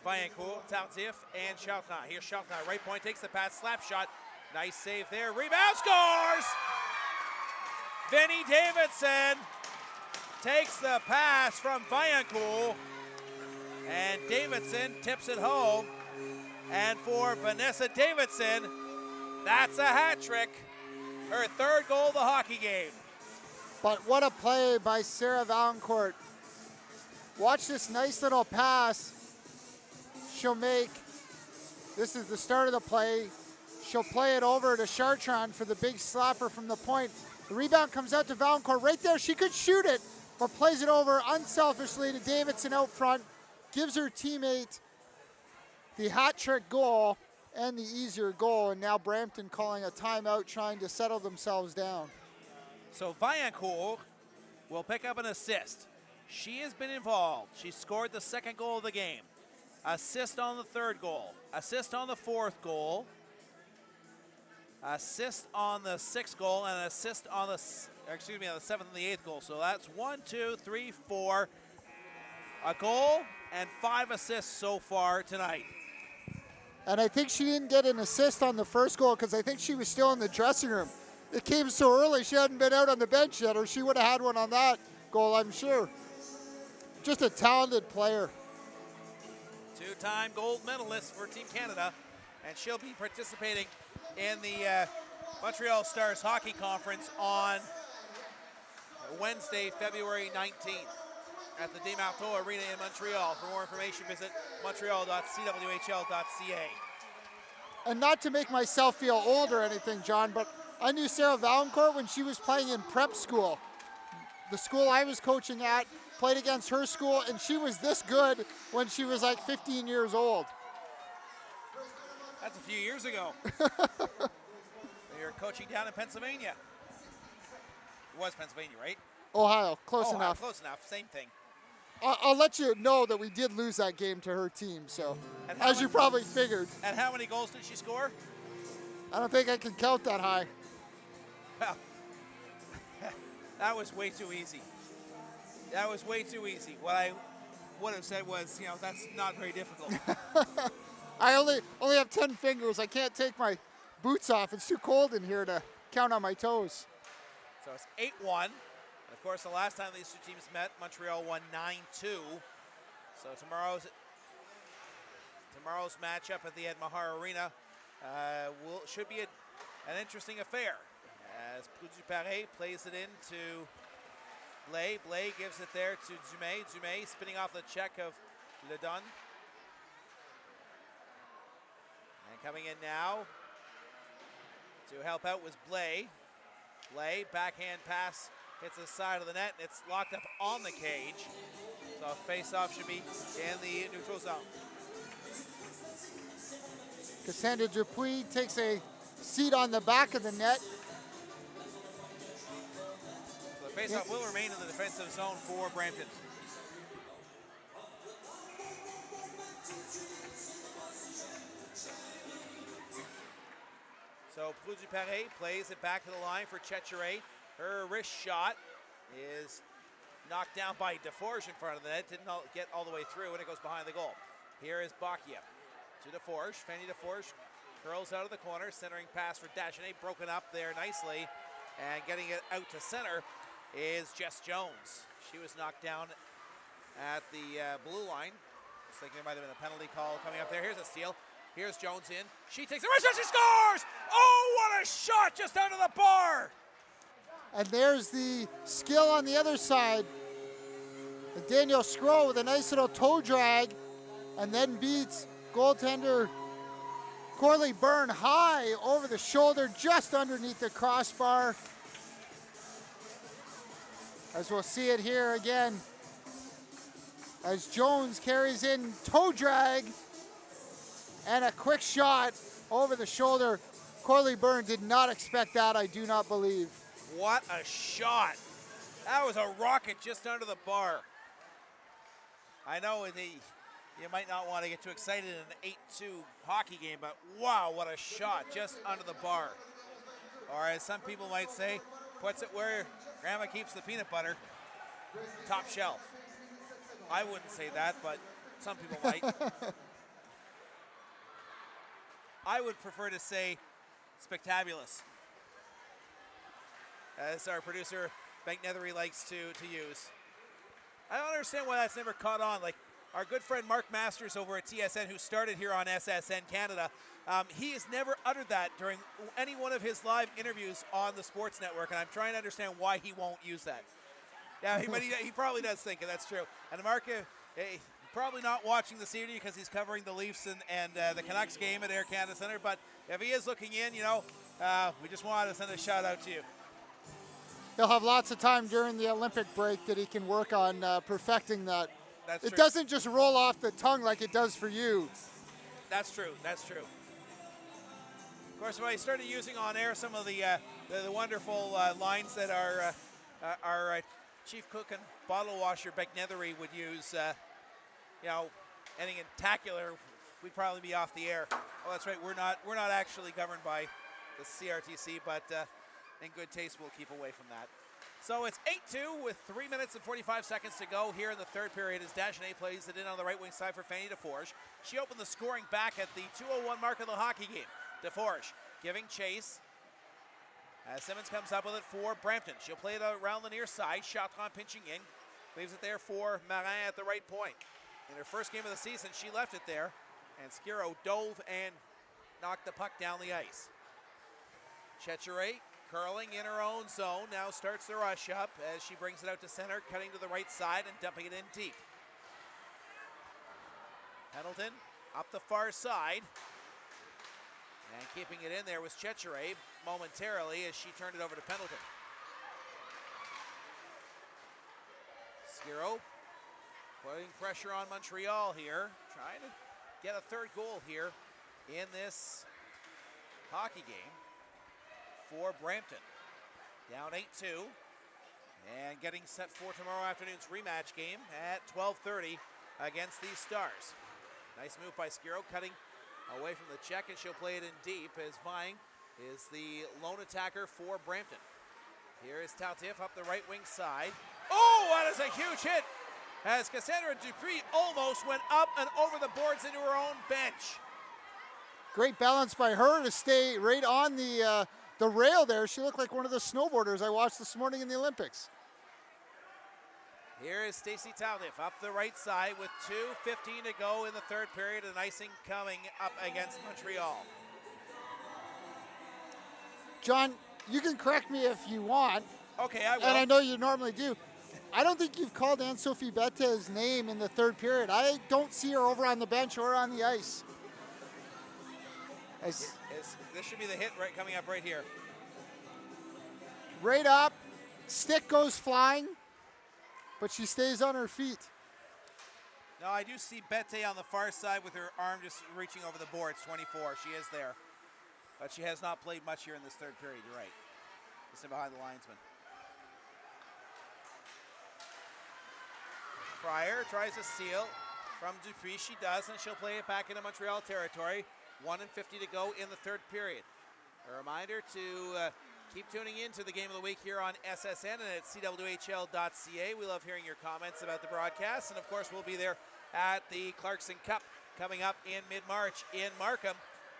Vaillancourt, Tardif, and Chartrand. Here's Chartrand, right point, takes the pass, slap shot. Nice save there, rebound, scores! Vinnie Davidson takes the pass from Vaillancourt, and Davidson tips it home. And for Vanessa Davidson, that's a hat trick, her third goal of the hockey game. But what a play by Sarah Vaillancourt. Watch this nice little pass she'll make. This is the start of the play. She'll play it over to Chartrand for the big slapper from the point. The rebound comes out to Vaillancourt right there. She could shoot it, but plays it over unselfishly to Davidson out front. Gives her teammate the hat trick goal and the easier goal, and now Brampton calling a timeout, trying to settle themselves down. So Vaillancourt will pick up an assist. She has been involved. She scored the second goal of the game. Assist on the third goal. Assist on the fourth goal. Assist on the sixth goal, and an assist on the, on the seventh and the eighth goal. So that's 1, 2, 3, 4. A goal and 5 assists so far tonight. And I think she didn't get an assist on the first goal because I think she was still in the dressing room. It came so early, she hadn't been out on the bench yet, or she would have had one on that goal, I'm sure. Just a talented player. Two-time gold medalist for Team Canada, and she'll be participating in the Montreal Stars Hockey Conference on Wednesday, February 19th at the Desmarteaux Arena in Montreal. For more information, visit montreal.cwhl.ca. And not to make myself feel old or anything, John, but I knew Sarah Valancourt when she was playing in prep school. The school I was coaching at played against her school, and she was this good when she was like 15 years old. That's a few years ago. You're coaching down in Pennsylvania. It was Pennsylvania, right? Ohio, close enough. Close enough, same thing. I'll let you know that we did lose that game to her team, so as you probably figured. And how many goals did she score? I don't think I can count that high. Well, that was way too easy. That was way too easy. What I would have said was, that's not very difficult. I only have 10 fingers. I can't take my boots off. It's too cold in here to count on my toes. So it's 8-1. And of course, the last time these two teams met, Montreal won 9-2. So tomorrow's matchup at the Ed Mahar Arena should be an interesting affair. As Poudou-Paré plays it in to Blais. Blais gives it there to Dumais. Dumais spinning off the check of Ledon. And coming in now to help out was Blais. Blais, backhand pass, hits the side of the net, and it's locked up on the cage. So face-off should be in the neutral zone. Cassandra Dupuis takes a seat on the back of the net. So the face-off will remain in the defensive zone for Brampton. So Poudou-Paré plays it back to the line for Cwhl. Her wrist shot is knocked down by Deforge in front of the net. Didn't get all the way through, and it goes behind the goal. Here is Bocchia to Deforge. Fanny Deforge curls out of the corner. Centering pass for Dagenet, broken up there nicely. And getting it out to center is Jess Jones. She was knocked down at the blue line. I was thinking there might have been a penalty call coming up there. Here's a steal. Here's Jones in. She takes the wrist and she scores! Oh, what a shot just out of the bar! And there's the skill on the other side. And Daniel Scroll with a nice little toe drag and then beats goaltender Corley Byrne high over the shoulder just underneath the crossbar. As we'll see it here again. As Jones carries in toe drag and a quick shot over the shoulder. Corley Byrne did not expect that, I do not believe. What a shot. That was a rocket just under the bar. I know you might not want to get too excited in an 8-2 hockey game, but wow, what a shot just under the bar. Or as some people might say, puts it where Grandma keeps the peanut butter, top shelf. I wouldn't say that, but some people might. I would prefer to say spectabulous, as our producer, Bank Nethery, likes to use. I don't understand why that's never caught on. Like our good friend Mark Masters over at TSN, who started here on SSN Canada, he has never uttered that during any one of his live interviews on the Sports Network, and I'm trying to understand why he won't use that. Yeah, but he probably does think it, that's true. And Mark, probably not watching this evening because he's covering the Leafs and the Canucks game at Air Canada Centre, but if he is looking in, we just wanted to send a shout out to you. He'll have lots of time during the Olympic break that he can work on perfecting that. That's it true. Doesn't just roll off the tongue like it does for you. That's true. That's true. Of course, when I started using on air some of the wonderful lines that our chief cook and bottle washer Beck Nethery would use, anything tacular, we'd probably be off the air. Oh, that's right. We're not actually governed by the CRTC, but in good taste, we'll keep away from that. So it's 8-2 with 3 minutes and 45 seconds to go here in the third period as Dagenet plays it in on the right wing side for Fanny Deforge. She opened the scoring back at the 2:01 mark of the hockey game. Deforge giving chase. As Simmons comes up with it for Brampton. She'll play it around the near side. Chartrand pinching in. Leaves it there for Marin at the right point. In her first game of the season, she left it there. And Skiro dove and knocked the puck down the ice. Cwhl curling in her own zone, now starts the rush up as she brings it out to center, cutting to the right side and dumping it in deep. Pendleton up the far side. And keeping it in there was Cwhl momentarily as she turned it over to Pendleton. Skiro putting pressure on Montreal here, trying to get a third goal here in this hockey game for Brampton. Down 8-2 and getting set for tomorrow afternoon's rematch game at 12:30 against these Stars. Nice move by Skiro, cutting away from the check, and she'll play it in deep as Vying is the lone attacker for Brampton. Here is Tautif up the right wing side. Oh, that is a huge hit as Cassandra Dupuis almost went up and over the boards into her own bench. Great balance by her to stay right on the rail there. She looked like one of the snowboarders I watched this morning in the Olympics. Here is Stacey Tautif up the right side with 2:15 to go in the third period, and icing coming up against Montreal. John, you can correct me if you want. Okay, I will. And I know you normally do. I don't think you've called Ann-Sophie Bette's name in the third period. I don't see her over on the bench or on the ice. This should be the hit right coming up right here. Right up, stick goes flying, but she stays on her feet. No, I do see Bette on the far side with her arm just reaching over the boards, 24. She is there. But she has not played much here in this third period, you're right. Just in behind the linesman. Fryer tries to steal from Dupuis. She does, and she'll play it back into Montreal territory. 1:50 to go in the third period. A reminder to keep tuning in to the Game of the Week here on SSN and at cwhl.ca. We love hearing your comments about the broadcast, and of course we'll be there at the Clarkson Cup coming up in mid-March in Markham.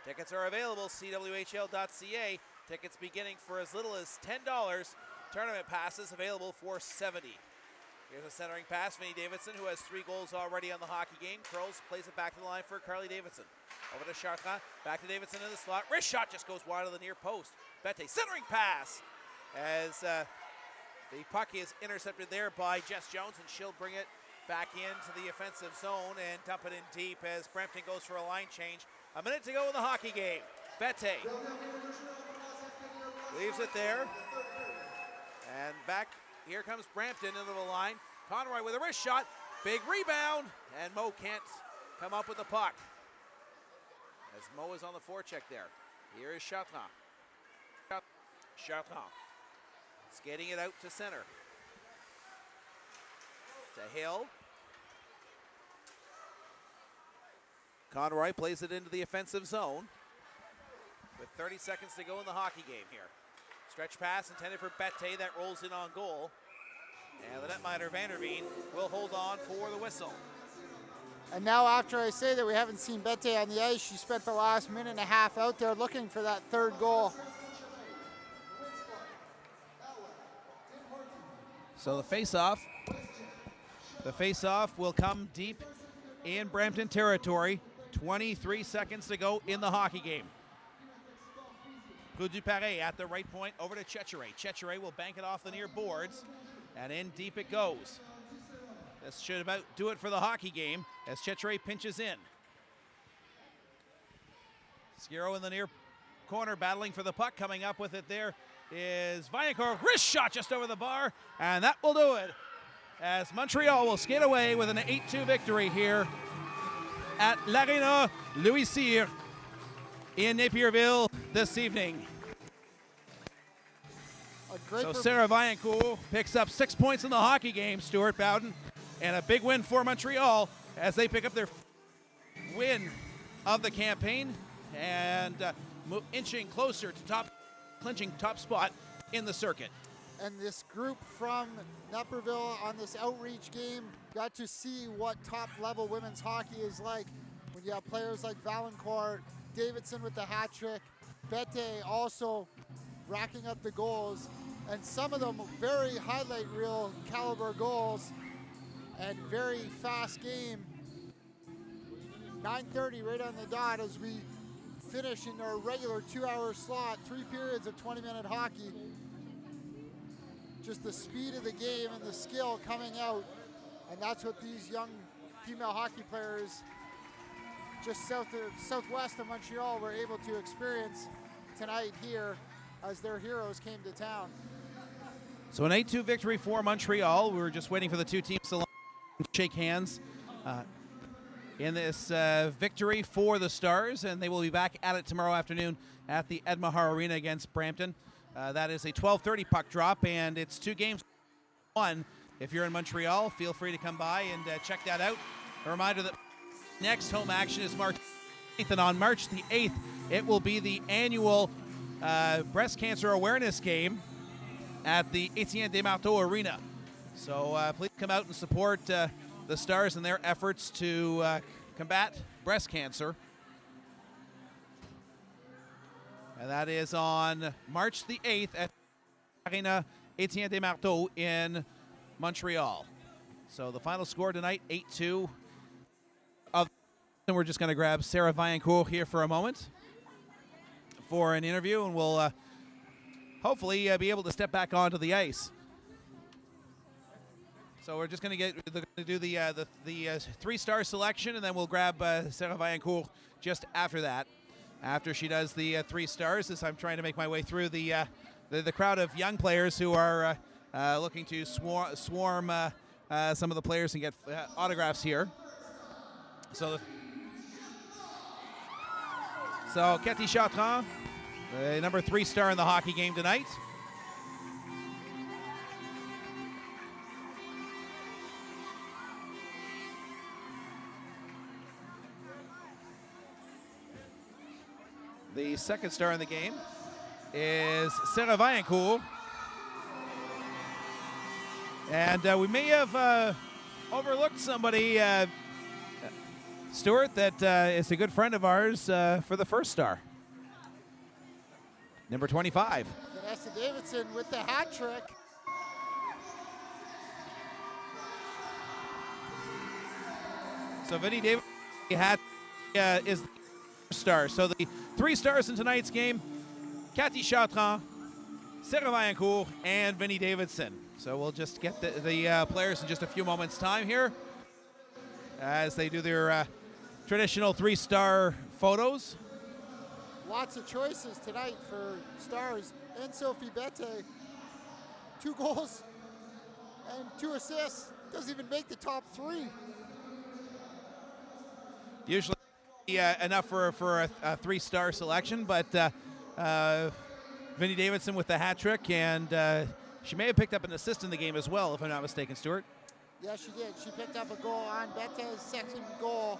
Tickets are available, cwhl.ca. Tickets beginning for as little as $10. Tournament passes available for $70. Here's a centering pass, Vanessa Davidson, who has 3 goals already on the hockey game. Curls, plays it back to the line for Carly Davidson. Over to Chartrand, back to Davidson in the slot. Wrist shot just goes wide of the near post. Bette, centering pass as the puck is intercepted there by Jess Jones, and she'll bring it back into the offensive zone and dump it in deep as Brampton goes for a line change. A minute to go in the hockey game. Bette leaves it there. And back, here comes Brampton into the line. Conroy with a wrist shot. Big rebound. And Mo can't come up with the puck. As Mo is on the forecheck there. Here is Chartrand. Chartrand skating it out to center. To Hill. Conroy plays it into the offensive zone with 30 seconds to go in the hockey game here. Stretch pass intended for Bette that rolls in on goal. And the netminder Vanderveen will hold on for the whistle. And now after I say that we haven't seen Bette on the ice, she spent the last minute and a half out there looking for that third goal. So the face-off will come deep in Brampton territory. 23 seconds to go in the hockey game. Duparé at the right point over to Cwhl. Cwhl will bank it off the near boards, and in deep it goes. This should about do it for the hockey game as Cwhl pinches in. Skiro in the near corner battling for the puck. Coming up with it there is Viancourt. Wrist shot just over the bar, and that will do it as Montreal will skate away with an 8-2 victory here at l'Arena Louis Cyr in Napierville this evening. So Sarah Viancourt picks up 6 points in the hockey game, Stuart Bowden, and a big win for Montreal as they pick up their win of the campaign and inching closer to clinching top spot in the circuit. And this group from Naperville on this outreach game got to see what top-level women's hockey is like when you have players like Valancourt, Davidson with the hat trick, Bette also racking up the goals, and some of them very highlight reel caliber goals and very fast game. 9:30 right on the dot as we finish in our regular 2-hour slot, 3 periods of 20-minute hockey. Just the speed of the game and the skill coming out, and that's what these young female hockey players just southwest of Montreal were able to experience tonight here as their heroes came to town. So an 8-2 victory for Montreal. We were just waiting for the two teams to shake hands in this victory for the Stars, and they will be back at it tomorrow afternoon at the Ed Mahar Arena against Brampton. That is a 12:30 puck drop, and it's 2 games. One, if you're in Montreal, feel free to come by and check that out. A reminder that next home action is March 8th, and on March the 8th, it will be the annual breast cancer awareness game at the Etienne Desmarteaux Arena. So please come out and support the Stars in their efforts to combat breast cancer. And that is on March the 8th at Arena Etienne Desmarteaux in Montreal. So the final score tonight, 8-2. And we're just going to grab Sarah Vaillancourt here for a moment for an interview, and we'll hopefully be able to step back onto the ice. So we're just going to do the 3-star selection, and then we'll grab Sarah Vaillancourt just after that. After she does the 3 stars, as I'm trying to make my way through the crowd of young players who are looking to swarm some of the players and get autographs here. So Cathy Chartrand, number 3 star in the hockey game tonight. The 2nd star in the game is Sarah Vaillancourt. And we may have overlooked somebody, Stuart, that is a good friend of ours for the 1st star. Number 25. Vanessa Davidson with the hat trick. So Vinnie Davidson hat is the star. So the 3 stars in tonight's game, Cathy Chartrand, Sarah Vaillancourt, and Vinnie Davidson. So we'll just get the players in just a few moments' time here as they do their traditional 3-star photos. Lots of choices tonight for Stars. Ann-Sophie Bette, 2 goals and 2 assists. Doesn't even make the top 3. Usually enough for a 3-star selection, but Vinnie Davidson with the hat trick, and she may have picked up an assist in the game as well, if I'm not mistaken, Stuart. Yeah, she did. She picked up a goal on Bette's 2nd goal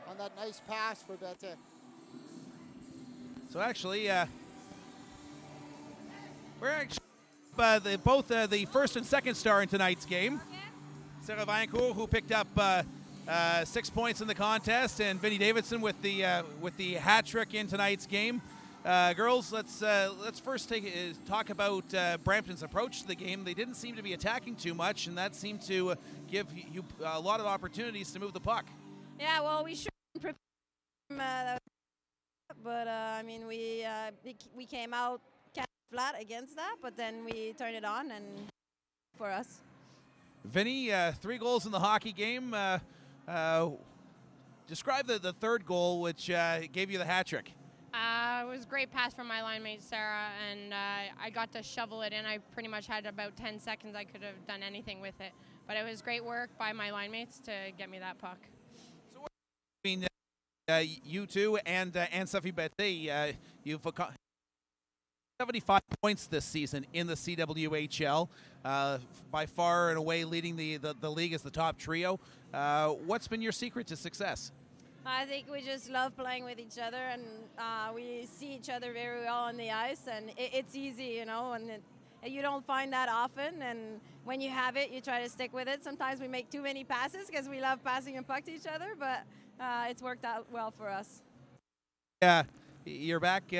on that nice pass for Bette. So actually, we're actually both the 1st and 2nd star in tonight's game. Sarah Vaillancourt, who picked up 6 points in the contest, and Vinnie Davidson with the hat trick in tonight's game. Girls, let's first talk about Brampton's approach to the game. They didn't seem to be attacking too much, and that seemed to give you a lot of opportunities to move the puck. Yeah, well, we should prepare, but I mean, we came out kind of flat against that, but then we turned it on, and for us. Vinnie, 3 goals in the hockey game. Describe the 3rd goal, which gave you the hat trick. It was a great pass from my line mate, Sarah, and I got to shovel it in. I pretty much had about 10 seconds. I could have done anything with it. But it was great work by my line mates to get me that puck. So between you two and Ann-Sophie Bette, you've 75 points this season in the CWHL, by far and away leading the league as the top trio. What's been your secret to success? I think we just love playing with each other, and we see each other very well on the ice, and it's easy, you know, and you don't find that often, and when you have it, you try to stick with it. Sometimes we make too many passes because we love passing a puck to each other, but it's worked out well for us. Yeah, you're back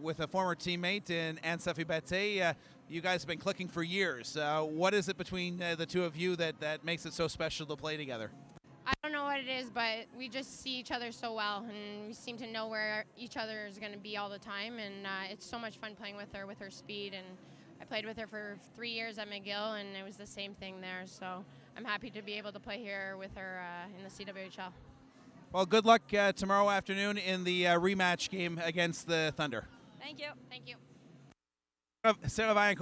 with a former teammate in Ann-Sophie Bette. You guys have been clicking for years. What is it between the two of you that makes it so special to play together? I don't know what it is, but we just see each other so well, and we seem to know where each other is going to be all the time, and it's so much fun playing with her speed, and I played with her for 3 years at McGill, and it was the same thing there, so I'm happy to be able to play here with her in the CWHL. Well, good luck tomorrow afternoon in the rematch game against the Thunder. Thank you. Thank you. Sarah Vaillancourt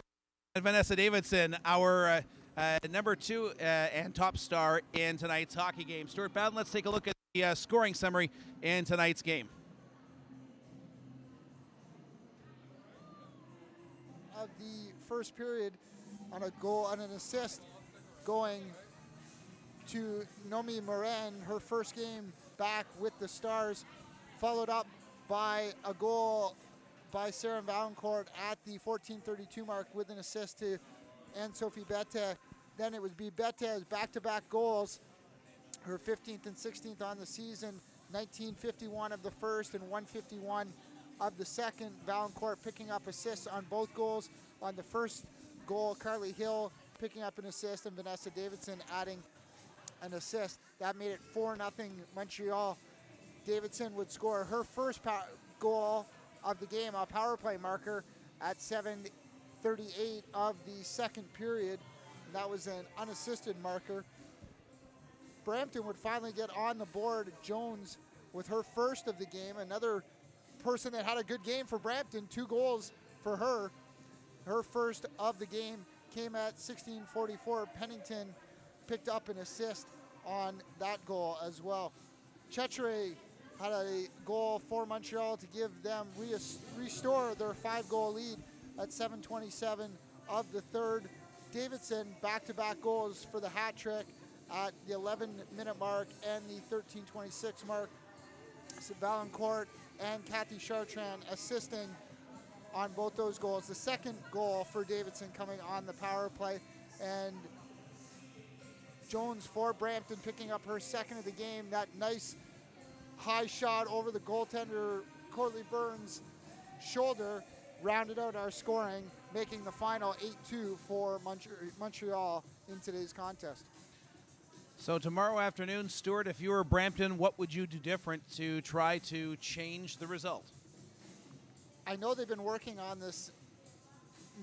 and Vanessa Davidson, our number 2 and top star in tonight's hockey game. Stuart Bowden, let's take a look at the scoring summary in tonight's game. Of the first period, on a goal, on an assist going to Nomi Morin, her first game back with the Stars, followed up by a goal by Sarah Vaillancourt at the 14:32 mark with an assist to Ann-Sophie Bette. Then it would be Bette's back-to-back goals, her 15th and 16th on the season, 1951 of the first and 151 of the second. Vaillancourt picking up assists on both goals. On the first goal, Carly Hill picking up an assist, and Vanessa Davidson adding an assist. That made it 4-0 Montreal. Davidson would score her first goal of the game, a power play marker, at 7:38 of the second period. That was an unassisted marker. Brampton would finally get on the board. Jones with her first of the game. Another person that had a good game for Brampton, 2 goals for her. Her first of the game came at 16:44. Pennington picked up an assist on that goal as well. Cwhl had a goal for Montreal to give them restore their 5-goal lead at 7:27 of the third. Davidson back-to-back goals for the hat trick at the 11-minute mark and the 13:26 mark. So Vaillancourt and Kathy Chartrand assisting on both those goals. The second goal for Davidson coming on the power play, and Jones for Brampton picking up her second of the game. That nice high shot over the goaltender Courtney Burns' shoulder rounded out our scoring, making the final 8-2 for Montreal in today's contest. So tomorrow afternoon, Stuart, if you were Brampton, what would you do different to try to change the result? I know they've been working on this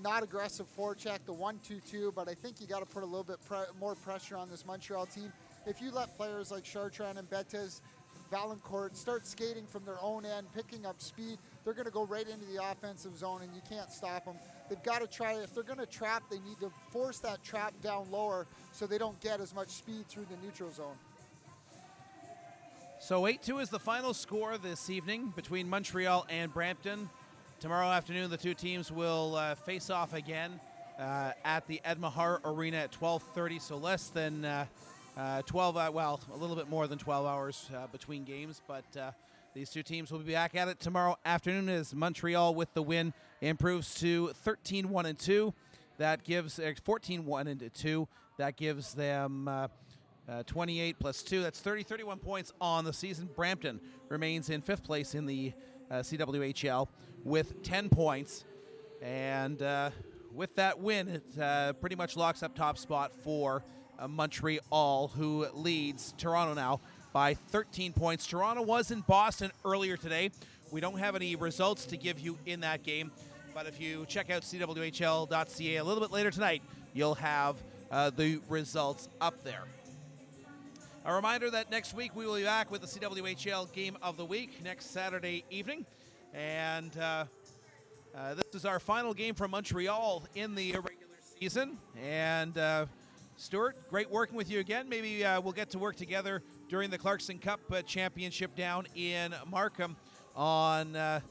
not aggressive forecheck, the 1-2-2, but I think you got to put a little bit more pressure on this Montreal team. If you let players like Chartrand and Bettes, Vaillancourt start skating from their own end, picking up speed, they're going to go right into the offensive zone, and you can't stop them. They've got to try, if they're going to trap, they need to force that trap down lower so they don't get as much speed through the neutral zone. So 8-2 is the final score this evening between Montreal and Brampton. Tomorrow afternoon, the two teams will face off again at the Ed Mahar Arena at 12:30, so less than 12, well, a little bit more than 12 hours between games, but these two teams will be back at it tomorrow afternoon as Montreal, with the win, improves to 13-1-2. That gives 14-1-2. That gives them 28 plus 2. That's 31 points on the season. Brampton remains in 5th place in the CWHL with 10 points. And with that win, it pretty much locks up top spot for Montreal, who leads Toronto now by 13 points. Toronto was in Boston earlier today. We don't have any results to give you in that game, but if you check out cwhl.ca a little bit later tonight, you'll have the results up there. A reminder that next week we will be back with the CWHL Game of the Week next Saturday evening, and this is our final game for Montreal in the regular season. And Stuart, great working with you again. Maybe we'll get to work together during the Clarkson Cup Championship down in Markham on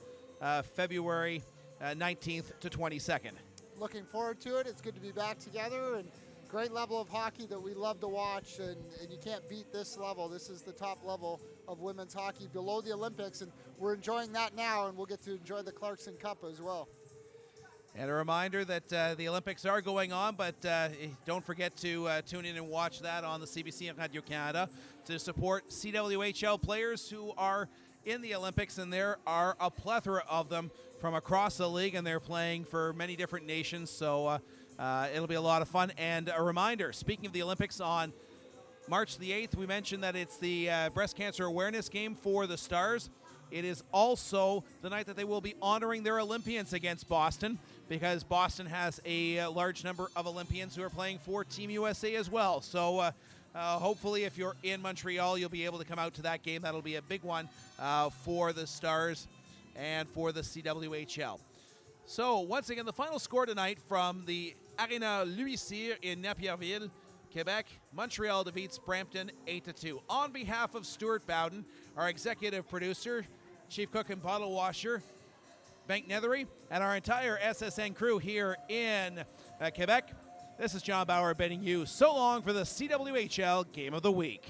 February 19th to 22nd. Looking forward to it. It's good to be back together, and great level of hockey that we love to watch, and you can't beat this level. This is the top level of women's hockey below the Olympics, and we're enjoying that now, and we'll get to enjoy the Clarkson Cup as well. And a reminder that the Olympics are going on, but don't forget to tune in and watch that on the CBC and Radio Canada to support CWHL players who are in the Olympics, and there are a plethora of them from across the league, and they're playing for many different nations, so it'll be a lot of fun. And a reminder, speaking of the Olympics, on March the 8th, we mentioned that it's the breast cancer awareness game for the Stars. It is also the night that they will be honoring their Olympians against Boston, because Boston has a large number of Olympians who are playing for Team USA as well. So hopefully if you're in Montreal, you'll be able to come out to that game. That'll be a big one for the Stars and for the CWHL. So once again, the final score tonight from the Arena Louis Cyr in Napierville, Quebec. Montreal defeats Brampton 8-2. On behalf of Stuart Bowden, our executive producer, chief cook and bottle washer, Bank Nethery, and our entire SSN crew here in Quebec, this is John Bauer bidding you so long for the CWHL Game of the Week.